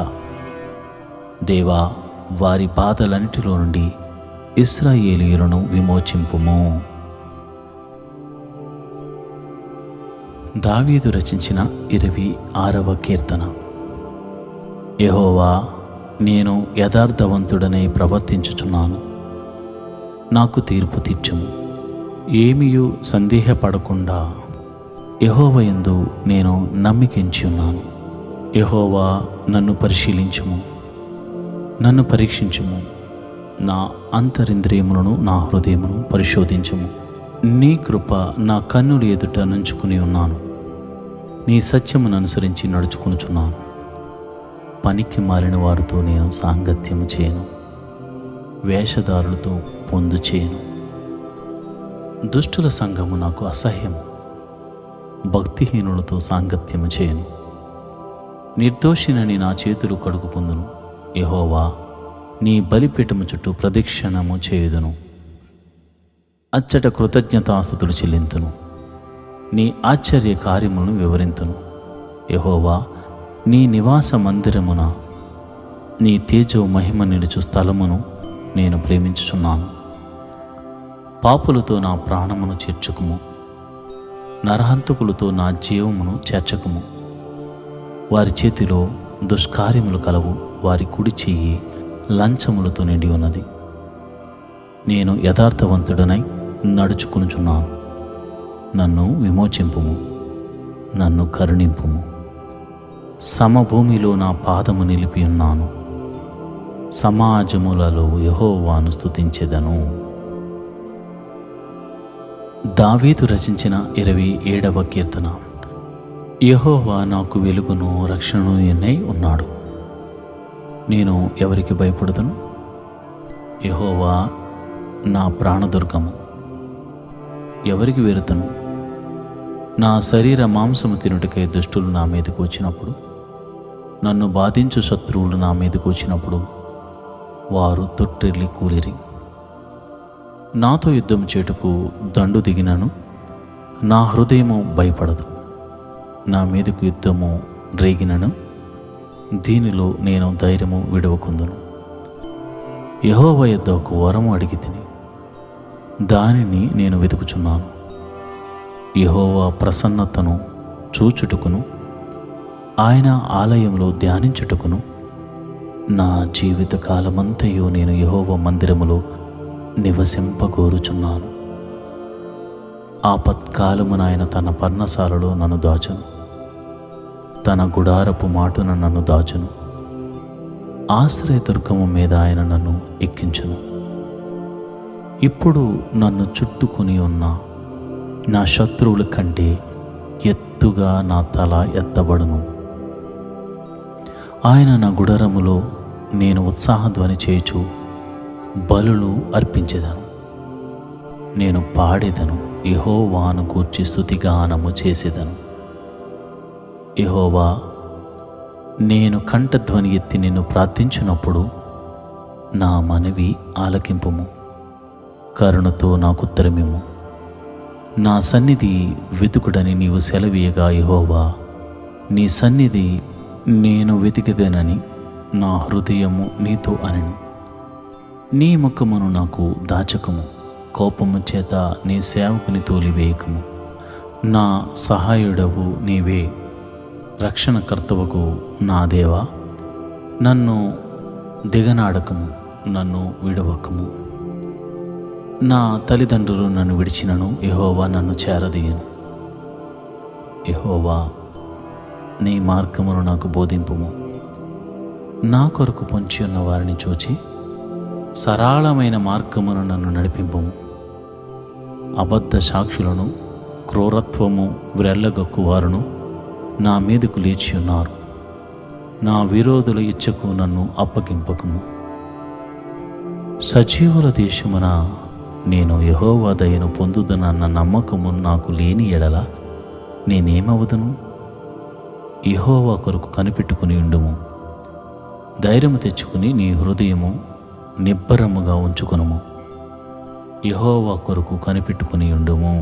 దేవా వారి బాధలన్నిటిలో నుండి ఇశ్రాయేలీయులను విమోచింపుము. దావీదు రచించిన 26వ కీర్తన. యెహోవా నేను యథార్థవంతుడనై ప్రవర్తించుచున్నాను, నాకు తీర్పు తీర్చుము. ఏమియు సందేహపడకుండా యెహోవా యందు నేను నమ్మికించి ఉన్నాను. యెహోవా నన్ను పరిశీలించుము, నన్ను పరీక్షించుము. నా అంతరింద్రియములను నా హృదయమును పరిశోధించుము. నీ కృప నా కన్నుల ఎదుట నుంచుకుని ఉన్నాను. నీ సత్యమును అనుసరించి నడుచుకొనుచున్నాను. పనికి మాలిన వారితో నేను సాంగత్యము చేయను, వేషధారులతో పొందు చేయను. దుష్టుల సంఘము నాకు అసహ్యము, భక్తిహీనులతో సాంగత్యము చేయను. నిర్దోషినని నా చేతులు కడుగుకుందును. యెహోవా, నీ బలిపీఠము చుట్టూ ప్రదక్షిణము చేయుదును. అచ్చట కృతజ్ఞతాస్తుతులు చెల్లింతును, నీ ఆశ్చర్య కార్యములను వివరింతును. యెహోవా, నీ నివాస మందిరమున నీ తేజో మహిమ నిలుచు స్థలమును నేను ప్రేమించుచున్నాను. పాపులతో నా ప్రాణమును చేర్చుకుము, నరహంతకులతో నా జీవమును చేర్చకుము. వారి చేతిలో దుష్కార్యములు కలవు, వారి కుడి చెయ్యి లంచములతో నిండి ఉన్నది. నేను యథార్థవంతుడనై నడుచుకొనుచున్నాను. నన్ను విమోచింపుము, నన్ను కరుణింపుము. సమభూమిలో నా పాదము నిలిపి ఉన్నాను, సమాజములలో యెహోవాను స్తుతించెదను. దావీదు రచించిన 27వ కీర్తన. యెహోవా నాకు వెలుగును రక్షణను ఎన్నై ఉన్నాడు. నేను ఎవరికి భయపడదును? యెహోవా నా ప్రాణదుర్గము. ఎవరికి వెరుతను? నా శరీర మాంసము తినుటకై దుష్టులు నా మీదకు వచ్చినప్పుడు, నన్ను బాధించు శత్రువులు నా మీదకు వచ్చినప్పుడు, వారు తొట్టిల్లి కూలిరి. నాతో యుద్ధం చేటుకు దండు దిగినను నా హృదయము భయపడదు. నా మీదకు యుద్ధము రేగినను దీనిలో నేను ధైర్యము విడవకుందును. యెహోవా యొద్ద ఒక వరము అడిగి తిని దానిని నేను వెతుకుచున్నాను. యెహోవా ప్రసన్నతను చూచుటకును, ఆయన ఆలయంలో ధ్యానించుటకును నా జీవిత కాలమంతయు నేను యెహోవా మందిరములో నివసింపగోరుచున్నాను. ఆపత్కాలమున ఆయన తన పర్ణశాలలో నన్ను దాచును, తన గుడారపు మాటున నన్ను దాచును. ఆశ్రయదుర్గము మీద ఆయన నన్ను ఎక్కించును. ఇప్పుడు నన్ను చుట్టుకుని ఉన్న నా శత్రువుల కంటే ఎత్తుగా నా తల ఎత్తబడును. ఆయన నా గుడారములో నేను ఉత్సాహధ్వని చేయుచు బలులు అర్పించెదను. నేను పాడెదను, యెహోవాను గూర్చి స్తుతిగానము చేసేదను. యెహోవా, నేను కంఠధ్వని ఎత్తి నిన్ను ప్రార్థించినప్పుడు నా మనవి ఆలకింపుము. కరుణతో నాకుత్తరమిమ్ము. నా సన్నిధి వెతుకుడని నీవు సెలవీయగా, యెహోవా, నీ సన్నిధి నేను వెతికిదేనని నా హృదయము నీతో అనెను. నీ ముఖమును నాకు దాచకము, కోపము చేత నీ సేవకుని తోలివేయకము. నా సహాయుడవు నీవే, రక్షణకర్తవకు నా దేవా. నన్ను దిగనాడకము, నన్ను విడవకము. నా తల్లిదండ్రులు నన్ను విడిచినను యెహోవా నన్ను చేరదీయను. యెహోవా, నీ మార్గమును నాకు బోధింపుము. నా కొరకు పొంచి ఉన్న వారిని చూచి సరళమైన మార్గమును నన్ను నడిపింపుము. అబద్ధ సాక్షులను, క్రూరత్వము వ్రెల్లగొక్కు వారును నా మీదకు లేచి ఉన్నారు. నా విరోధుల ఇచ్చకు నన్ను అప్పగింపకము. సజీవుల దేశమున నేను యెహోవా దయను పొందుదనన్న నమ్మకము నాకు లేని ఎడల నేనేమవుదును? యెహోవా కొరకు కనిపెట్టుకుని ఉండుము. ధైర్యము తెచ్చుకుని నీ హృదయము నిబ్బరముగా ఉంచుకొనుము. యెహోవా కొరకు కనిపెట్టుకుని ఉండుము.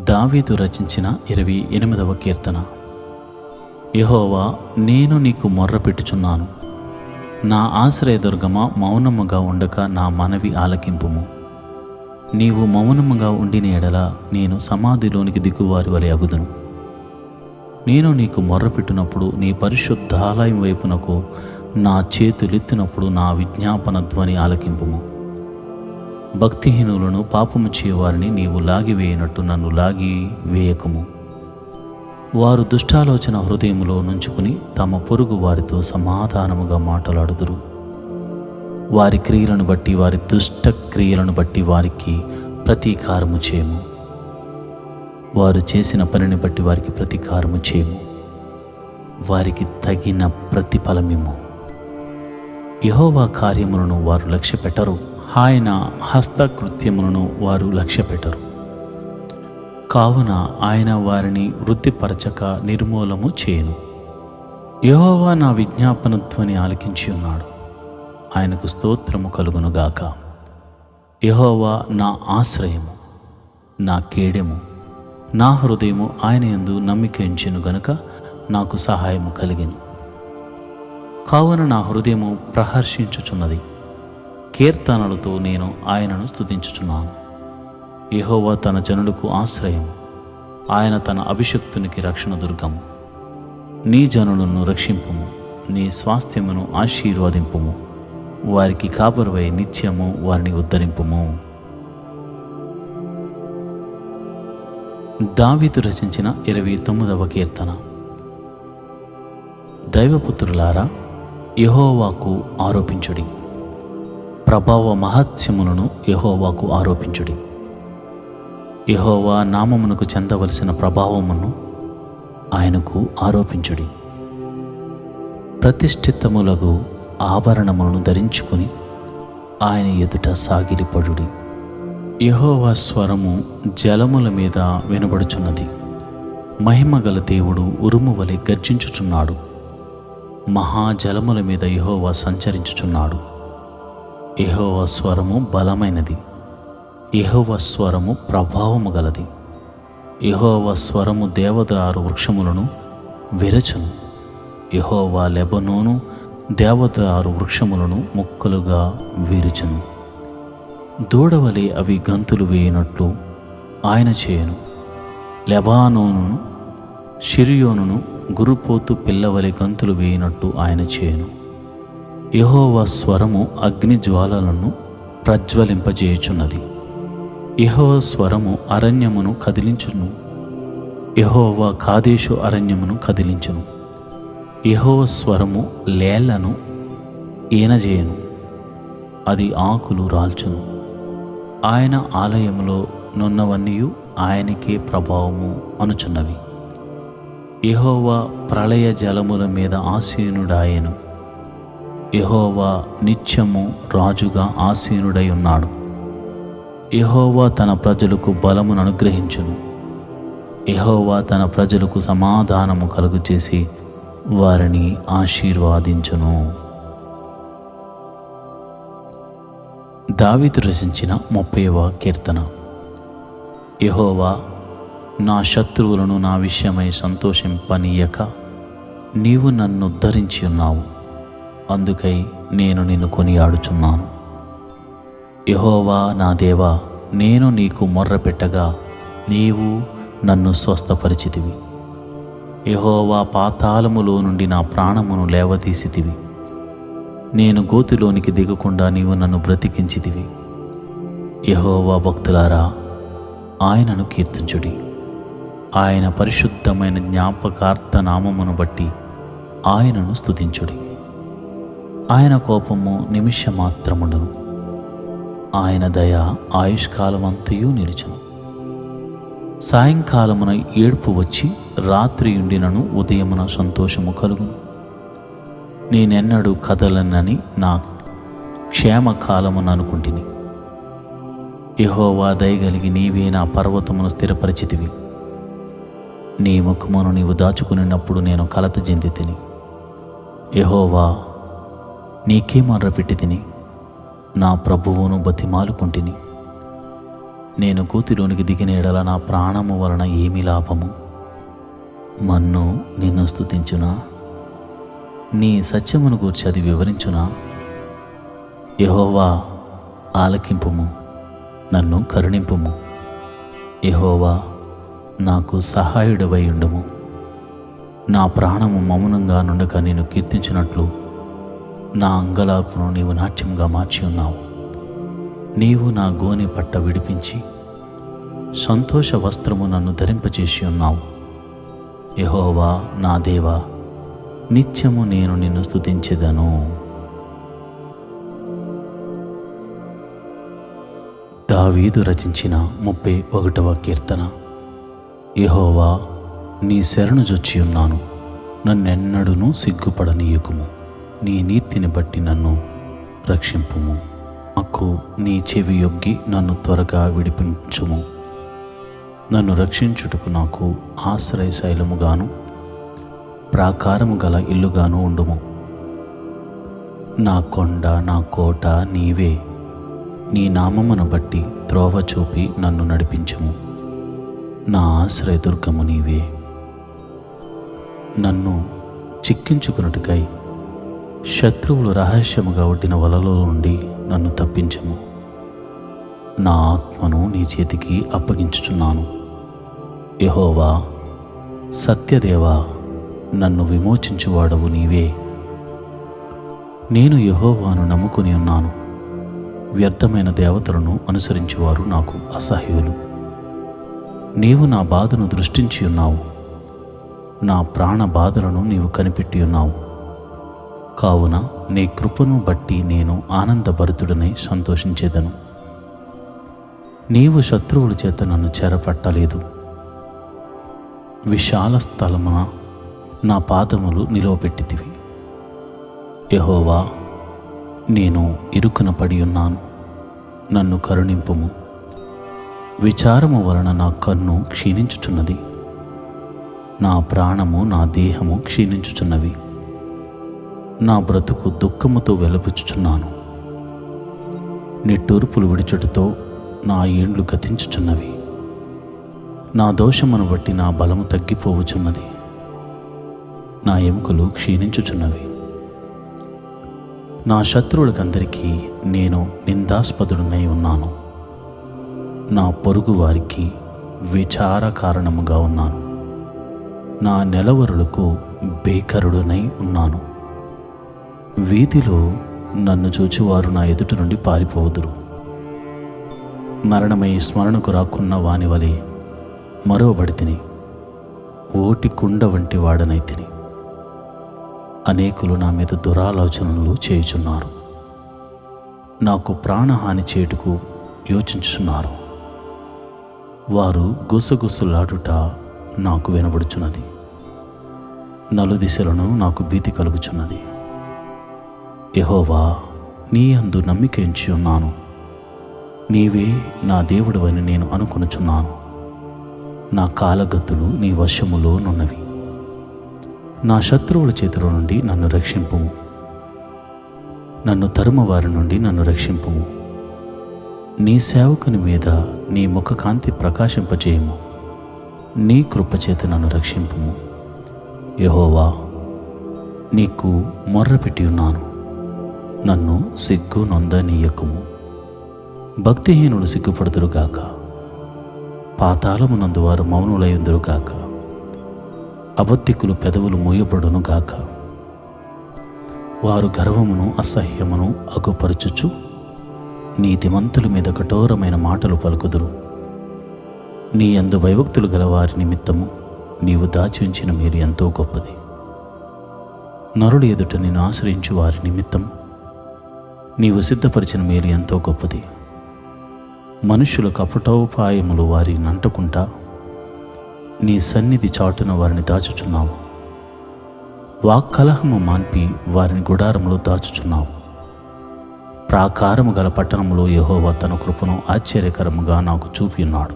దావీదు రచించిన 28వ కీర్తన. యెహోవా, నేను నీకు మొర్రపెట్టుచున్నాను. నా ఆశ్రయదుర్గమా, మౌనముగా ఉండక నా మనవి ఆలకింపుము. నీవు మౌనముగా ఉండిన ఎడల నేను సమాధిలోనికి దిగువారి వలె అగుదును. నేను నీకు మొర్రపెట్టినప్పుడు నీ పరిశుద్ధాలయం వైపునకు నా చేతులెత్తినప్పుడు నా విజ్ఞాపన ధ్వని ఆలకింపుము. భక్తిహీనులను, పాపము చేయవారిని నీవు లాగివేయనట్టు నన్ను లాగివేయకము. వారు దుష్టాలోచన హృదయములో నుంచుకుని తమ పొరుగు వారితో సమాధానముగా మాట్లాడుదురు. వారి క్రియలను బట్టి, వారి దుష్ట క్రియలను బట్టి వారికి ప్రతీకారము చేయము. వారు చేసిన పనిని బట్టి వారికి ప్రతీకారము చేయము, వారికి తగిన ప్రతిఫలమిమ్ము. యెహోవా కార్యములను వారు లక్ష్యపెట్టరు, ఆయన హస్తకృత్యములను వారు లక్ష్యపెట్టరు. కావున ఆయన వారిని వృద్ధిపరచక నిర్మూలము చేయను. యెహోవా నా విజ్ఞాపన ధ్వని ఆలకించి ఉన్నాడు, ఆయనకు స్తోత్రము కలుగునుగాక. యెహోవా నా ఆశ్రయము, నా కేడెము, నా హృదయము ఆయన యందు నమ్మిక ఉంచెను గనుక నాకు సహాయము కలిగెను. కావున నా హృదయము ప్రహర్షించుచున్నది, కీర్తనలతో నేను ఆయనను స్తుతించుచున్నాను. యెహోవా తన జనులకు ఆశ్రయం, ఆయన తన అభిషిక్తునికి రక్షణ దుర్గము. నీ జనులను రక్షింపుము, నీ స్వాస్థ్యమును ఆశీర్వదింపుము, వారికి కాపరువై నిత్యము వారిని ఉద్ధరింపుము. దావీదు రచించిన 29వ కీర్తన. దైవపుత్రులారా, యెహోవాకు ఆరోపించుడి, ప్రభావ మహత్యములను యెహోవాకు ఆరోపించుడి. యెహోవా నామమునకు చెందవలసిన ప్రభావమును ఆయనకు ఆరోపించుడి. ప్రతిష్ఠితములగు ఆభరణములను ధరించుకుని ఆయన ఎదుట సాగిలిపడుడి. యెహోవా స్వరము జలముల మీద వినబడుచున్నది, మహిమగల దేవుడు ఉరుము వలె గర్జించుచున్నాడు. మహాజలముల మీద యెహోవా సంచరించుచున్నాడు. యెహోవా స్వరము బలమైనది, యెహోవా స్వరము ప్రభావము గలది. యెహోవా స్వరము దేవదారు వృక్షములను విరచును. యెహోవా లెబనోను దేవదారు వృక్షములను ముక్కలుగా విరుచును. దూడవలే అవి గంతులు వేయినట్లు ఆయన చేయను. లెబానోనును షిరియోనును గురుపోతు పిల్లవలె గంతులు వేయినట్టు ఆయన చేయను. యెహోవా స్వరము అగ్ని జ్వాలలను ప్రజ్వలింపజేయుచున్నది. యెహోవా స్వరము అరణ్యమును కదిలించును. యెహోవా కాదేశు అరణ్యమును కదిలించును. యెహోవా స్వరము లేళ్లను ఈనజేయను, అది ఆకులు రాల్చును. ఆయన ఆలయములో నున్నవన్నీయు ఆయనకే ప్రభావము అనుచున్నవి. యెహోవా ప్రళయ జలముల మీద ఆసీనుడాయెను. యెహోవా నిత్యము రాజుగా ఆసీనుడై ఉన్నాడు. యెహోవా తన ప్రజలకు బలమును అనుగ్రహించును. యెహోవా తన ప్రజలకు సమాధానము కలుగచేసి వారిని ఆశీర్వాదించును. దావీదు రచించిన 30వ కీర్తన. యెహోవా, నా శత్రువులను నా విషయమై సంతోషింపనీయక నీవు నన్ను ఉద్ధరించి ఉన్నావు, అందుకై నేను నిన్ను కొనియాడుచున్నాను. యెహోవా నా దేవా, నేను నీకు మొర్రపెట్టగా నీవు నన్ను స్వస్థపరిచితివి. యెహోవా, పాతాళములో నుండి నా ప్రాణమును లేవదీసితివి. నేను గోతిలోనికి దిగకుండా నీవు నన్ను బ్రతికించితివి. యెహోవా భక్తులారా, ఆయనను కీర్తించుడి. ఆయన పరిశుద్ధమైన జ్ఞాపకార్థ నామమును బట్టి ఆయనను స్తుతించుడి. ఆయన కోపము నిమిషమాత్రముండును, ఆయన దయ ఆయుష్కాలమంతయు నిలుచును. సాయంకాలమున ఏడ్పు వచ్చి రాత్రి ఉండినను ఉదయమున సంతోషము కలుగును. నేనెన్నడూ కదలనని నా క్షేమకాలమున అనుకుంటిని. యెహోవా దయగలిగి నీవే నా పర్వతమును స్థిరపరిచితివి. నీ ముఖమును నీవు దాచుకునినప్పుడు నేను కలత చెంది తిని. యెహోవా, నీకే మొర్రపెట్టి తిని, నా ప్రభువును బతిమాలుకుంటిని. నేను గోతిలోనికి దిగిన ఎడల నా ప్రాణము వలన ఏమి లాభము? మన్ను నిన్ను స్తుతించునా? నీ సత్యమును గూర్చి అది వివరించునా? యెహోవా, ఆలకింపుము, నన్ను కరుణింపుము. యెహోవా, నాకు సహాయుడవై ఉండుము. నా ప్రాణము మౌనంగా నుండక నేను కీర్తించినట్లు నా అంగలార్పును నీవు నాట్యంగా మార్చి ఉన్నావు. నీవు నా గోనె పట్ట విడిపించి సంతోష వస్త్రము నన్ను ధరింపచేసి ఉన్నావు. యెహోవా నా దేవా, నిత్యము నేను నిన్ను స్తుతించెదను. దావీదు రచించిన 31వ కీర్తన. యెహోవా, నీ శరణు జొచ్చి ఉన్నాను. నన్నెన్నడూనూ సిగ్గుపడనీయకుము. నీ నీతిని బట్టి నన్ను రక్షింపుము. నాకు నీ చెవి యొగ్గి నన్ను త్వరగా విడిపించుము. నన్ను రక్షించుటకు నాకు ఆశ్రయశైలముగాను ప్రాకారము గల ఇల్లుగాను ఉండుము. నా కొండ, నా కోట నీవే. నీ నామమును బట్టి త్రోవ చూపి నన్ను నడిపించుము. నా ఆశ్రయదుర్గము నీవే. నన్ను చిక్కించుకున్నట్టుకై శత్రువులు రహస్యముగా ఒడ్డిన వలలో నుండి నన్ను తప్పించుము. నా ఆత్మను నీ చేతికి అప్పగించుచున్నాను. యెహోవా, సత్యదేవా, నన్ను విమోచించువాడవు నీవే. నేను యెహోవాను నమ్ముకుని ఉన్నాను. వ్యర్థమైన దేవతలను అనుసరించేవారు నాకు అసహ్యులు. నీవు నా బాధను దృష్టించి ఉన్నావు. నా ప్రాణ బాధలను నీవు కనిపెట్టి ఉన్నావు. కావున నీ కృపను బట్టి నేను ఆనందభరితుడనై సంతోషించేదను. నీవు శత్రువుల చేత నన్ను చెరపట్టలేదు. విశాల స్థలమున నా పాదములు నిలవబెట్టితివి. యెహోవా, నేను ఇరుకున పడి ఉన్నాను. నన్ను కరుణింపుము. విచారము వలన నా కన్ను క్షీణించుచున్నది. నా ప్రాణము, నా దేహము క్షీణించుచున్నవి. నా బ్రతుకు దుఃఖముతో వెలపుచ్చుచున్నాను. నిట్టూర్పులు విడిచుటతో నా ఏండ్లు గతించుచున్నవి. నా దోషమును బట్టి నా బలము తగ్గిపోవుచున్నది. నా ఎముకలు క్షీణించుచున్నవి. నా శత్రువులకందరికీ నేను నిందాస్పదుడనై ఉన్నాను. నా పొరుగు వారికి విచార కారణముగా ఉన్నాను. నా నెలవరులకు బేకరుడునై ఉన్నాను. వీధిలో నన్ను చూచువారు నా ఎదుట నుండి పారిపోవుదురు. మరణమై స్మరణకు రాకున్న వాని వలె మరువబడితిని. ఓటి కుండ వంటి వాడనైతిని. అనేకులు నా మీద దురాలోచనలు చేయుచున్నారు. నాకు ప్రాణహాని చేయుటకు యోచించుచున్నారు. వారు గుసగుసలాడుట నాకు వినబడుచున్నది. నలుదిశలను నాకు భీతి కలుగుచున్నది. యెహోవా, నీ యందు నమ్మిక ఉంచి ఉన్నాను. నీవే నా దేవుడవని నేను అనుకొనుచున్నాను. నా కాలగతులు నీ వశములోనున్నవి. నా శత్రువుల చేతిలో నుండి నన్ను రక్షింపుము. నన్ను తరుమువారి నుండి నన్ను రక్షింపుము. నీ సేవకుని మీద నీ ముఖకాంతి ప్రకాశింపజేయము. నీ కృపచేత నన్ను రక్షింపుము. యెహోవా, నీకు మొర్రపెట్టి ఉన్నాను. నన్ను సిగ్గు నొందనీయకుము. భక్తిహీనులు సిగ్గుపడుదురుగాక. పాతాళమునందు వారు మౌనులయుందురుగాక. అబద్ధికులు పెదవులు మూయబడునుగాక. వారు గర్వమును అసహ్యమును అగుపరచుచు నీతిమంతుల మీద కఠోరమైన మాటలు పలుకుదురు. నీ యందు భయభక్తులు గల వారి నిమిత్తము నీవు దాచి ఉంచిన మేలు ఎంతో గొప్పది. నరుడు ఎదుట నిన్ను ఆశ్రయించు వారి నిమిత్తం నీవు సిద్ధపరిచిన మేలు ఎంతో గొప్పది. మనుష్యుల కపటోపాయములు వారిని అంటకుంటా నీ సన్నిధి చాటున వారిని దాచుచున్నావు. వాక్కలహము మాన్పి వారిని గుడారములో దాచుచున్నావు. ప్రాకారము గల పట్టణములో యెహోవా తన కృపను ఆశ్చర్యకరముగా నాకు చూపి ఉన్నాడు.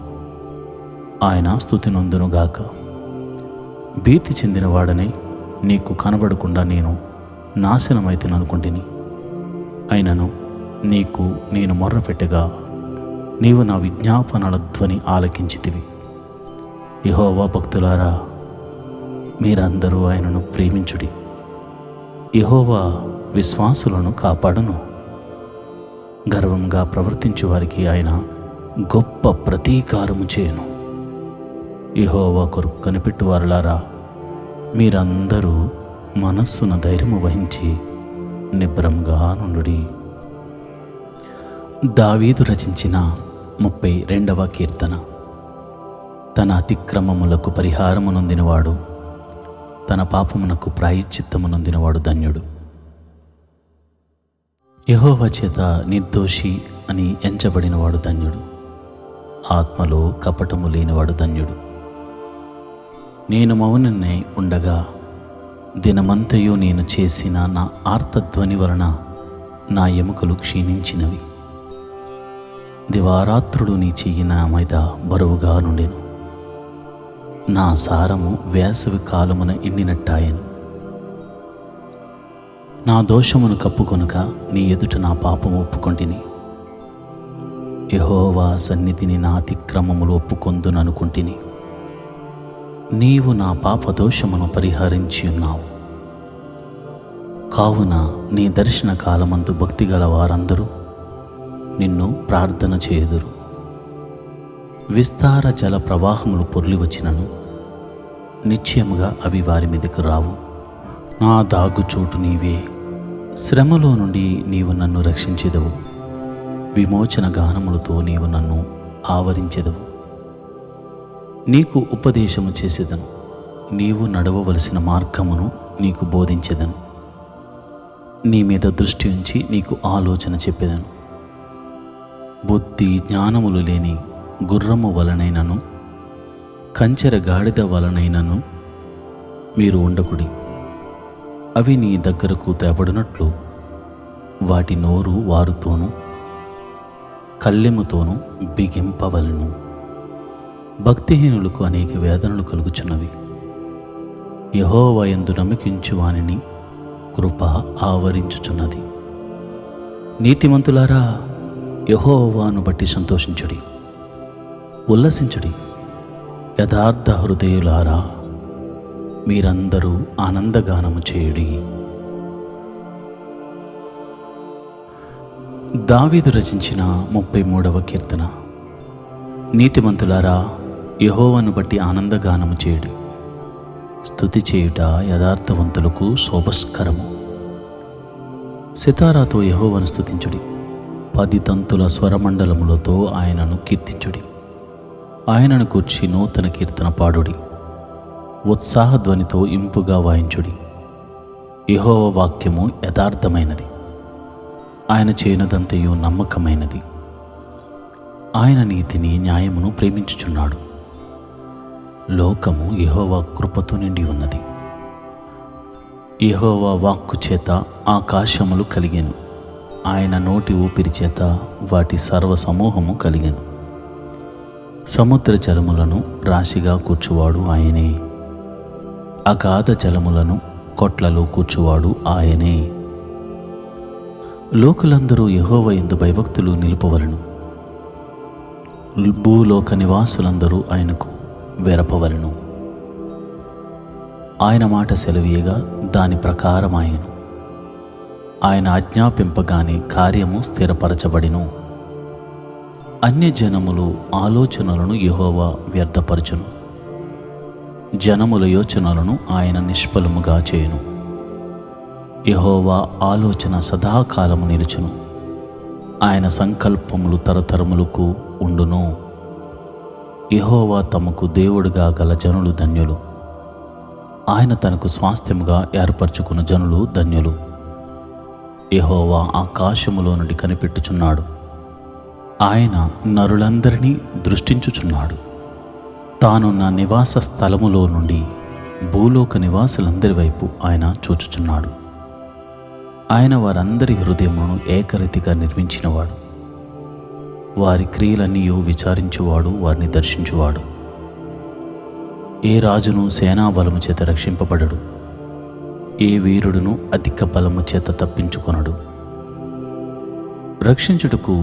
ఆయన స్తుతి నొందునుగాక. భీతి చెందినవాడనై నీకు కనబడకుండా నేను నాశనమైతేననుకుంటుని. అయినను నీకు నేను మొర్రపెట్టగా నీవు నా విజ్ఞాపనల ధ్వని ఆలకించితివి. యెహోవా భక్తులారా, మీరందరూ ఆయనను ప్రేమించుడి. యెహోవా విశ్వాసులను కాపాడును. గర్వంగా ప్రవర్తించు వారికి ఆయన గొప్ప ప్రతీకారము చేయను. యెహోవా కొరకు కనిపెట్టువారులారా, మీరందరూ మనస్సున ధైర్యము వహించి నిబ్రంగా నుండుడి. దావీదు రచించిన 32వ కీర్తన. తన అతిక్రమములకు పరిహారము నొందినవాడు, తన పాపమునకు ప్రాయశ్చిత్తము నొందినవాడు ధన్యుడు. యెహోవా చేత నిర్దోషి అని ఎంచబడినవాడు ధన్యుడు. ఆత్మలో కపటము లేనివాడు ధన్యుడు. నేను మౌననై ఉండగా దినమంతయు నేను చేసిన నా ఆర్తధ్వని వలన నా ఎముకలు క్షీణించినవి. దివారాత్రులు నీ చెయ్యి నా మీద బరువుగా నుండెను. నా సారము వేసవి కాలమున ఎండినట్టాయెను. నా దోషమును కప్పుకొనక నీ ఎదుట నా పాపము ఒప్పుకొంటిని. యెహోవా సన్నిధిని నా అతిక్రమములు ఒప్పుకొందుననుకుంటిని. నీవు నా పాప దోషమును పరిహరించి ఉన్నావు. కావున నీ దర్శన కాలమందు భక్తిగల వారందరూ నిన్ను ప్రార్థన చేయుదురు. విస్తార జల ప్రవాహములు పొర్లి వచ్చినను నిశ్చయముగా అవి వారి మీదకు రావు. నా దాగుచోటు నీవే. శ్రమలో నుండి నీవు నన్ను రక్షించెదవు. విమోచన గానములతో నీవు నన్ను ఆవరించెదవు. నీకు ఉపదేశము చేసేదను. నీవు నడవవలసిన మార్గమును నీకు బోధించెదను. నీ మీద దృష్టి ఉంచి నీకు ఆలోచన చెప్పెదను. బుద్ధి జ్ఞానములు లేని గుర్రము వలనైనను కంచెర గాడిద వలనైనను మీరు ఉండకుడి. అవి నీ దగ్గరకు తేబడినట్లు వాటి నోరు వారుతోనూ కళ్ళెముతోనూ బిగింపవలను. భక్తిహీనులకు అనేక వేదనలు కలుగుచున్నవి. యెహోవా యందు నమ్మకించు వానిని కృప ఆవరించుచున్నది. నీతిమంతులారా, యెహోవాను బట్టి సంతోషించుడి, ఉల్లసించుడి. యథార్థ హృదయులారా, మీరందరూ ఆనందగానము చేయుడి. దావీదు రచించిన 33వ కీర్తన. నీతిమంతులారా, యెహోవాను బట్టి ఆనందగానము చేయుడి. స్తుతి చేయుట యథార్థవంతులకు శోభస్కరము. సితారాతో యెహోవాను స్తుతించుడి. 10 తంతుల స్వరమండలములతో ఆయనను కీర్తించుడి. ఆయనను గూర్చి నూతన కీర్తన పాడుడి. ఉత్సాహధ్వనితో ఇంపుగా వాయించుడి. యెహోవా వాక్యము యథార్థమైనది. ఆయన చేయనదంతయు నమ్మకమైనది. ఆయన నీతిని న్యాయమును ప్రేమించుచున్నాడు. లోకము యెహోవా కృపతో నిండి ఉన్నది. యెహోవా వాక్కు చేత ఆకాశములు కలిగెను. ఆయన నోటి ఊపిరి చేత వాటి సర్వ సమూహము కలిగెను. సముద్ర జలములను రాశిగా కూర్చువాడు ఆయనే. అగాధ జలములను కొట్లలో కూర్చువాడు ఆయనే. లోకులందరూ యెహోవా యందు భయభక్తులు నిలుపవలను. భూలోక నివాసులందరూ ఆయనకు వెరపవలను. ఆయన మాట సెలవీయగా దాని ప్రకారమాయెను. ఆయన ఆజ్ఞాపింపగానే కార్యము స్థిరపరచబడిను. అన్యజనములు ఆలోచనలను యెహోవా వ్యర్థపరచును. జనముల యోచనలను ఆయన నిష్ఫలముగా చేయును. యెహోవా ఆలోచన సదాకాలము నిలుచును. ఆయన సంకల్పములు తరతరములకు ఉండును. యెహోవా తమకు దేవుడుగా గల జనులు ధన్యులు. ఆయన తనకు స్వాస్థ్యముగా ఏర్పరచుకున్న జనులు ధన్యులు. యెహోవా ఆకాశములో నుండి కనిపెట్టుచున్నాడు. ఆయన నరులందరినీ దృష్టించుచున్నాడు. తానున్న నివాస స్థలములో నుండి భూలోక నివాసులందరి వైపు ఆయన చూచుచున్నాడు. ఆయన వారందరి హృదయమును ఏకరీతిగా నిర్మించినవాడు. వారి క్రియలన్నీ విచారించువాడు, వారిని దర్శించువాడు. ఏ రాజును సేనాబలము చేత రక్షింపబడడు. ఏ వీరుడును అధిక బలము చేత తప్పించుకొనడు. రక్షించుటకు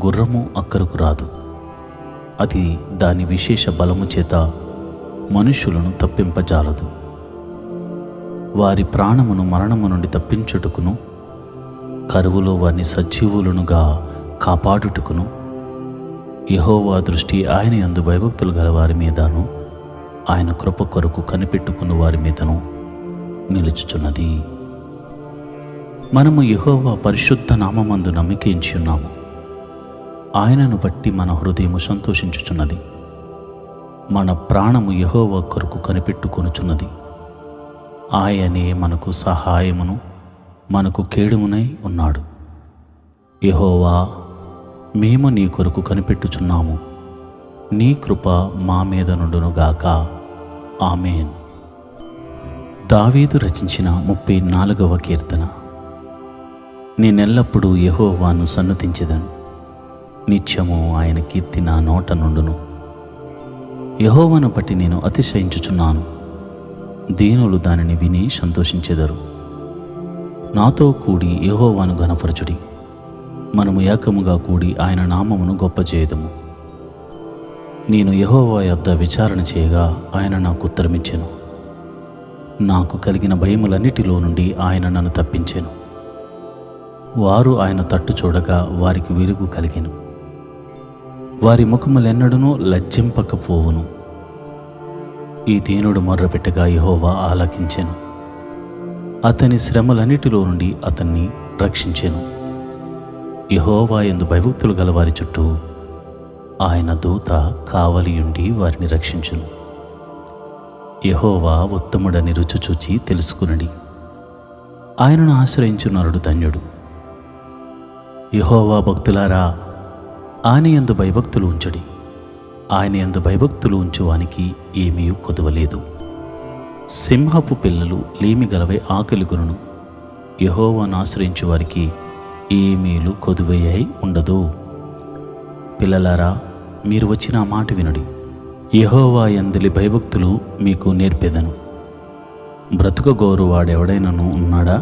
గుర్రము అక్కరకు రాదు. అది దాని విశేష బలము చేత మనుష్యులను తప్పింపజాలదు. వారి ప్రాణమును మరణము నుండి తప్పించుటకును, కరువులో వారిని సజీవులనుగా కాపాడుటకును యెహోవా దృష్టి ఆయన యందు భయభక్తులు గల వారి మీదను, ఆయన కృప కొరకు కనిపెట్టుకున్న వారి మీదను నిలుచుచున్నది. మనము యెహోవా పరిశుద్ధ నామమందు నమ్మికించి ఉన్నాము. ఆయనను బట్టి మన హృదయము సంతోషించుచున్నది. మన ప్రాణము యెహోవా కొరకు కనిపెట్టుకొనుచున్నది. ఆయనే మనకు సహాయమును మనకు కేడుమునై ఉన్నాడు. యెహోవా, మేము నీ కొరకు కనిపెట్టుచున్నాము. నీ కృప మా మీద నుండునుగాక. ఆమేన్. దావీదు రచించిన 34వ కీర్తన. నేనెల్లప్పుడూ యెహోవాను సన్నుతించెదను, నిత్యము ఆయన కీర్తి నా నోట నుండును. యెహోవాను బట్టి నేను అతిశయించుచున్నాను, దీనులు దానిని విని సంతోషించెదరు. నాతో కూడి యెహోవాను ఘనపరచుడి, మనము ఏకముగా కూడి ఆయన నామమును గొప్ప చేయదము. నేను యెహోవా యొద్ద విచారణ చేయగా ఆయన నాకు ఉత్తరమిచ్చెను. నాకు కలిగిన భయములన్నిటిలో నుండి ఆయన నన్ను తప్పించెను. వారు ఆయన తట్టు చూడగా వారికి వెలుగు కలిగెను, వారి ముఖములెన్నడూనూ లజ్జింపకపోవును. ఈ దీనుడు మొర్రపెట్టగా యెహోవా ఆలకించెను, అతని శ్రమలన్నిటిలో నుండి అతన్ని రక్షించెను. యెహోవా యందు భయభక్తులు గల వారి చుట్టూ ఆయన దూత కావలియుండి వారిని రక్షించును. యెహోవా ఉత్తముడని రుచి చూచి తెలుసుకునడి, ఆయనను ఆశ్రయించు నరుడు ధన్యుడు. యెహోవా భక్తులారా, ఆయన యందు భయభక్తులు ఉంచుడి, ఆయన యందు భయభక్తులు ఉంచువానికి ఏమీ కొదవలేదు. సింహపు పిల్లలు లేమి గలవై ఆకలిగొనును, యెహోవాను ఆశ్రయించు వారికి ఏ మేలు కొదువయ్యై ఉండదు. పిల్లలారా, మీరు వచ్చిన ఆ మాట వినుడి, యెహోవా యందలి భయభక్తులు మీకు నేర్పెదను. బ్రతుకగోరువాడెవడైనను ఉన్నాడా?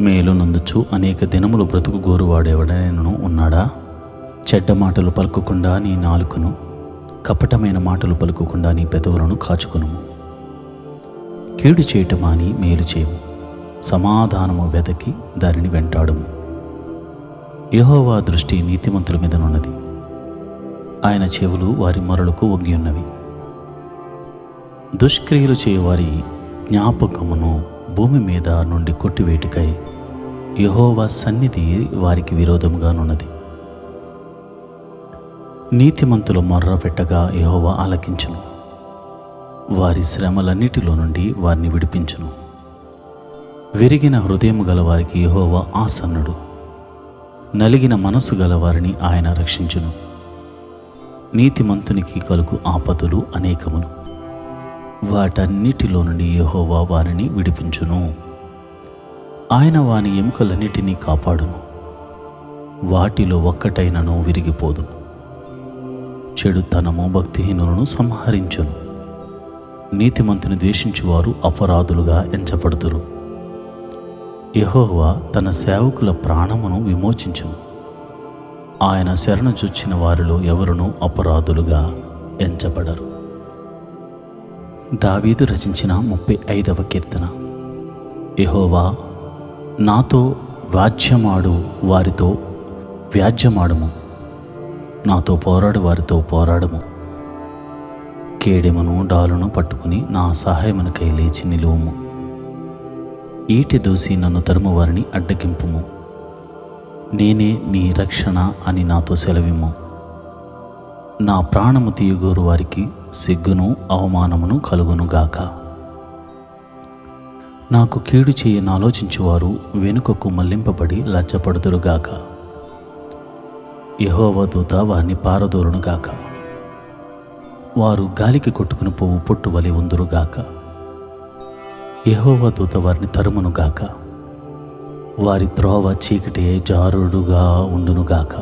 మేలు నందుచు అనేక దినములు బ్రతుకుగోరువాడెవడైనను ఉన్నాడా? చెడ్డ మాటలు పలుకకుండా నీ నాలుకను, కపటమైన మాటలు పలుకకుండా నీ పెదవులను కాచుకొనుము. కీడు చేయటం మాని మేలు చేయము, సమాధానము వెదకి దానిని వెంటాడుము. యెహోవా దృష్టి నీతిమంతుల మీదనున్నది, ఆయన చెవులు వారి మొరలకు ఒగ్గి ఉన్నవి. దుష్క్రియలు చేయవారి జ్ఞాపకమును భూమి మీద నుండి కొట్టివేటికై యెహోవా సన్నిధి వారికి విరోధముగానున్నది. నీతిమంతుల మొర్ర పెట్టగా యెహోవా ఆలకించును, వారి శ్రమలన్నిటిలో నుండి వారిని విడిపించును. విరిగిన హృదయము గల వారికి యెహోవా ఆసన్నుడు, నలిగిన మనసు గల వారిని ఆయన రక్షించును. నీతిమంతునికి కలుగు ఆపదలు అనేకములు, వాటన్నిటిలో నుండి యెహోవా వారిని విడిపించును. ఆయన వాని ఎముకలన్నిటినీ కాపాడును, వాటిలో ఒక్కటైనను విరిగిపోదు. చెడుతనము భక్తిహీనులను సంహరించును, నీతిమంతుని ద్వేషించువారు అపరాధులుగా ఎంచబడుదురు. యెహోవా తన సేవకుల ప్రాణమును విమోచించును, ఆయన శరణు చొచ్చిన వారిలో ఎవరునూ అపరాధులుగా ఎంచబడరు. దావీదు రచించిన 35వ కీర్తన. యెహోవా, నాతో వ్యాజ్యమాడు వారితో వ్యాజ్యమాడుము, నాతో పోరాడు వారితో పోరాడుము. కేడెమును డాలును పట్టుకుని నా సహాయమునకై లేచి నిలువుము. ఈటె దూసి నన్ను తరుము వారిని అడ్డగింపుము. నేనే నీ రక్షణ అని నాతో సెలవిమ్ము. నా ప్రాణము తీయగోరు వారికి సిగ్గును అవమానమును కలుగునుగాక. నాకు కీడు చేయని ఆలోచించువారు వెనుకకు మళ్లింపబడి లజ్జపడుదురుగాక. యెహోవా దూత వారిని పారదోలునుగాక, వారు గాలికి కొట్టుకుని పోవు పొట్టు వలె ఉందురుగాక. యెహోవా దూత వారిని తరుమునుగాక, వారి త్రోవ చీకటి జారుడుగా ఉండునుగాక.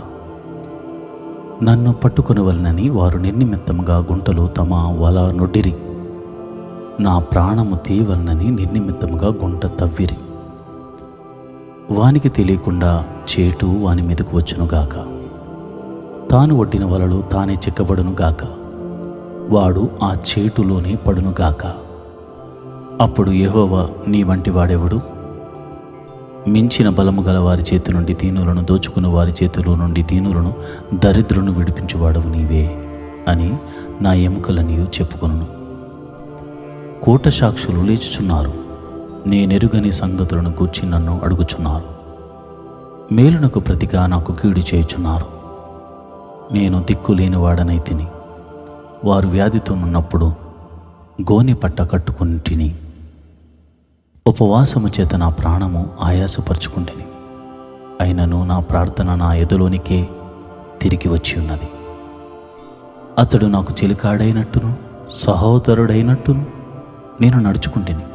నన్ను పట్టుకొనవలనని వారు నిర్నిమిత్తముగా గుంటలో తమ వల నొడ్డిరి, నా ప్రాణము తీయవలనని నిర్నిమిత్తముగా గుంట తవ్విరి. వానికి తెలియకుండా చేటు వాని మీదకు వచ్చునుగాక, తాను ఒడ్డిన వలలో తానే చిక్కబడునుగాక, వాడు ఆ చేటులోనే పడునుగాక. అప్పుడు యెహోవా, నీ వంటి వాడెవడు? మించిన బలము గల వారి చేతి నుండి దీనులను దోచుకుని వారి చేతిలో నుండి దీనులను దరిద్రులను విడిపించువాడవు నీవే అని నా ఎముకలనియు చెప్పుకొనును. కూట సాక్షులు లేచుచున్నారు, నేనెరుగని సంగతులను గూర్చి నన్ను అడుగుచున్నారు. మేలునకు ప్రతిగా నాకు కీడు చేయుచున్నారు. నేను దిక్కులేనివాడనైతిని, వారు వ్యాధితో ఉన్నప్పుడు గోనె పట్ట కట్టుకుంటిని. ఉపవాసము చేత నా ప్రాణము ఆయాసపరుచుకుంటుని, అయినను నా ప్రార్థన నా ఎదలోనికే తిరిగి వచ్చి ఉన్నది. అతడు నాకు చిలికాడైనట్టును సహోదరుడైనట్టును నేను నడుచుకుంటుని.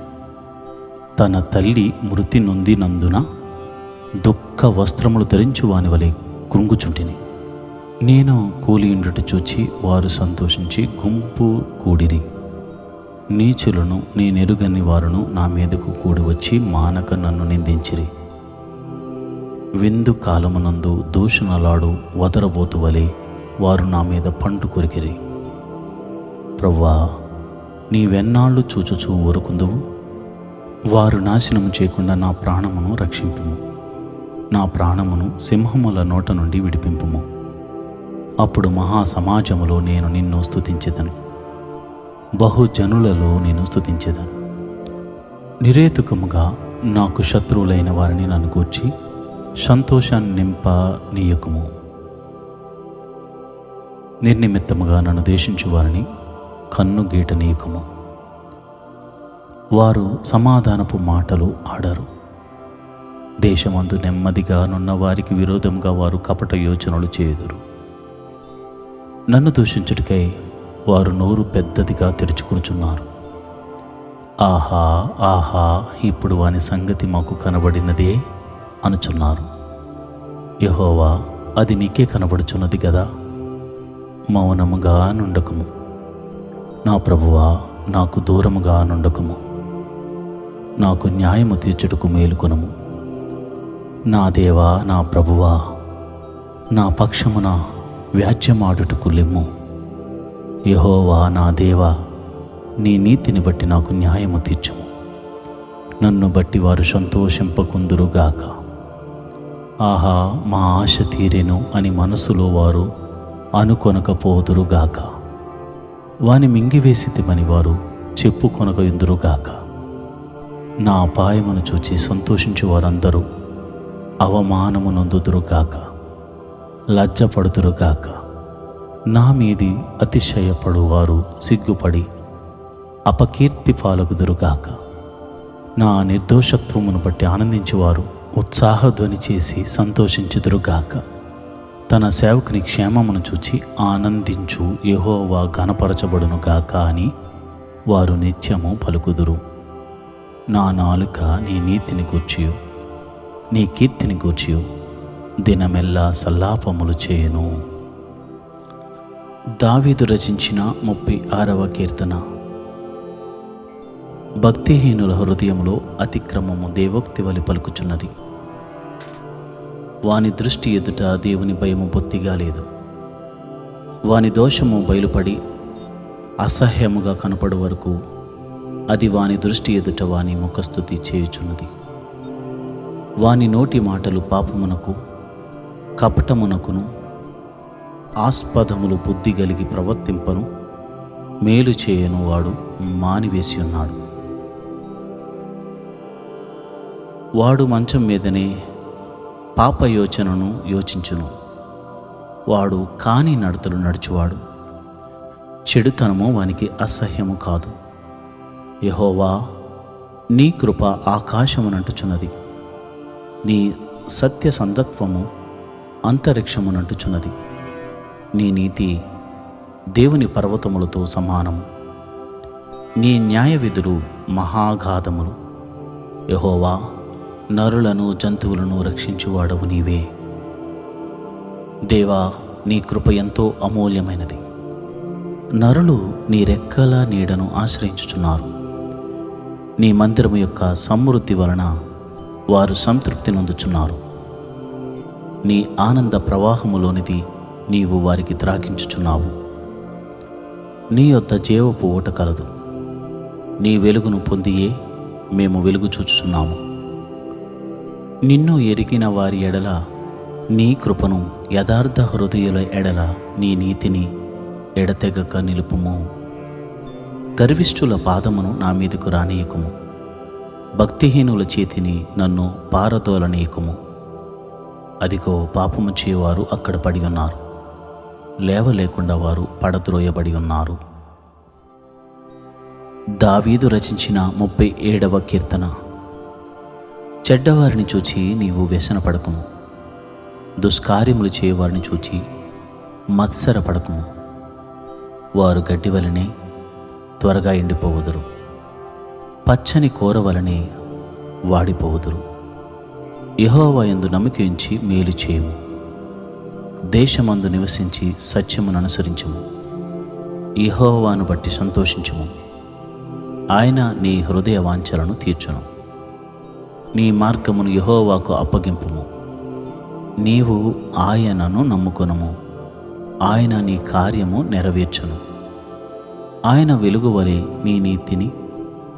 తన తల్లి మృతి నొందినందున దుఃఖ వస్త్రములు ధరించువాని వలె కృంగుచుంటిని. నేను కూలియుండుట చూచి వారు సంతోషించి గుంపు కూడిరి. నీచులను నేనెరుగని వారును నా మీదకు కూడి వచ్చి మానక నన్ను నిందించిరి. విందు కాలమునందు దూషణలాడు వదరబోతు వలె వారు నా మీద పండు కొరికిరి. ప్రవ్వా, నీవెన్నాళ్ళు చూచుచూ ఊరుకుందువు? వారు నాశనము చేయకుండా నా ప్రాణమును రక్షింపుము. నా ప్రాణమును సింహముల నోట నుండి విడిపింపుము. అప్పుడు మహా సమాజములో నేను నిన్ను స్తుతించెదను, బహుజనులలో నేను స్తుతించెదను. నిరేతుకముగా నాకు శత్రువులైన వారిని నన్ను గూర్చి సంతోషాన్ని నింప నీయకుము. నిర్నిమిత్తముగా నన్ను దేశించు వారిని కన్ను గీట నీయకుము. వారు సమాధానపు మాటలు ఆడరు. దేశమందు నెమ్మదిగా నున్న వారికి విరోధంగా వారు కపట యోచనలు చేయుదురు. నన్ను దూషించుటకై వారు నోరు పెద్దదిగా తెరుచుకొనుచున్నారు. ఆహా ఆహా, ఇప్పుడు వాని సంగతి మాకు కనబడినదే అనుచున్నారు. యెహోవా, అది నీకే కనబడుచున్నది గదా. మౌనముగా నుండకుము. నా ప్రభువా, నాకు దూరముగా నుండకుము. నాకు న్యాయము తీర్చుటకు మేలుకొనుము. నా దేవా, నా ప్రభువా, నా పక్షమున వ్యాజ్యమాడుటకు లెమ్ము. యెహోవా నా దేవా, నీ నీతిని బట్టి నాకు న్యాయము తీర్చుము. నన్ను బట్టి వారు సంతోషింపకుందురుగాక. ఆహా, మా ఆశ తీరెను అని మనసులో వారు అనుకొనకపోదురుగాక. వాని మింగివేసితిమని వారు చెప్పుకొనకయుందురుగాక. నా అపాయమును చూచి సంతోషించు వారందరూ అవమానము నొందుదురుగాక, లజ్జపడుదురుగాక. నా మీది అతిశయపడు వారు సిగ్గుపడి అపకీర్తి పాలగుదురుగాక. నా నిర్దోషత్వమును బట్టి ఆనందించువారు ఉత్సాహధ్వని చేసి సంతోషించుదురుగాక. తన సేవకుని క్షేమమును చూచి ఆనందించు యెహోవా ఘనపరచబడునుగాక అని వారు నిత్యము పలుకుదురు. నా నాలుక నీ నీతిని గూర్చియు నీ కీర్తిని గూర్చియు దినమెల్లా సల్లాపములు చేయును. దావీదు రచించిన 36వ కీర్తన. భక్తిహీనుల హృదయములో అతిక్రమము దేవోక్తి వలె పలుకుచున్నది. వాని దృష్టి ఎదుట దేవుని భయము బొత్తిగా లేదు. వాని దోషము బయలుపడి అసహ్యముగా కనపడు వరకు అది వాని దృష్టి ఎదుట వాని ముఖస్థుతి చేయుచున్నది. వాని నోటి మాటలు పాపమునకు కపటమునకును ఆస్పదములు బుద్ధి కలిగి ప్రవర్తింపను మేలు చేయను వాడు మానివేసి ఉన్నాడు. వాడు మంచం మీదనే పాపయోచనను యోచించును. వాడు కాని నడతలు నడుచువాడు. చెడుతనము వానికి అసహ్యము కాదు. యెహోవా, నీ కృప ఆకాశమునంటుచున్నది, నీ సత్య సందత్వము అంతరిక్షమునంటుచున్నది. నీ నీతి దేవుని పర్వతములతో సమానము. నీ న్యాయ విధులు మహాగాధములు. యెహోవా, నరులను జంతువులను రక్షించువాడవు నీవే. దేవా, నీ కృప ఎంతో అమూల్యమైనది. నరులు నీ రెక్కల నీడను ఆశ్రయించుచున్నారు. నీ మందిరము యొక్క సమృద్ధి వలన వారు సంతృప్తి నొందుచున్నారు. నీ ఆనంద ప్రవాహములోనిది నీవు వారికి త్రాగించుచున్నావు. నీ యొద్ద జీవపు ఊట కలదు. నీ వెలుగును పొందియే మేము వెలుగు చూచుచున్నాము. నిన్ను ఎరిగిన వారి ఎడల నీ కృపను, యథార్థ హృదయుల ఎడల నీ నీతిని ఎడతెగక నిలుపుము. గర్విష్ఠుల పాదమును నా మీదకు రానీయకుము. భక్తిహీనుల చేతిని నన్ను పారదోలనీయకుము. అదిగో, పాపము చేయవారు అక్కడ పడి ఉన్నారు. లేవలేకుండా వారు పడద్రోయబడి ఉన్నారు. దావీదు రచించిన 37వ కీర్తన. చెడ్డవారిని చూచి నీవు వ్యసనపడకుము. దుష్కార్యములు చేయవారిని చూచి మత్సరపడకుము. వారు గడ్డి వలనే త్వరగా ఎండిపోవుదురు. పచ్చని కూర వలనే వాడిపోవుదురు. యెహోవా యందు నమ్మిక ఉంచి మేలు చేయుము. దేశమందు నివసించి సత్యమును అనుసరించుము. యెహోవాను బట్టి సంతోషించుము. ఆయన నీ హృదయ వాంఛలను తీర్చును. నీ మార్గమును యెహోవాకు అప్పగింపుము. నీవు ఆయనను నమ్ముకొనుము. ఆయన నీ కార్యము నెరవేర్చును. ఆయన వెలుగు వలె నీ నీతిని,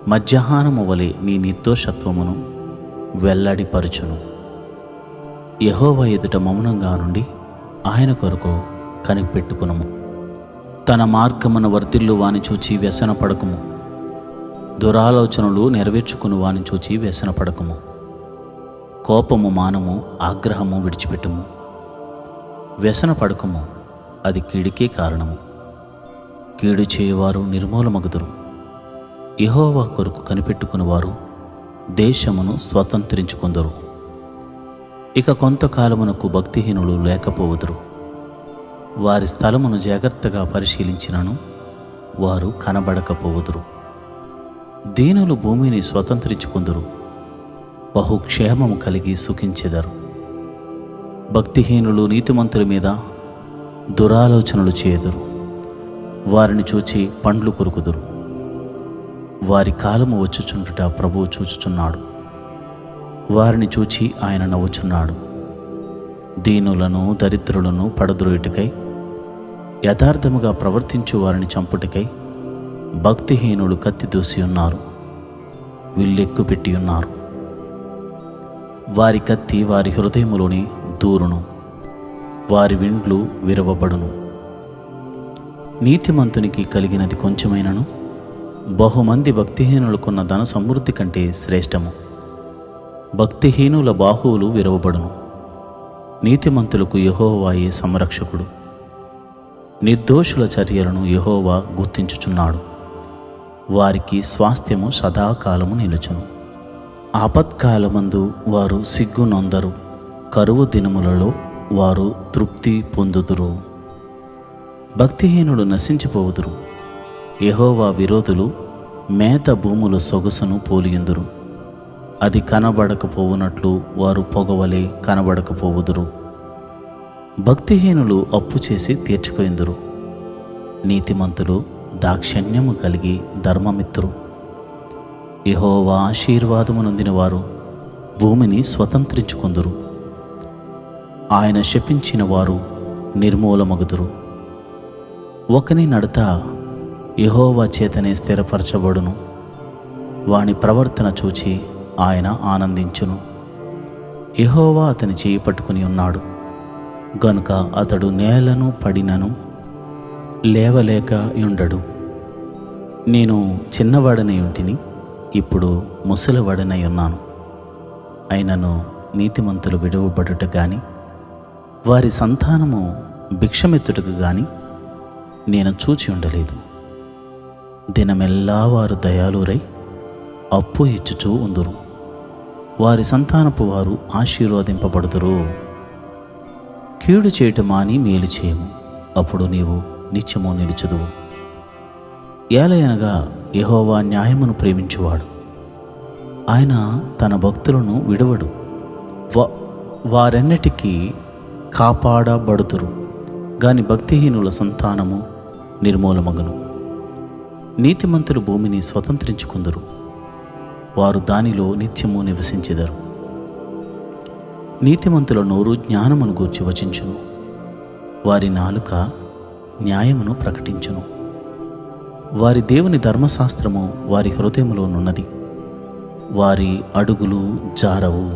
మధ్యాహ్నము వలె నీ నిర్దోషత్వమును వెల్లడిపరుచును. యెహోవా ఎదుట మౌనంగా నుండి ఆయన కొరకు కనిపెట్టుకునుము. తన మార్గమున వర్ధిల్లు వాని చూచి వ్యసనపడకుము. దురాలోచనలు నెరవేర్చుకుని వాని చూచి వ్యసనపడకుము. కోపము మానము, ఆగ్రహము విడిచిపెట్టుము. వ్యసనపడకుము, అది కీడికే కారణము. కీడు చేయువారు నిర్మూలమగుదురు. యెహోవా కొరకు కనిపెట్టుకునివారు దేశమును స్వతంత్రించుకొందురు. ఇక కొంతకాలమునకు భక్తిహీనులు లేకపోవుదురు. వారి స్థలమును జాగ్రత్తగా పరిశీలించినను వారు కనబడకపోవుదురు. దీనులు భూమిని స్వతంత్రించుకొందురు. బహుక్షేమము కలిగి సుఖించెదరు. భక్తిహీనులు నీతిమంతుల మీద దురాలోచనలు చేయుదురు. వారిని చూచి పండ్లు కొరుకుదురు. వారి కాలము వచ్చుచుండుట ప్రభువు చూచుచున్నాడు. వారిని చూచి ఆయన నవ్వుచున్నాడు. దీనులను దరిద్రులను పడద్రోయుటకై, యథార్థముగా ప్రవర్తించు వారిని చంపుటకై భక్తిహీనులు కత్తి దూసి ఉన్నారు, విల్లెక్కు పెట్టి ఉన్నారు. వారి కత్తి వారి హృదయములోని దూరును, వారి విండ్లు విరవబడును. నీతిమంతునికి కలిగినది కొంచెమైనను బహుమంది భక్తిహీనులకున్న ధన సమృద్ధి కంటే శ్రేష్టము. భక్తిహీనుల బాహువులు విరవబడును. నీతిమంతులకు యెహోవాయే సంరక్షకుడు. నిర్దోషుల చర్యలను యెహోవా గుర్తించుచున్నాడు. వారికి స్వాస్థ్యము సదాకాలము నిలుచును. ఆపత్కాలమందు వారు సిగ్గు నొందరు. కరువు దినములలో వారు తృప్తి పొందుదురు. భక్తిహీనులు నశించిపోవుదురు. యెహోవా విరోధులు మేత భూముల సొగసును పోలియుందురు. అది కనబడకపోవునట్లు వారు పొగవలే కనబడకపోవుదురు. భక్తిహీనులు అప్పు చేసి తీర్చుకొందురు. నీతిమంతులు దాక్షిణ్యము కలిగి ధర్మమిత్తురు. యెహోవా ఆశీర్వాదము నొందిన వారు భూమిని స్వతంత్రించుకొందురు. ఆయన శపించిన వారు నిర్మూలమగుదురు. ఒకని నడత యెహోవా చేతనే స్థిరపరచబడును. వాని ప్రవర్తన చూచి ఆయన ఆనందించును. యెహోవా అతని చేయి పట్టుకుని ఉన్నాడు గనుక అతడు నేలను పడినను లేవలేక ఉండడు. నేను చిన్నవాడనై ఉంటిని, ఇప్పుడు ముసలివాడనై ఉన్నాను. అయినను నీతిమంతులు విడువబడుట గాని, వారి సంతానము భిక్షమెత్తుటకు గాని నేను చూచి ఉండలేదు. దినమెల్లా వారు దయాళురై అప్పు ఇచ్చుచూ ఉందురు. వారి సంతానపు వారు ఆశీర్వదింపబడుదురు. కీడు చేయటం మాని మేలు చేయము, అప్పుడు నీవు నిత్యము నిలుచుదువు. ఏలయనగా యెహోవా న్యాయమును ప్రేమించువాడు. ఆయన తన భక్తులను విడవడు. వారెన్నటికీ కాపాడబడుదురు. గాని భక్తిహీనుల సంతానము నిర్మూలమగును. నీతిమంతులు భూమిని స్వతంత్రించుకుందురు. వారు దానిలో నిత్యము నివసించెదరు. నీతిమంతుల నోరు జ్ఞానమును గూర్చి వచించును. వారి నాలుక న్యాయమును ప్రకటించును. వారి దేవుని ధర్మశాస్త్రము వారి హృదయములోనున్నది. వారి అడుగులు జారవు.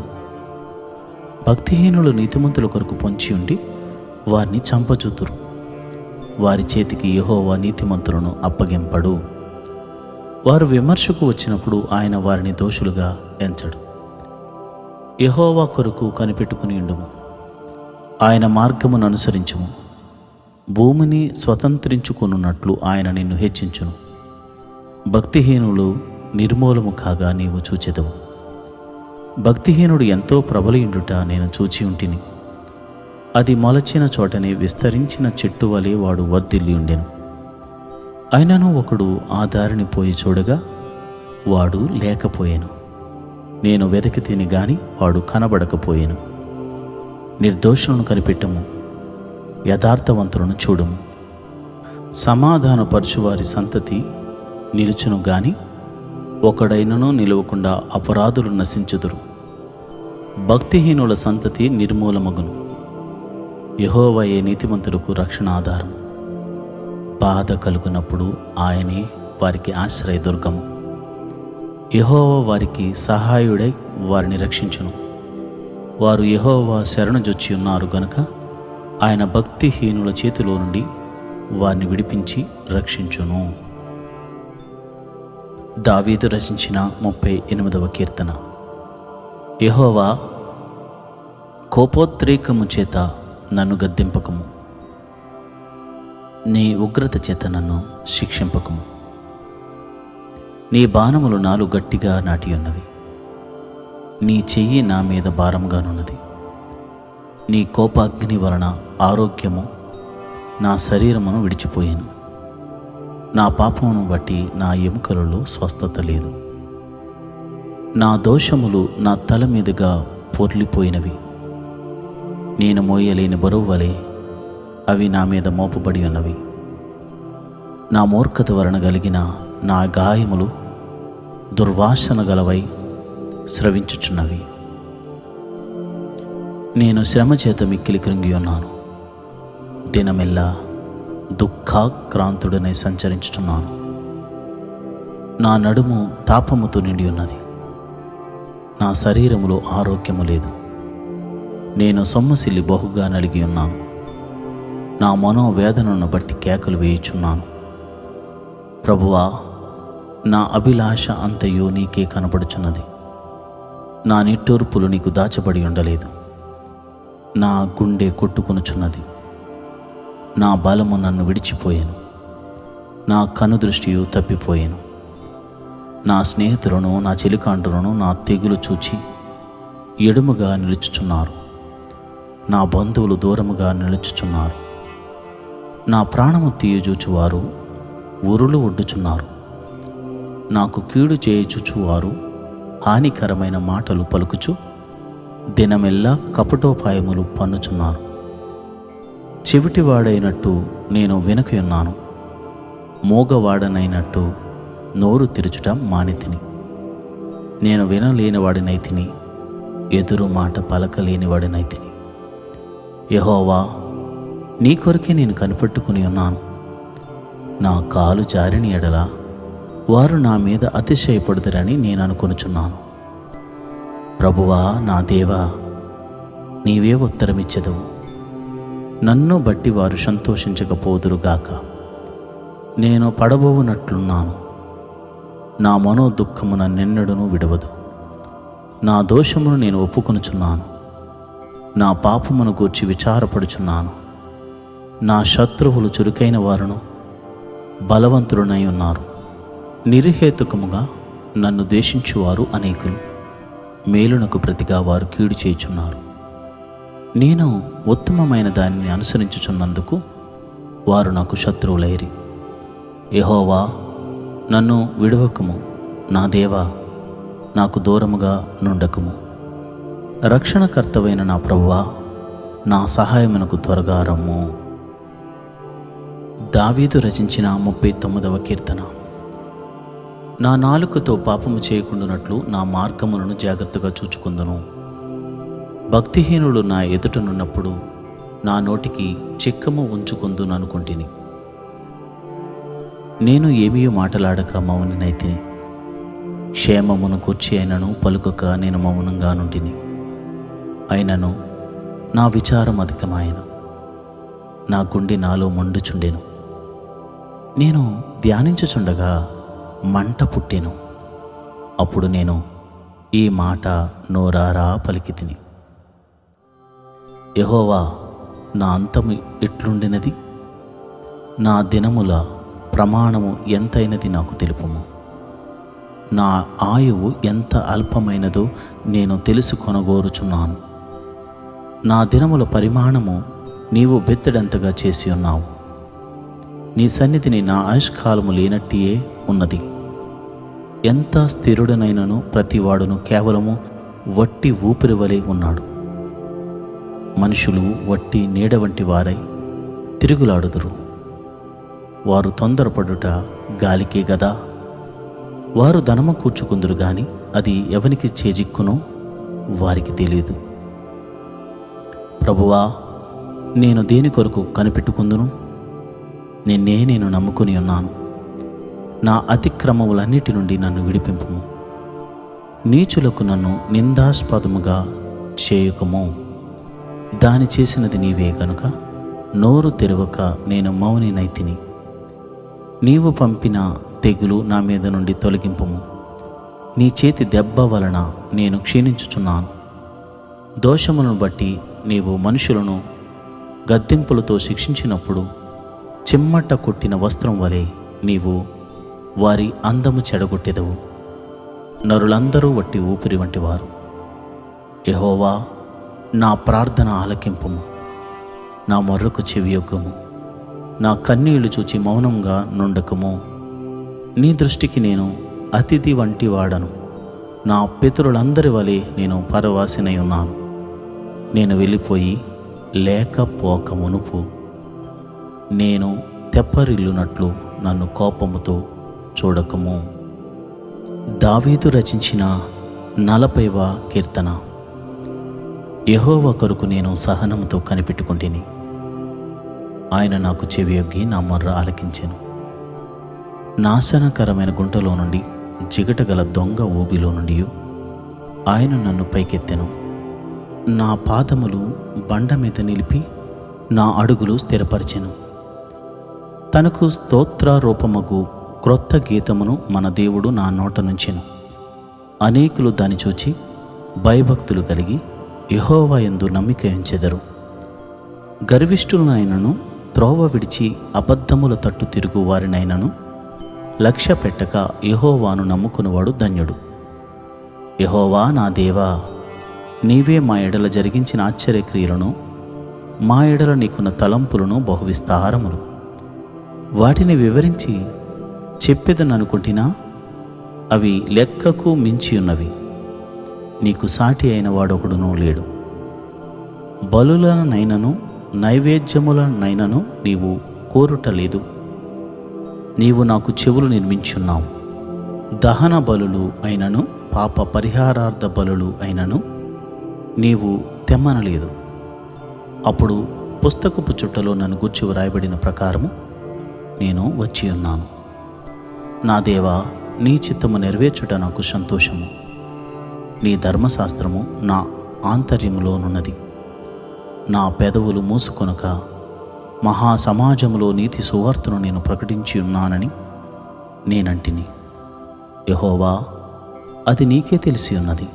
భక్తిహీనులు నీతిమంతుల కొరకు పొంచి ఉండి వారిని చంపజూతురు. వారి చేతికి యెహోవా నీతిమంతులను అప్పగింపడు. వారు విమర్శకు వచ్చినప్పుడు ఆయన వారిని దోషులుగా ఎంచడు. యెహోవా కొరకు కనిపెట్టుకుని ఉండుము. ఆయన మార్గమును అనుసరించుము. భూమిని స్వతంత్రించుకొనున్నట్లు ఆయన నిన్ను హెచ్చించును. భక్తిహీనులు నిర్మూలము కాగా నీవు చూచెదవు. భక్తిహీనుడు ఎంతో ప్రబలియుండుట నేను చూచి ఉంటిని. అది మొలచిన చోటనే విస్తరించిన చెట్టు వలె వాడు వర్ధిల్లి ఉండెను. అయినను ఒకడు ఆ దారిని పోయి చూడగా వాడు లేకపోయాను. నేను వెతికితేని గాని వాడు కనబడకపోయెను. నిర్దోషులను కనిపెట్టము, యథార్థవంతులను చూడుము. సమాధానపరచువారి సంతతి నిలుచును గాని ఒకడైనను నిలవకుండా అపరాధులు నశించుదురు. భక్తిహీనుల సంతతి నిర్మూలమగును. యెహోవాయే నీతిమంతులకు రక్షణ ఆధారం. బాధ కలుగునప్పుడు ఆయనే వారికి ఆశ్రయదుర్గము. యెహోవా వారికి సహాయుడై వారిని రక్షించును. వారు యెహోవా శరణుజొచ్చి ఉన్నారు గనుక ఆయన భక్తిహీనుల చేతిలో నుండి వారిని విడిపించి రక్షించును. దావీదు రచించిన 38వ కీర్తన. యెహోవా, కోపోద్రేకము చేత నన్ను గద్దింపకము, నీ ఉగ్రత చేత నన్ను శిక్షింపకము. నీ బాణములు నాలు గట్టిగా నాటి ఉన్నవి, నీ చెయ్యి నా మీద భారంగానున్నది. నీ కోపాగ్ని వలన ఆరోగ్యము నా శరీరమును విడిచిపోయాను. నా పాపమును బట్టి నా ఎముకలలో స్వస్థత లేదు. నా దోషములు నా తల మీదుగా పొర్లిపోయినవి. నేను మోయలేని బరువు వలె అవి నా మీద మోపబడి ఉన్నవి. నా మూర్ఖత వలన కలిగిన నా గాయములు దుర్వాసన గలవై స్రవించుచున్నవి. నేను శ్రమ చేత మిక్కిలి కృంగి ఉన్నాను. దినమెల్లా దుఃఖాక్రాంతుడనే సంచరించుచున్నాను. నా నడుము తాపముతో నిండి ఉన్నది. నా శరీరములో ఆరోగ్యము లేదు. నేను సొమ్మసిల్లి బహుగా నలిగి ఉన్నాను. నా మనోవేదనను బట్టి కేకలు వేయుచున్నాను. ప్రభువా, నా అభిలాష అంతయు నీకే కనబడుచున్నది. నా నిట్టూర్పులు నీకు దాచబడి ఉండలేదు. నా గుండె కొట్టుకొనుచున్నది. నా బలము నన్ను విడిచిపోయాను. నా కనుదృష్టియు తప్పిపోయాను. నా స్నేహితులను, నా చెలికాండ్రులను నా తెగులు చూచి ఎడుముగా నిలుచుచున్నారు. నా బంధువులు దూరముగా నిలుచుచున్నారు. నా ప్రాణము తీయజూచువారు ఉరులు ఒడ్డుచున్నారు. నాకు కీడు చేయుచుచువారు హానికరమైన మాటలు పలుకుచు దినమెల్లా కపటోపాయములు పన్నుచున్నారు. చెవిటివాడైనట్టు నేను వినకయున్నాను. మోగవాడనైనట్టు నోరు తెరుచుట మానితిని. నేను వినలేనివాడినైతిని, ఎదురు మాట పలకలేనివాడినైతిని. యెహోవా, నీ కొరకే నేను కనిపెట్టుకుని ఉన్నాను. నా కాలు జారిన ఎడల వారు నా మీద అతిశయపడుదురని నేను అనుకొనుచున్నాను. ప్రభువా, నా దేవా, నీవే ఉత్తరమిచ్చెదవు. నన్ను బట్టి వారు సంతోషించకపోదురుగాక. నేను పడబోవునట్లున్నాను. నా మనోదుఃఖము నన్నెన్నడూనూ విడవదు. నా దోషమును నేను ఒప్పుకొనుచున్నాను. నా పాపమును గూర్చి విచారపడుచున్నాను. నా శత్రువులు చురుకైన వారును బలవంతులనై ఉన్నారు. నిర్హేతుకముగా నన్ను ద్వేషించువారు అనేకులు. మేలునకు ప్రతిగా వారు కీడు చేయుచున్నారు. నేను ఉత్తమమైన దానిని అనుసరించుచున్నందుకు వారు నాకు శత్రువులైరి. యెహోవా, నన్ను విడవకము. నా దేవా, నాకు దూరముగా నుండకము. రక్షణకర్తవైన నా ప్రభువా, నా సహాయమునకు త్వరగా రమ్ము. దావీదు రచించిన 39వ కీర్తన. నా నాలుకతో పాపము చేయకుండానట్లు నా మార్గములను జాగ్రత్తగా చూచుకుందును. భక్తిహీనుడు నా ఎదుటనున్నప్పుడు నా నోటికి చిక్కము ఉంచుకుందుననుకుంటుని. నేను ఏమీ మాటలాడక మౌనినైతిని. క్షేమమును కూర్చి అయినను పలుకక నేను మౌనంగా నుంటిని. అయినను నా విచారం అధికమాయెను. నా గుండె నాలో మండుచుండెను. నేను ధ్యానించుచుండగా మంట పుట్టెను. అప్పుడు నేను ఈ మాట నోరారా పలికితిని. యెహోవా, నా అంతము ఎట్లుండినది? నా దినముల ప్రమాణము ఎంతైనది నాకు తెలుపుము. నా ఆయువు ఎంత అల్పమైనదో నేను తెలుసుకొనగోరుచున్నాను. నా దినముల పరిమాణము నీవు బెత్తడంతగా చేసి ఉన్నావు. నీ సన్నిధిని నా ఆయుష్కాలము లేనట్టియే ఉన్నది. ఎంత స్థిరుడనైనను ప్రతివాడును కేవలము వట్టి ఊపిరి వలె ఉన్నాడు. మనుషులు వట్టి నీడ వంటి వారై తిరుగులాడుదురు. వారు తొందరపడుట గాలికే గదా. వారు ధనము కూర్చుకుందురు గాని అది ఎవనికి చేజిక్కునో వారికి తెలియదు. ప్రభువా, నేను దేని కొరకు కనిపెట్టుకుందును? నేను నమ్ముకుని ఉన్నాను. నా అతిక్రమములన్నిటి నుండి నన్ను విడిపింపుము. నీచులకు నన్ను నిందాస్పదముగా చేయకము. దాని చేసినది నీవే గనుక నోరు తెరవక నేను మౌనినైతిని. నీవు పంపిన తెగులు నా మీద నుండి తొలగింపుము. నీ చేతి దెబ్బ వలన నేను క్షీణించుచున్నాను. దోషములను బట్టి నీవు మనుషులను గద్దింపులతో శిక్షించినప్పుడు చిమ్మట కొట్టిన వస్త్రం వలె నీవు వారి అందము చెడగొట్టెదవు. నరులందరూ వట్టి ఊపిరి వంటివారు. యెహోవా, నా ప్రార్థన ఆలకింపుము. నా మొర్రకు చెవియొగ్గము. నా కన్నీళ్లు చూచి మౌనంగా నుండకము. నీ దృష్టికి నేను అతిథి వంటి వాడను. నా పితరులందరి వలె నేను పరవాసినై ఉన్నాను. నేను వెళ్ళిపోయి లేకపోక మునుపు నేను తెప్పరిల్లునట్లు నన్ను కోపముతో చూడకము. దావీదు రచించిన 40వ కీర్తన. యెహోవా కొరకు నేను సహనముతో కనిపెట్టుకుంటుని. ఆయన నాకు చెవియొగ్గి నా మొర్ర ఆలకించెను. నాశనకరమైన గుంటలో నుండి, జిగటగల దొంగ ఊబిలో నుండి ఆయన నన్ను పైకెత్తెను. నా పాదములు బండ మీద నిలిపి నా అడుగులు స్థిరపరిచెను. తనకు స్తోత్రారూపమగు క్రొత్త గీతమును మన దేవుడు నా నోట నుంచెను. అనేకులు దాని చూచి భయభక్తులు కలిగి యెహోవా యందు నమ్మిక ఉంచెదరు. గర్విష్ఠులనైనను త్రోవ విడిచి అబద్ధముల తట్టు తిరుగు వారినైనను లక్ష్య పెట్టక యెహోవాను నమ్ముకునివాడు ధన్యుడు. యెహోవా నా దేవా, నీవే మా ఎడల జరిగించిన ఆశ్చర్యక్రియలను, మా ఎడల నీకున్న తలంపులను బహువిస్తారములు. వాటిని వివరించి చెప్పెదననుకుంటున్నా అవి లెక్కకు మించి ఉన్నవి. నీకు సాటి అయిన వాడొకడునూ లేడు. బలులనైనను నైవేద్యములనైనను నీవు కోరుటలేదు. నీవు నాకు చెవులు నిర్మించున్నావు. దహన బలులు అయినను పాప పరిహారార్థ బలులు అయినను నీవు తెమ్మనలేదు. అప్పుడు పుస్తకపు చుట్టలో నన్ను గూర్చి వ్రాయబడిన ప్రకారము నేను వచ్చి ఉన్నాను. నా దేవా, నీ చిత్తము నెరవేర్చుట నాకు సంతోషము. నీ ధర్మశాస్త్రము నా ఆంతర్యములోనున్నది. నా పెదవులు మూసుకొనక మహాసమాజములో నీతి సువార్తను నేను ప్రకటించి ఉన్నానని నేనంటిని. యెహోవా, అది నీకే తెలిసి ఉన్నది.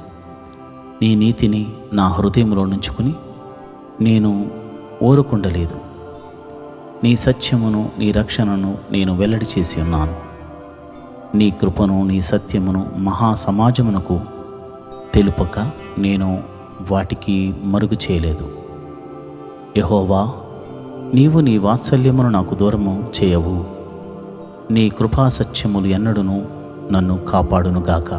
నీ నీతిని నా హృదయంలో నుంచుకుని నేను ఊరకుండలేదు. నీ సత్యమును, నీ రక్షణను నేను వెల్లడి చేసి ఉన్నాను. నీ కృపను, నీ సత్యమును మహాసమాజమునకు తెలుపక నేను వాటికి మరుగు చేయలేదు. యెహోవా, నీవు నీ వాత్సల్యమును నాకు దూరము చేయవు. నీ కృపా సత్యములు ఎన్నడూను నన్ను కాపాడునుగాక.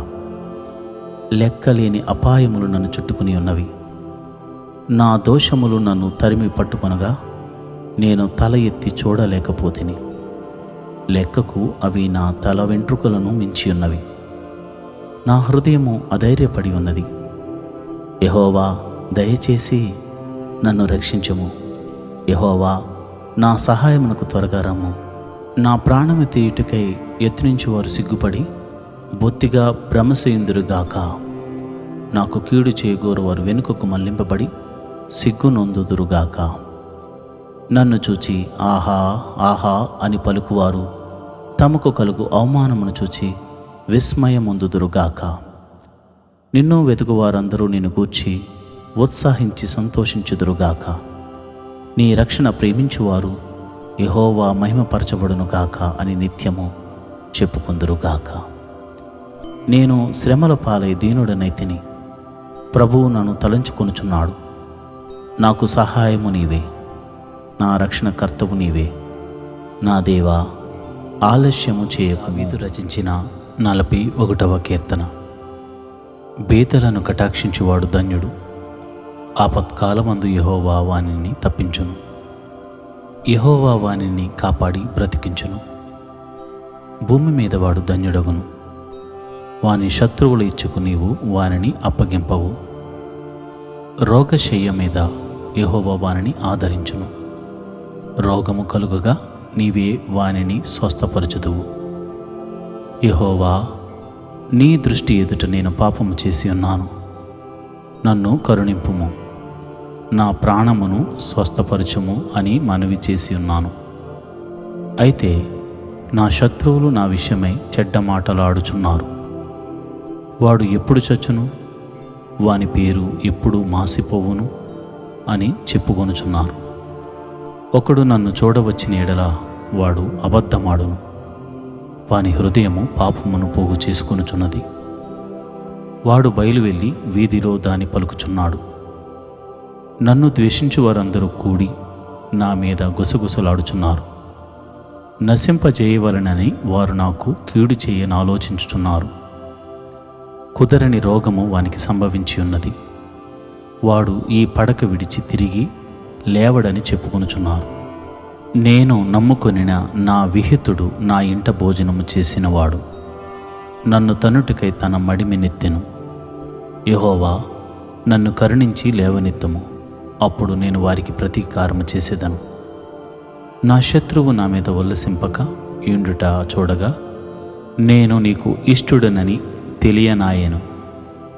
లెక్కలేని అపాయములు నన్ను చుట్టుకుని ఉన్నవి. నా దోషములు నన్ను తరిమి పట్టుకొనగా నేను తల ఎత్తి చూడలేకపోతిని. లెక్కకు అవి నా తల వెంట్రుకలను మించి ఉన్నవి. నా హృదయము అధైర్యపడి ఉన్నది. యెహోవా, దయచేసి నన్ను రక్షించుము. యెహోవా, నా సహాయమునకు త్వరగా రమ్ము. నా ప్రాణము తీయుటకై యత్నించు వారు సిగ్గుపడి బొత్తిగా భ్రమసేందురుగాక. నాకు కీడు చేయగోరు వారు వెనుకకు మళ్లింపబడి సిగ్గునొందుదురుగాక. నన్ను చూచి ఆహా ఆహా అని పలుకువారు తమకు కలుగు అవమానమును చూచి విస్మయమొందుదురుగాక. నిన్ను వెతుకువారందరూ నిన్ను గూర్చి ఉత్సాహించి సంతోషించుదురుగాక. నీ రక్షణ ప్రేమించువారు యెహోవా మహిమపరచబడునుగాక అని నిత్యము చెప్పుకుందురుగాక. నేను శ్రమల పాలై దీనుడనైతిని. ప్రభువు నన్ను తలంచుకొనుచున్నాడు. నాకు సహాయము నీవే, నా రక్షణకర్తవు నీవే. నా దేవా, ఆలస్యము చేయక. దావీదు రచించిన 41వ కీర్తన. బేదలను కటాక్షించువాడు ధన్యుడు. ఆపత్కాలమందు యెహోవా వానిని తప్పించును. యెహోవా వానిని కాపాడి బ్రతికించును. భూమి మీద వాడు ధన్యుడగును. వాని శత్రువుల ఇచ్చుకు నీవు వానిని అప్పగింపవు. రోగశయ్య మీద యెహోవా వానిని ఆదరించును. రోగము కలుగగా నీవే వానిని స్వస్థపరచుదువు. యెహోవా, నీ దృష్టి ఎదుట నేను పాపము చేసి ఉన్నాను. నన్ను కరుణింపుము, నా ప్రాణమును స్వస్థపరచుము అని మనవి చేసి ఉన్నాను. అయితే నా శత్రువులు నా విషయమై చెడ్డ మాటలాడుచున్నారు. వాడు ఎప్పుడు చచ్చును, వాని పేరు ఎప్పుడు మాసిపోవును అని చెప్పుకొనుచున్నారు. ఒకడు నన్ను చూడవచ్చిన ఎడల వాడు అబద్ధమాడును. వాని హృదయము పాపమును పోగు చేసుకొనుచున్నది. వాడు బయలువెళ్ళి వీధిలో దాని పలుకుచున్నాడు. నన్ను ద్వేషించు వారందరూ కూడి నా మీద గుసగుసలాడుచున్నారు. నశింపజేయవలనని వారు నాకు కీడు చేయని ఆలోచించుచున్నారు. కుదరని రోగము వానికి సంభవించి ఉన్నది. వాడు ఈ పడక విడిచి తిరిగి లేవడని చెప్పుకొనుచున్నారు. నేను నమ్ముకొనిన నా విహితుడు నా ఇంట భోజనము చేసినవాడు నన్ను తన్నుటికై తన మడిమి నెత్తెను. యెహోవా, నన్ను కరుణించి లేవనెత్తము, అప్పుడు నేను వారికి ప్రతీకారము చేసేదను. నా శత్రువు నా మీద ఉల్లసింపక యుండుట చూడగా నేను నీకు ఇష్టుడనని తెలియనాయెను.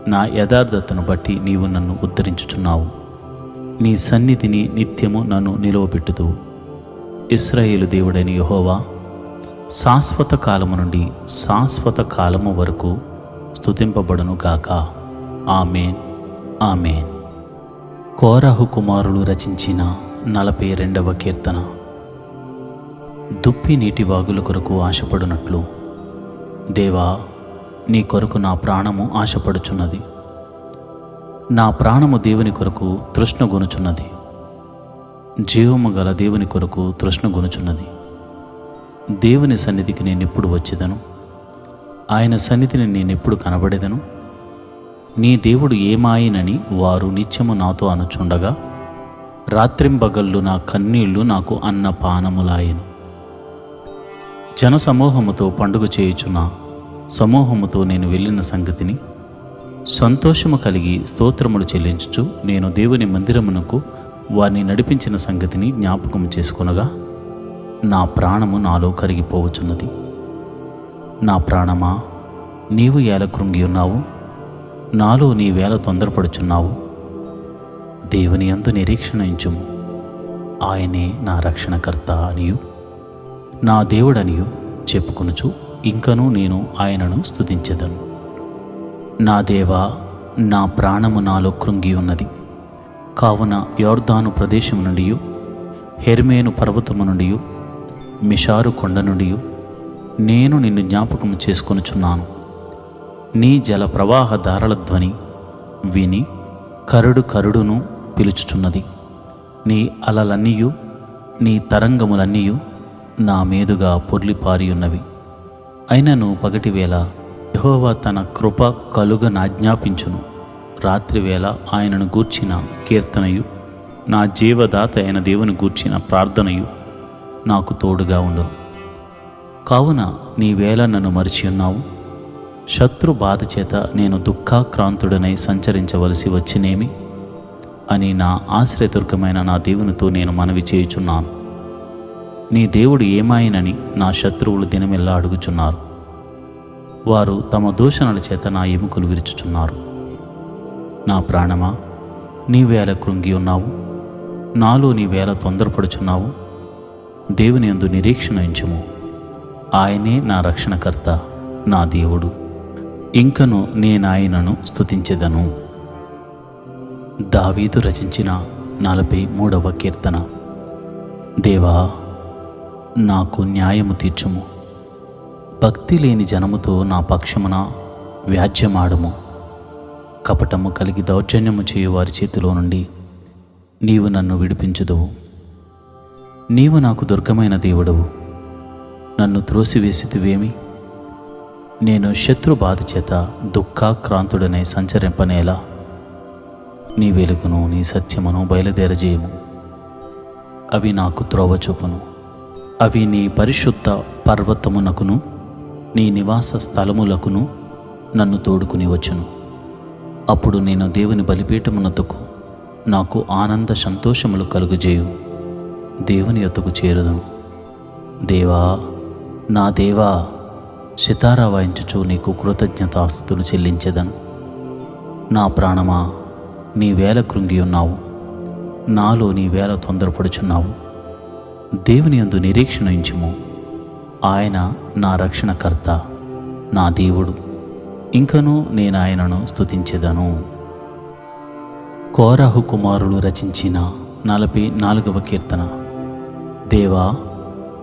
నా యథార్థతను బట్టి నీవు నన్ను ఉద్ధరించుచున్నావు. నీ సన్నిధిని నిత్యము నన్ను నిలువబెట్టుదువు. ఇశ్రాయేలు దేవుడైన యెహోవా, శాశ్వత కాలము నుండి శాశ్వత కాలము వరకు స్తుతింపబడును గాక. ఆమేన్, ఆమేన్. కోరహు కుమారులు రచించిన 42వ కీర్తన. దుప్పి నీటి వాగుల కొరకు ఆశపడునట్లు దేవా, నీ కొరకు నా ప్రాణము ఆశపడుచున్నది. నా ప్రాణము దేవుని కొరకు తృష్ణగొనుచున్నది. జీవము గల దేవుని కొరకు తృష్ణగొనుచున్నది. దేవుని సన్నిధికి నేనెప్పుడు వచ్చేదను? ఆయన సన్నిధిని నేనెప్పుడు కనబడేదను? నీ దేవుడు ఏమాయినని వారు నిత్యము నాతో అనుచుండగా రాత్రింబగళ్ళు నా కన్నీళ్లు నాకు అన్నపానములాయెను. జనసమూహముతో పండుగ చేయుచున్న సమూహముతో నేను వెళ్ళిన సంగతిని సంతోషము కలిగి స్తోత్రములు చెల్లించుచు నేను దేవుని మందిరమునకు వారిని నడిపించిన సంగతిని జ్ఞాపకం చేసుకొనగా నా ప్రాణము నాలో కరిగిపోవచున్నది. నా ప్రాణమా, నీవు ఏల కృంగి ఉన్నావు? నాలో నీవేళ తొందరపడుచున్నావు? దేవుని యందు నిరీక్షణ ఉంచుము. ఆయనే నా రక్షణకర్త అనియు నా దేవుడనియు చెప్పుకొనుచు ఇంకనూ నేను ఆయనను స్తుతించెదను. నా దేవా, నా ప్రాణము నాలో కృంగి ఉన్నది. కావున యొర్దాను ప్రదేశము నుండి, హెర్మేను పర్వతము నుండి, మిషారు కొండ నుండి నేను నిన్ను జ్ఞాపకము చేసుకొనుచున్నాను. నీ జల ప్రవాహ ధారల ధ్వని విని కరుడును పిలుచుచున్నది. నీ అలలన్నీయు నీ తరంగములన్నీయు నా మీదుగా పొర్లిపారియున్నవి. అయినను పగటివేళ యెహోవా తన కృప కలుగనాజ్ఞాపించును. రాత్రివేళ ఆయనను గూర్చిన కీర్తనయు నా జీవదాత అయిన దేవుని గూర్చిన ప్రార్థనయు నాకు తోడుగా ఉండును. కావున నీవేళ నన్ను మరిచి ఉన్నావు. శత్రు బాధ చేత నేను దుఃఖాక్రాంతుడనై సంచరించవలసి వచ్చినేమి అని నా ఆశ్రయదుర్గమైన నా దేవునితో నేను మనవి చేయుచున్నాను. నీ దేవుడు ఏమాయనని నా శత్రువులు దినమెల్లా అడుగుచున్నారు. వారు తమ దూషణల చేత నా ఎముకలు విరుచుచున్నారు. నా ప్రాణమా, నీవేళ కృంగి ఉన్నావు? నాలో నీవేళ తొందరపడుచున్నావు? దేవుని యందు నిరీక్షణ ఉంచుము. ఆయనే నా రక్షణకర్త, నా దేవుడు. ఇంకను నేనాయనను స్తుతించెదను. దావీదు రచించిన 43వ కీర్తన. దేవా, నాకు న్యాయము తీర్చుము. భక్తి లేని జనముతో నా పక్షమున వ్యాజ్యమాడుము. కపటము కలిగి దౌర్జన్యము చేయు వారి చేతిలో నుండి నీవు నన్ను విడిపించుదువు. నీవు నాకు దుర్గమైన దేవుడవు. నన్ను త్రోసివేసితివేమి? నేను శత్రు బాధ చేత దుఃఖాక్రాంతుడనే సంచరింపనేలా నీ వెలుగును నీ సత్యమును బయలుదేరజేయము. అవి నాకు త్రోవ చూపును. అవి నీ పరిశుద్ధ పర్వతమునకును నీ నివాస స్థలములకును నన్ను తోడుకుని వచ్చును. అప్పుడు నేను దేవుని బలిపీఠమునొద్దకు నాకు ఆనంద సంతోషములు కలుగజేయు దేవుని యొద్దకు చేరుదును. దేవా, నా దేవా, సితారా వాయించుచు నీకు కృతజ్ఞతాస్తుతులు చెల్లించెదను. నా ప్రాణమా, నీ వేల కృంగి ఉన్నావు, నాలో నీ వేల తొందరపడుచున్నావు. దేవుని యందు నిరీక్షణ ఉంచుము. ఆయన నా రక్షణకర్త, నా దేవుడు, ఇంకనూ నేను ఆయనను స్తుతించెదను. కోరహు కుమారులు రచించిన 44వ కీర్తన. దేవా,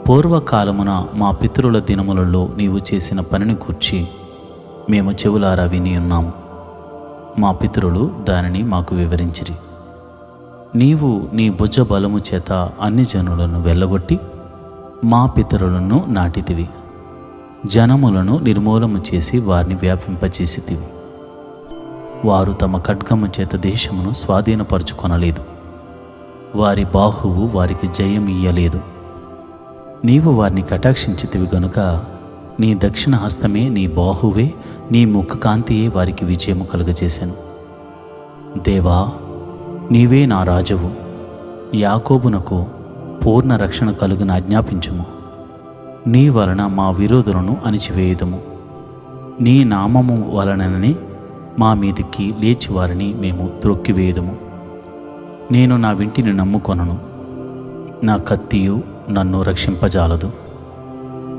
పూర్వకాలమున మా పితరుల దినములలో నీవు చేసిన పనిని గూర్చి మేము చెవులారా విని ఉన్నాము. మా పితరులు దానిని మాకు వివరించిరి. నీవు నీ భుజ బలము చేత అన్ని జనులను వెళ్ళగొట్టి మా పితరులను నాటితివి. జనములను నిర్మూలము చేసి వారిని వ్యాపింపచేసితివి. వారు తమ ఖడ్గము చేత దేశమును స్వాధీనపరుచుకొనలేదు. వారి బాహువు వారికి జయం ఇయ్యలేదు. నీవు వారిని కటాక్షించితివి గనుక నీ దక్షిణ హస్తమే, నీ బాహువే, నీ ముఖకాంతియే వారికి విజయము కలుగజేశాను. దేవా, నీవే నా రాజువు. యాకోబునకు పూర్ణ రక్షణ కలుగున ఆజ్ఞాపించుము. నీ వలన మా విరోధులను అణిచివేయుదుము. నీ నామము వలననే మా మీదికి లేచి వారిని మేము త్రొక్కివేయుదుము. నేను నా వింటిని నమ్ముకొనను. నా కత్తియు నన్ను రక్షింపజాలదు.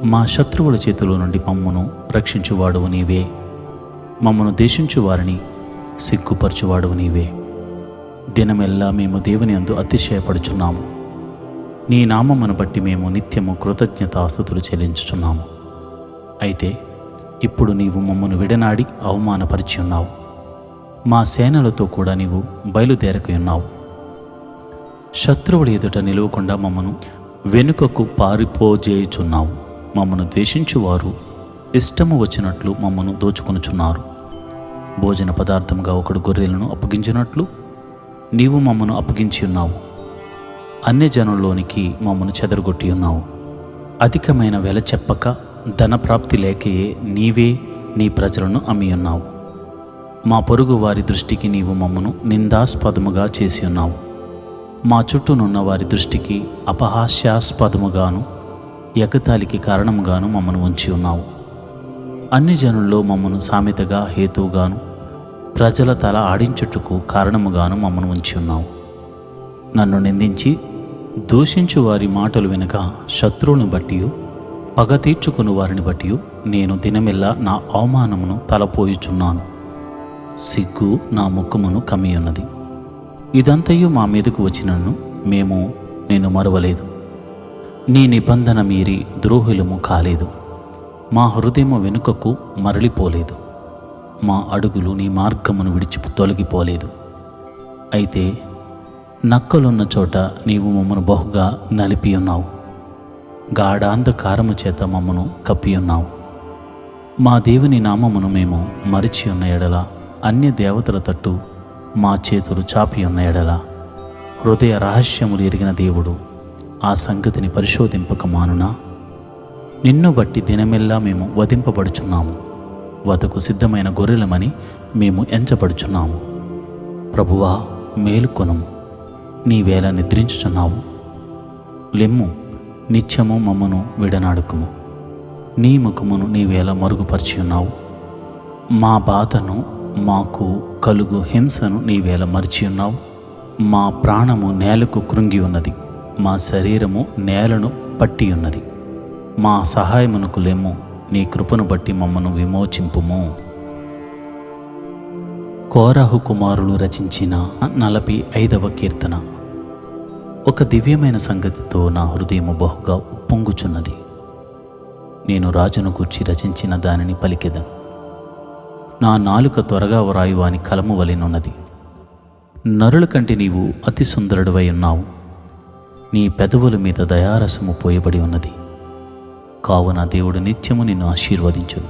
మా శత్రువుల చేతిలో నుండి మమ్మను రక్షించువాడువు నీవే. మమ్మను దేశించు వారిని సిగ్గుపరచువాడువు నీవే. దినమెల్లా మేము దేవుని యందు అతిశయపడుచున్నాము. నీ నామమును బట్టి మేము నిత్యము కృతజ్ఞతాస్తుతులు చెల్లించుచున్నాము. అయితే ఇప్పుడు నీవు మమ్మను విడనాడి అవమానపరిచి ఉన్నావు. మా సేనలతో కూడా నీవు బయలుదేరక ఉన్నావు. శత్రువుల ఎదుట నిలవకుండా మమ్మను వెనుకకు పారిపోజేయుచున్నావు. మమ్మను ద్వేషించువారు ఇష్టము వచ్చినట్లు మమ్మను దోచుకొనుచున్నారు. భోజన పదార్థంగా ఒకడు గొర్రెలను అప్పగించినట్లు నీవు మమ్మను అప్పగించి ఉన్నావు. అన్యజనుల్లోనికి మమ్మను చెదరగొట్టి ఉన్నావు. అధికమైన వెల చెప్పక ధనప్రాప్తి లేకయే నీవే నీ ప్రజలను అమ్మి ఉన్నావు. మా పొరుగు వారి దృష్టికి నీవు మమ్మను నిందాస్పదముగా చేసి ఉన్నావు. మా చుట్టూనున్న వారి దృష్టికి అపహాస్యాస్పదముగాను ఎగతాళికి కారణముగాను మమ్మను ఉంచి ఉన్నావు. అన్ని జనుల్లో మమ్మను సామెతగా హేతువుగాను ప్రజల తల ఆడించుటకు కారణముగాను మమ్మను ఉంచి ఉన్నావు. నన్ను నిందించి దూషించు వారి మాటలు వినక శత్రువుని బట్టి పగ తీర్చుకుని వారిని బట్టి నేను దినమెల్లా నా అవమానమును తలపోయుచున్నాను. సిగ్గు నా ముఖమును కమ్మియున్నది. ఇదంతయు మా మీదకు వచ్చినను మేము నిన్ను మరువలేదు. నీ నిబంధన మీరి ద్రోహులము కాలేదు. మా హృదయము వెనుకకు మరలిపోలేదు. మా అడుగులు నీ మార్గమును విడిచి తొలగిపోలేదు. అయితే నక్కలున్న చోట నీవు మమ్మను బహుగా నలిపి ఉన్నావు. గాఢాంధకారము చేత మమ్మను కప్పియున్నావు. మా దేవుని నామమును మేము మరిచి ఉన్న ఎడల, అన్య దేవతల తట్టు మా చేతులు చాపి ఉన్న ఎడల, హృదయ రహస్యములు ఎరిగిన దేవుడు ఆ సంగతిని పరిశోధింపక మానునా? నిన్ను బట్టి దినమెల్లా మేము వధింపబడుచున్నాము. వధకు సిద్ధమైన గొర్రెలమని మేము ఎంచబడుచున్నాము. ప్రభువా, మేలుకొనుము. నీవేళ నిద్రించుచున్నావు. లెమ్ము, నిత్యము మమ్మను విడనాడుకుము. నీ ముఖమును నీవేళ మరుగుపరిచి ఉన్నావు. మా బాధను, మాకు కలుగు హింసను నీవేళ మరిచి ఉన్నావు. మా ప్రాణము నేలకు కృంగి ఉన్నది. మా శరీరము నేలను పట్టి ఉన్నది. మా సహాయమునకు లెమ్ము. నీ కృపను బట్టి మమ్మను విమోచింపుము. కోరహు కుమారులు రచించిన 45వ కీర్తన. ఒక దివ్యమైన సంగతితో నా హృదయము బహుగా ఉప్పొంగుచున్నది. నేను రాజును గూర్చి రచించిన దానిని పలికెదను. నా నాలుక త్వరగా వ్రాయువాని కలము వలెనున్నది. నరుల కంటే నీవు అతి సుందరుడివై ఉన్నావు. నీ పెదవుల మీద దయారసము పోయబడి ఉన్నది. కావున దేవుడు నిత్యము నిన్ను ఆశీర్వదించును.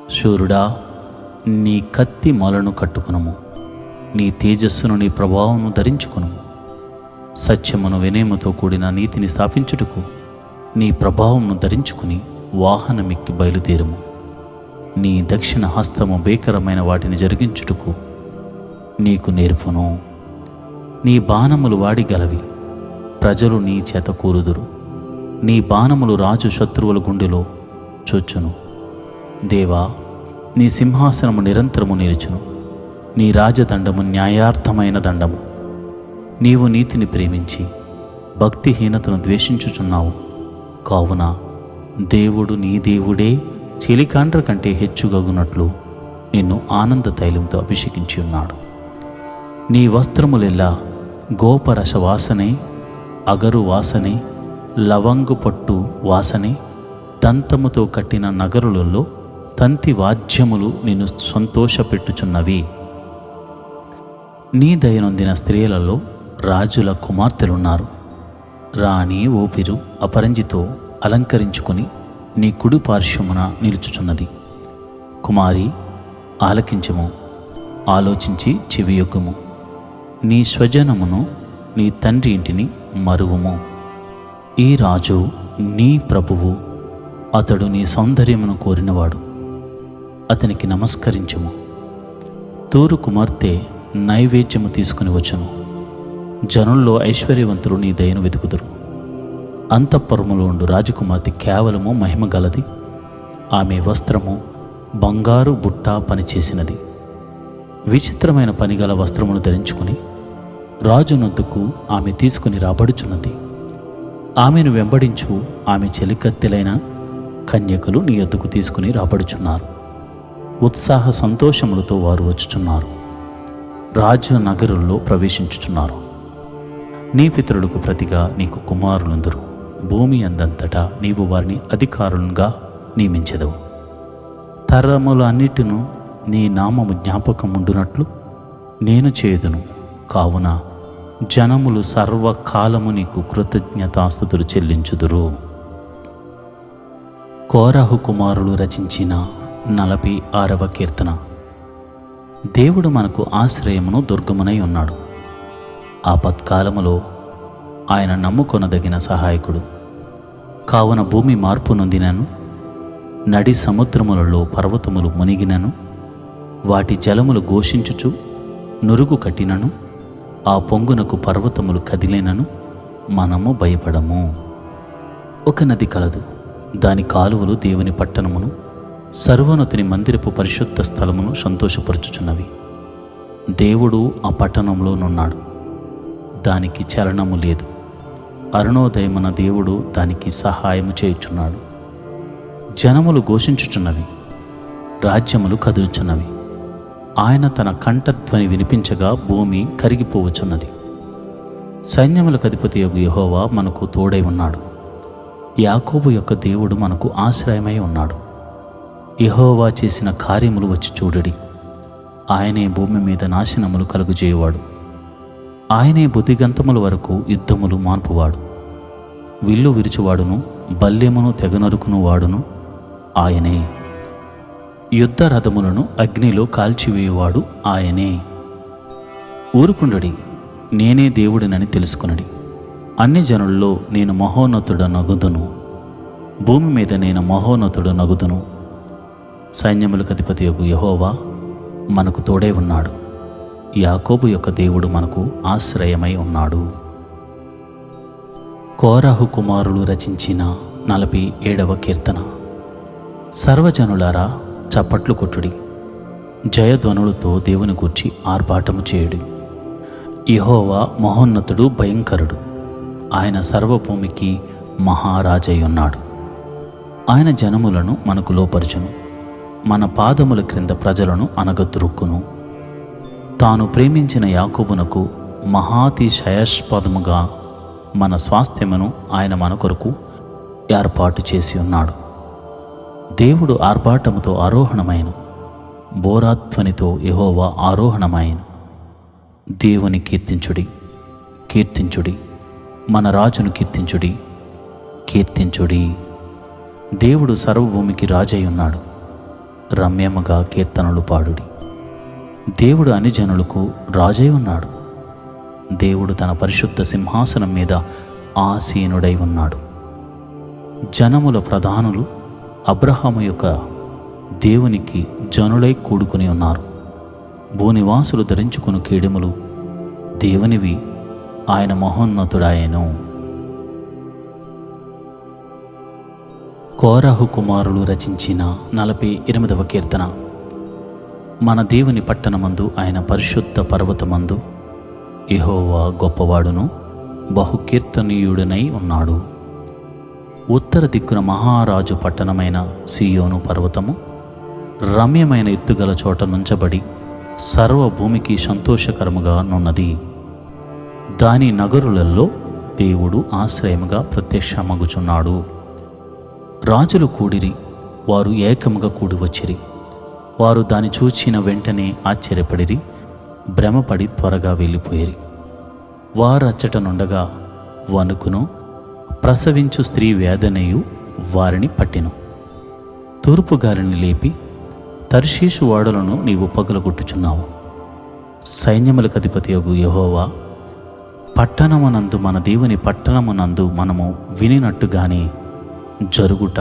శూరుడా, నీ కత్తి మొలను కట్టుకునుము, నీ తేజస్సును నీ ప్రభావమును ధరించుకునుము. సత్యమును వినయముతో కూడిన నీతిని స్థాపించుటకు నీ ప్రభావమును ధరించుకుని వాహనమెక్కి బయలుదేరుము. నీ దక్షిణ హస్తము భీకరమైన వాటిని జరిగించుటకు నీకు నేర్పును. నీ బాణములు వాడి గలవి, ప్రజలు నీ చేత కూరుదురు. నీ బాణములు రాజు శత్రువుల గుండెలో చొచ్చును. దేవా, నీ సింహాసనము నిరంతరము నిలుచును. నీ రాజదండము న్యాయార్థమైన దండము. నీవు నీతిని ప్రేమించి భక్తిహీనతను ద్వేషించుచున్నావు. కావున దేవుడు నీ దేవుడే చెలికాండ్ర కంటే హెచ్చుగగునట్లు నిన్ను ఆనంద తైలంతో అభిషేకించి ఉన్నాడు. నీ వస్త్రములెల్లా గోపరస వాసనే, అగరు వాసనే, లవంగు పట్టు వాసనే. దంతముతో కట్టిన నగరులలో తంతి వాద్యములు నిన్ను సంతోషపెట్టుచున్నవి. నీ దయనొందిన స్త్రీలలో రాజుల కుమార్తెలున్నారు. రాణి ఊపిరు అపరంజితో అలంకరించుకుని నీ కుడి పార్శ్వమున నిలుచుచున్నది. కుమారి, ఆలకించము, ఆలోచించి చెవియొగ్గుము. నీ స్వజనమును, నీ తండ్రి ఇంటిని మరువుము. ఈ రాజు నీ ప్రభువు, అతడు నీ సౌందర్యమును కోరినవాడు. అతనికి నమస్కరించుము. తూరు కుమార్తె నైవేద్యము తీసుకుని వచ్చును. జనుల్లో ఐశ్వర్యవంతులు నీ దయను వెతుకుదురు. అంతఃపురములో ఉండు రాజకుమార్తె కేవలము మహిమ గలది. ఆమె వస్త్రము బంగారు బుట్ట పనిచేసినది. విచిత్రమైన పనిగల వస్త్రమును ధరించుకుని రాజునొద్దకు ఆమె తీసుకుని రాబడుచున్నది. ఆమెను వెంబడించు ఆమె చెలికత్తెలైన కన్యకలు నీ యొద్దకు తీసుకుని రాబడుచున్నారు. ఉత్సాహ సంతోషములతో వారు వచ్చుచున్నారు. రాజు నగరుల్లో ప్రవేశించుచున్నారు. నీ పితరులకు ప్రతిగా నీకు కుమారులందరూ. భూమి అందంతటా నీవు వారిని అధికారులుగా నియమించెదవు. తరములన్నిటిను నీ నామము జ్ఞాపకముండునట్లు నేను చేయుదును. కావున జనములు సర్వకాలము నీకు కృతజ్ఞతాస్తుతులు చెల్లించుదురు. కోరహు కుమారులు రచించిన 46వ కీర్తన. దేవుడు మనకు ఆశ్రయమును దుర్గమునై ఉన్నాడు. ఆపత్కాలములో ఆయన నమ్ముకొనదగిన సహాయకుడు. కావున భూమి మార్పు నొందినను, నడి సముద్రములలో పర్వతములు మునిగినను, వాటి జలములు ఘోషించుచు నురుగు కట్టినను, ఆ పొంగునకు పర్వతములు కదిలినను మనము భయపడము. ఒక నది కలదు, దాని కాలువలు దేవుని పట్టణమును, సర్వోన్నతుని మందిరపు పరిశుద్ధ స్థలమును సంతోషపరచుచున్నవి. దేవుడు ఆ పట్టణంలోనున్నాడు, దానికి చలనము లేదు. అరుణోదయమున దేవుడు దానికి సహాయము చేయుచున్నాడు. జనములు ఘోషించుచున్నవి, రాజ్యములు కదులుచున్నవి. ఆయన తన కంఠధ్వని వినిపించగా భూమి కరిగిపోవచ్చున్నది. సైన్యములకు అధిపతియగు యెహోవా మనకు తోడై ఉన్నాడు. యాకోబు యొక్క దేవుడు మనకు ఆశ్రయమై ఉన్నాడు. యెహోవా చేసిన కార్యములు వచ్చి చూడడి. ఆయనే భూమి మీద నాశనములు కలుగుజేయువాడు. ఆయనే బుద్ధిగంతముల వరకు యుద్ధములు మాన్పువాడు. విల్లు విరుచువాడును, బల్యమును తెగనరుకును వాడును ఆయనే. యుద్ధ రథములను అగ్నిలో కాల్చివేయువాడు ఆయనే. ఊరుకుండడి, నేనే దేవుడినని తెలుసుకునడి. అన్ని జనుల్లో నేను మహోన్నతుడనగుదును. భూమి మీద నేను మహోన్నతుడనగుదును. సైన్యములకు అధిపతియగు యెహోవా మనకు తోడై ఉన్నాడు. యాకోబు యొక్క దేవుడు మనకు ఆశ్రయమై ఉన్నాడు. కోరహు కుమారులు రచించిన 47వ కీర్తన. సర్వజనులారా చప్పట్లు కొట్టుడి, జయధ్వనులతో దేవుని గూర్చి ఆర్భాటము చేయుడి. యెహోవా మహోన్నతుడు, భయంకరుడు. ఆయన సర్వభూమికి మహారాజై ఉన్నాడు. ఆయన జనములను మనకు లోపరచును, మన పాదముల క్రింద ప్రజలను అనగద్రొక్కును. తాను ప్రేమించిన యాకోబునకు మహాతిశయాస్పదముగా మన స్వాస్థ్యమును ఆయన మన కొరకు ఏర్పాటు చేసి ఉన్నాడు. దేవుడు ఆర్భాటముతో ఆరోహణమైన, బోరాధ్వనితో యెహోవా ఆరోహణమైన. దేవుని కీర్తించుడి, కీర్తించుడి, మన రాజును కీర్తించుడి, కీర్తించుడి. దేవుడు సర్వభూమికి రాజై ఉన్నాడు. రమ్యముగా కీర్తనలు పాడుడి. దేవుడు అన్ని జనులకు రాజై ఉన్నాడు. దేవుడు తన పరిశుద్ధ సింహాసనం మీద ఆసీనుడై ఉన్నాడు. జనముల ప్రధానులు అబ్రహాము యొక్క దేవునికి జనులై కూడుకుని ఉన్నారు. భూనివాసులు ధరించుకుని కీడెములు దేవునివి, ఆయన మహోన్నతుడాయను. కోరహు కుమారులు రచించిన 48వ కీర్తన. మన దేవుని పట్టణమందు, ఆయన పరిశుద్ధ పర్వతమందు యెహోవా గొప్పవాడును బహుకీర్తనీయుడనై ఉన్నాడు. ఉత్తర దిక్కున మహారాజు పట్టణమైన సీయోను పర్వతము రమ్యమైన ఎత్తుగల చోట నుంచబడి సర్వభూమికి సంతోషకరముగా నున్నది. దాని నగరులలో దేవుడు ఆశ్రయముగా ప్రత్యక్షమగుచున్నాడు. రాజులు కూడిరి, వారు ఏకముగా కూడి వచ్చిరి. వారు దాని చూచిన వెంటనే ఆశ్చర్యపడిరి, భ్రమపడి త్వరగా వెళ్ళిపోయిరి. వారచ్చట నుండగా వణుకును, ప్రసవించు స్త్రీ వేదనయు వారిని పట్టెను. తూర్పు గాలిని లేపి తర్షీషు ఓడలను నీవు పగులగొట్టుచున్నావు. సైన్యములకు అధిపతియగు యెహోవా, పట్టణమునందు, మన దేవుని పట్టణమునందు మనము వినినట్టుగానే జరుగుట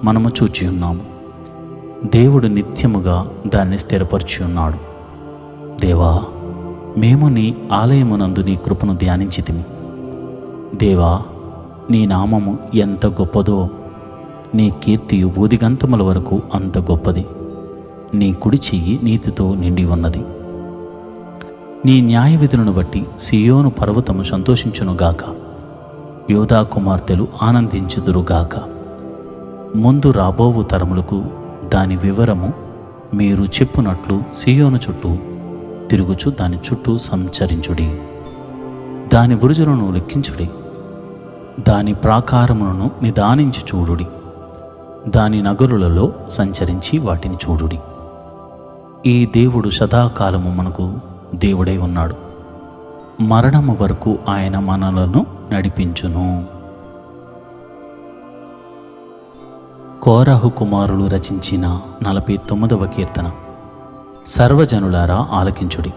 మనము చూచి ఉన్నాము. దేవుడు నిత్యముగా దాన్ని స్థిరపరచి ఉన్నాడు. దేవా, మేము నీ ఆలయమునందు నీ కృపను ధ్యానించితిమి. దేవా, నీ నామము ఎంత గొప్పదో, నీ కీర్తియు బూదిగంతముల వరకు అంత గొప్పది. నీ కుడి చెయ్యి నీతితో నిండి ఉన్నది. నీ న్యాయ విధులను బట్టి సియోను పర్వతము సంతోషించునుగాక, యోధా కుమార్తెలు ఆనందించుదురుగాక. ముందు రాబోవు తరములకు దాని వివరము మీరు చెప్పునట్లు సియోను చుట్టూ తిరుగుచు దాని చుట్టూ సంచరించుడి. దాని బురుజులను లెక్కించుడి, దాని ప్రాకారములను నిదానించి చూడుడి. దాని నగరులలో సంచరించి వాటిని చూడుడి. ఈ దేవుడు సదాకాలము మనకు దేవుడై ఉన్నాడు. మరణము వరకు ఆయన మనలను నడిపించును. కోరహు కుమారులు రచించిన 49వ కీర్తన. సర్వజనులారా ఆలకించుడి.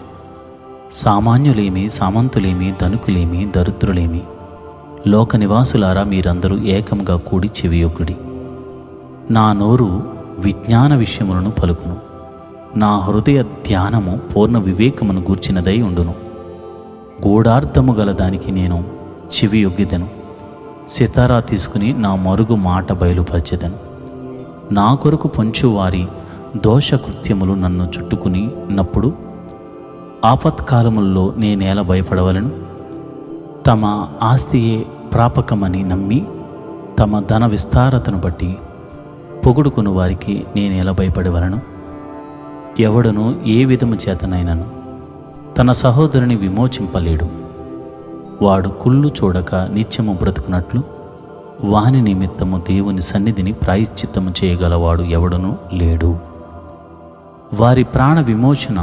సామాన్యులేమి, సామంతులేమి, ధనుకులేమి, దరిద్రులేమి, లోక నివాసులారా మీరందరూ ఏకంగా కూడి చెవియొగ్గుడి. నా నోరు విజ్ఞాన విషయములను పలుకును. నా హృదయ ధ్యానము పూర్ణ వివేకమును గూర్చినదై ఉండును. గూఢార్థము గల దానికి నేను చెవియొగ్గిదను. సితారా తీసుకుని నా మరుగు మాట బయలుపరచెదను. నా కొరకు పొంచువారి దోషకృత్యములు నన్ను చుట్టుకుని నప్పుడు ఆపత్కాలముల్లో నేనేల భయపడవలను? తమ ఆస్తియే ప్రాపకమని నమ్మి తమ ధన విస్తారతను బట్టి పొగుడుకుని వారికి నేనేలా భయపడవలను? ఎవడనూ ఏ విధము చేతనైనను తన సహోదరుని విమోచింపలేడు. వాడు కుళ్ళు చూడక నిత్యము బ్రతుకున్నట్లు వాని నిమిత్తము దేవుని సన్నిధిని ప్రాయశ్చిత్తము చేయగలవాడు ఎవడనూ లేడు. వారి ప్రాణ విమోచన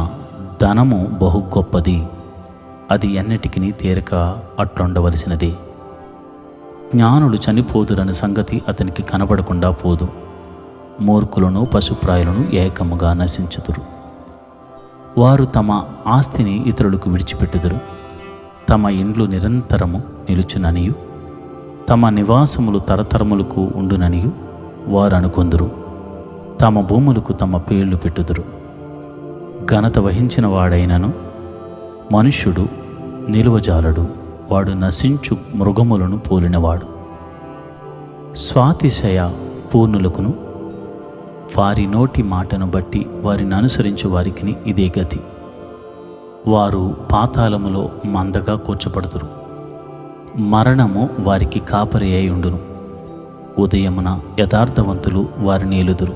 ధనము బహు గొప్పది, అది ఎన్నటికి తీరక అట్లుండవలసినదే. జ్ఞానులు చనిపోదురని సంగతి అతనికి కనబడకుండా పోదు. మూర్ఖులను పశుప్రాయులను ఏకముగా నశించుదురు. వారు తమ ఆస్తిని ఇతరులకు విడిచిపెట్టుదురు. తమ ఇండ్లు నిరంతరము నిలుచుననియు తమ నివాసములు తరతరములకు ఉండుననియు వారు అనుకొందురు. తమ భూములకు తమ పేర్లు పెట్టుదురు. ఘనత వహించిన వాడైనను మనుష్యుడు నిలువజాలడు. వాడు నశించు మృగములను పోలినవాడు. స్వాతిశయ పూర్ణులకును వారి నోటి మాటను బట్టి వారిని అనుసరించు వారికి ఇదే గతి. వారు పాతాళములో మందగా కూర్చబడుదురు. మరణము వారికి కాపరి అయి ఉండును. ఉదయమున యథార్థవంతులు వారిని ఏలుదురు.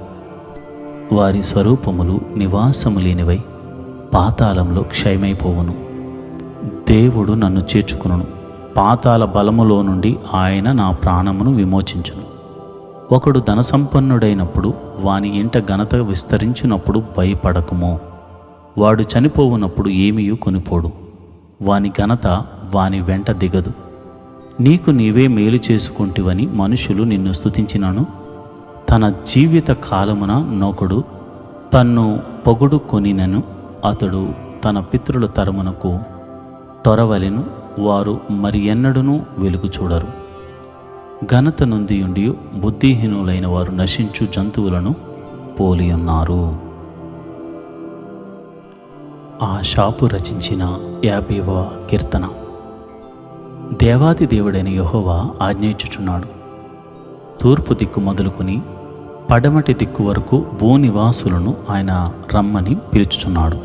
వారి స్వరూపములు నివాసము లేనివై పాతాళంలో క్షయమైపోవును. దేవుడు నన్ను చేర్చుకును. పాతాళ బలములో నుండి ఆయన నా ప్రాణమును విమోచించును. ఒకడు ధనసంపన్నుడైనప్పుడు వాని ఇంట ఘనత విస్తరించినప్పుడు భయపడకుము. వాడు చనిపోవునప్పుడు ఏమీయూ కొనిపోడు. వాని ఘనత వాని వెంట దిగదు. నీకు నీవే మేలు చేసుకుంటివని మనుషులు నిన్ను స్తుతించినను తన జీవిత కాలమున నొకడు తన్ను పొగుడు కొనినను అతడు తన పితరుల తరమునకు తొరవలెను. వారు మరి ఎన్నడూనూ వెలుగు చూడరు. ఘనత నొందియుండి బుద్ధిహీనులైన వారు నశించు జంతువులను పోలియున్నారు. ఆషాపు రచించిన 50వ కీర్తన. దేవాది దేవుడైన యెహోవా ఆజ్ఞయించుచున్నాడు. తూర్పు దిక్కు మొదలుకొని పడమటి దిక్కు వరకు భూనివాసులను ఆయన రమ్మని పిలుచుచున్నాడు.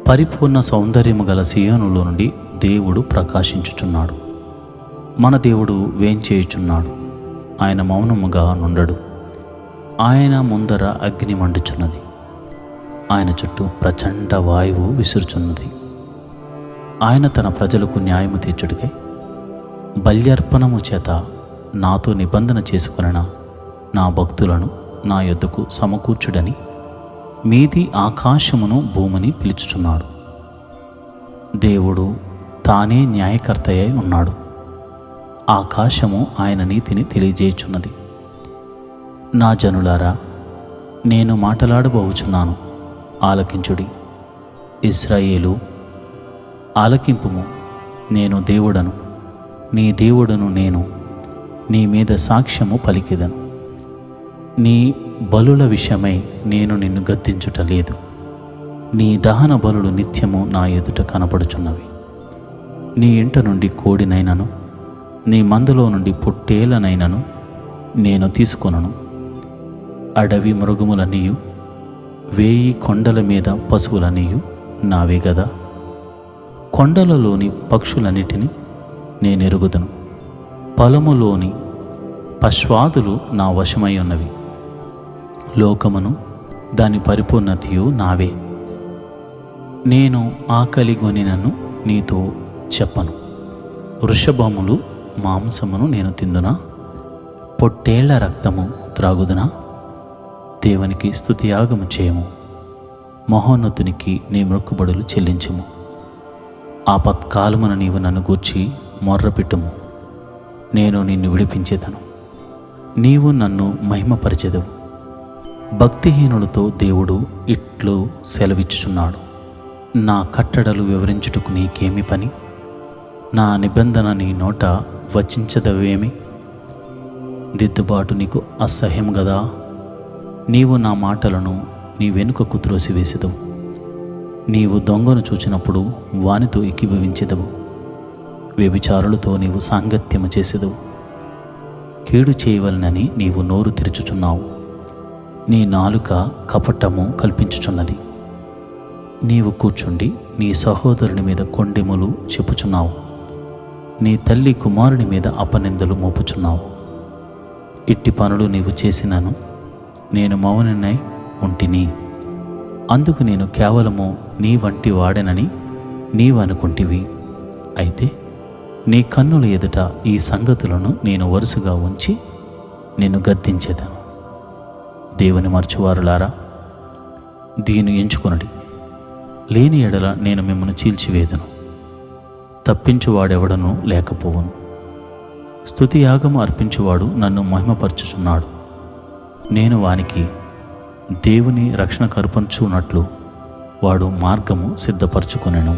పరిపూర్ణ సౌందర్యము గల సియోనులో నుండి దేవుడు ప్రకాశించుచున్నాడు. మన దేవుడు వేంచేయుచున్నాడు. ఆయన మౌనముగా నుండడు. ఆయన ముందర అగ్ని మండుచున్నది. ఆయన చుట్టూ ప్రచండ వాయువు విసురుచున్నది. ఆయన తన ప్రజలకు న్యాయము తీర్చుడికై బల్యర్పణము చేత నాతో నిబంధన చేసుకొనిన నా భక్తులను నా యొద్దకు సమకూర్చుడని మీది ఆకాశమును భూమిని పిలుచుచున్నాడు. దేవుడు తానే న్యాయకర్తయై ఉన్నాడు. ఆకాశము ఆయన నీతిని తెలియజేయుచున్నది. నా జనులారా, నేను మాటలాడబోచున్నాను, ఆలకించుడి. ఇశ్రాయేలు, ఆలకింపుము. నేను దేవుడను, నీ దేవుడను నేను. నీ మీద సాక్ష్యము పలికెదను. నీ బలుల విషయమై నేను నిన్ను గద్దించుట లేదు. నీ దహన బలులు నిత్యము నా ఎదుట కనపడుచున్నవి. నీ ఇంట నుండి కోడినైనను నీ మందలో నుండి పొట్టేలనైనను నేను తీసుకొనను. అడవి మృగములన్నీయు 1000 కొండల మీద పశువులన్నీయు నావే గదా. కొండలలోని పక్షులన్నిటినీ నేనెరుగుదును. పొలములోని పశ్వాదులు నా వశమై ఉన్నవి. లోకమును దాని పరిపూర్ణతయు నావే. నేను ఆకలిగొనినను నీతో చెప్పను. వృషభములు మాంసమును నేను తిందునా? పొట్టేళ్ల రక్తము త్రాగుదునా? దేవునికి స్తుతియాగము చేయము. మహోన్నతునికి నీ మొక్కుబడులు చెల్లించుము. ఆపత్కాలమున నీవు నన్ను గూర్చి మొర్రపెట్టుము. నేను నిన్ను విడిపించేదను. నీవు నన్ను మహిమపరిచెదవు. భక్తిహీనులతో దేవుడు ఇట్లు సెలవిచ్చుచున్నాడు. నా కట్టడలు వివరించుటకు నీకేమి పని? నా నిబంధన నీ నోట వచించదవేమి? దిద్దుబాటు నీకు అసహ్యం గదా. నీవు నా మాటలను నీ వెనుకకు త్రోసివేసెదవు. నీవు దొంగను చూచినప్పుడు వానితో ఏకీభవించెదవు. వ్యభిచారులతో నీవు సాంగత్యము చేసెదవు. కీడు చేయవలనని నీవు నోరు తెరుచుచున్నావు. నీ నాలుక కపటము కల్పించుచున్నది. నీవు కూర్చుండి నీ సహోదరుని మీద కొండెములు చెప్పుచున్నావు. నీ తల్లి కుమారుని మీద అపనిందలు మోపుచున్నావు. ఇట్టి పనులు నీవు చేసినను నేను మౌననై ఉంటిని. అందుకు నేను కేవలము నీ వంటి వాడెనని నీవనుకుంటివి. అయితే నీ కన్నుల ఎదుట ఈ సంగతులను నేను వరుసగా ఉంచి నిన్ను గద్దించేదను. దేవుని మరచువారులారా, దీన్ని ఎంచుకొనుడి. లేని ఎడల నేను మిమ్మల్ని చీల్చివేదను. తప్పించువాడెవడనూ లేకపోవును. స్తుతియాగము అర్పించువాడు నన్ను మహిమపరచుచున్నాడు. నేను వానికి దేవుని రక్షణ కర్పించున్నట్లు వాడు మార్గము సిద్ధపరచుకొనెను.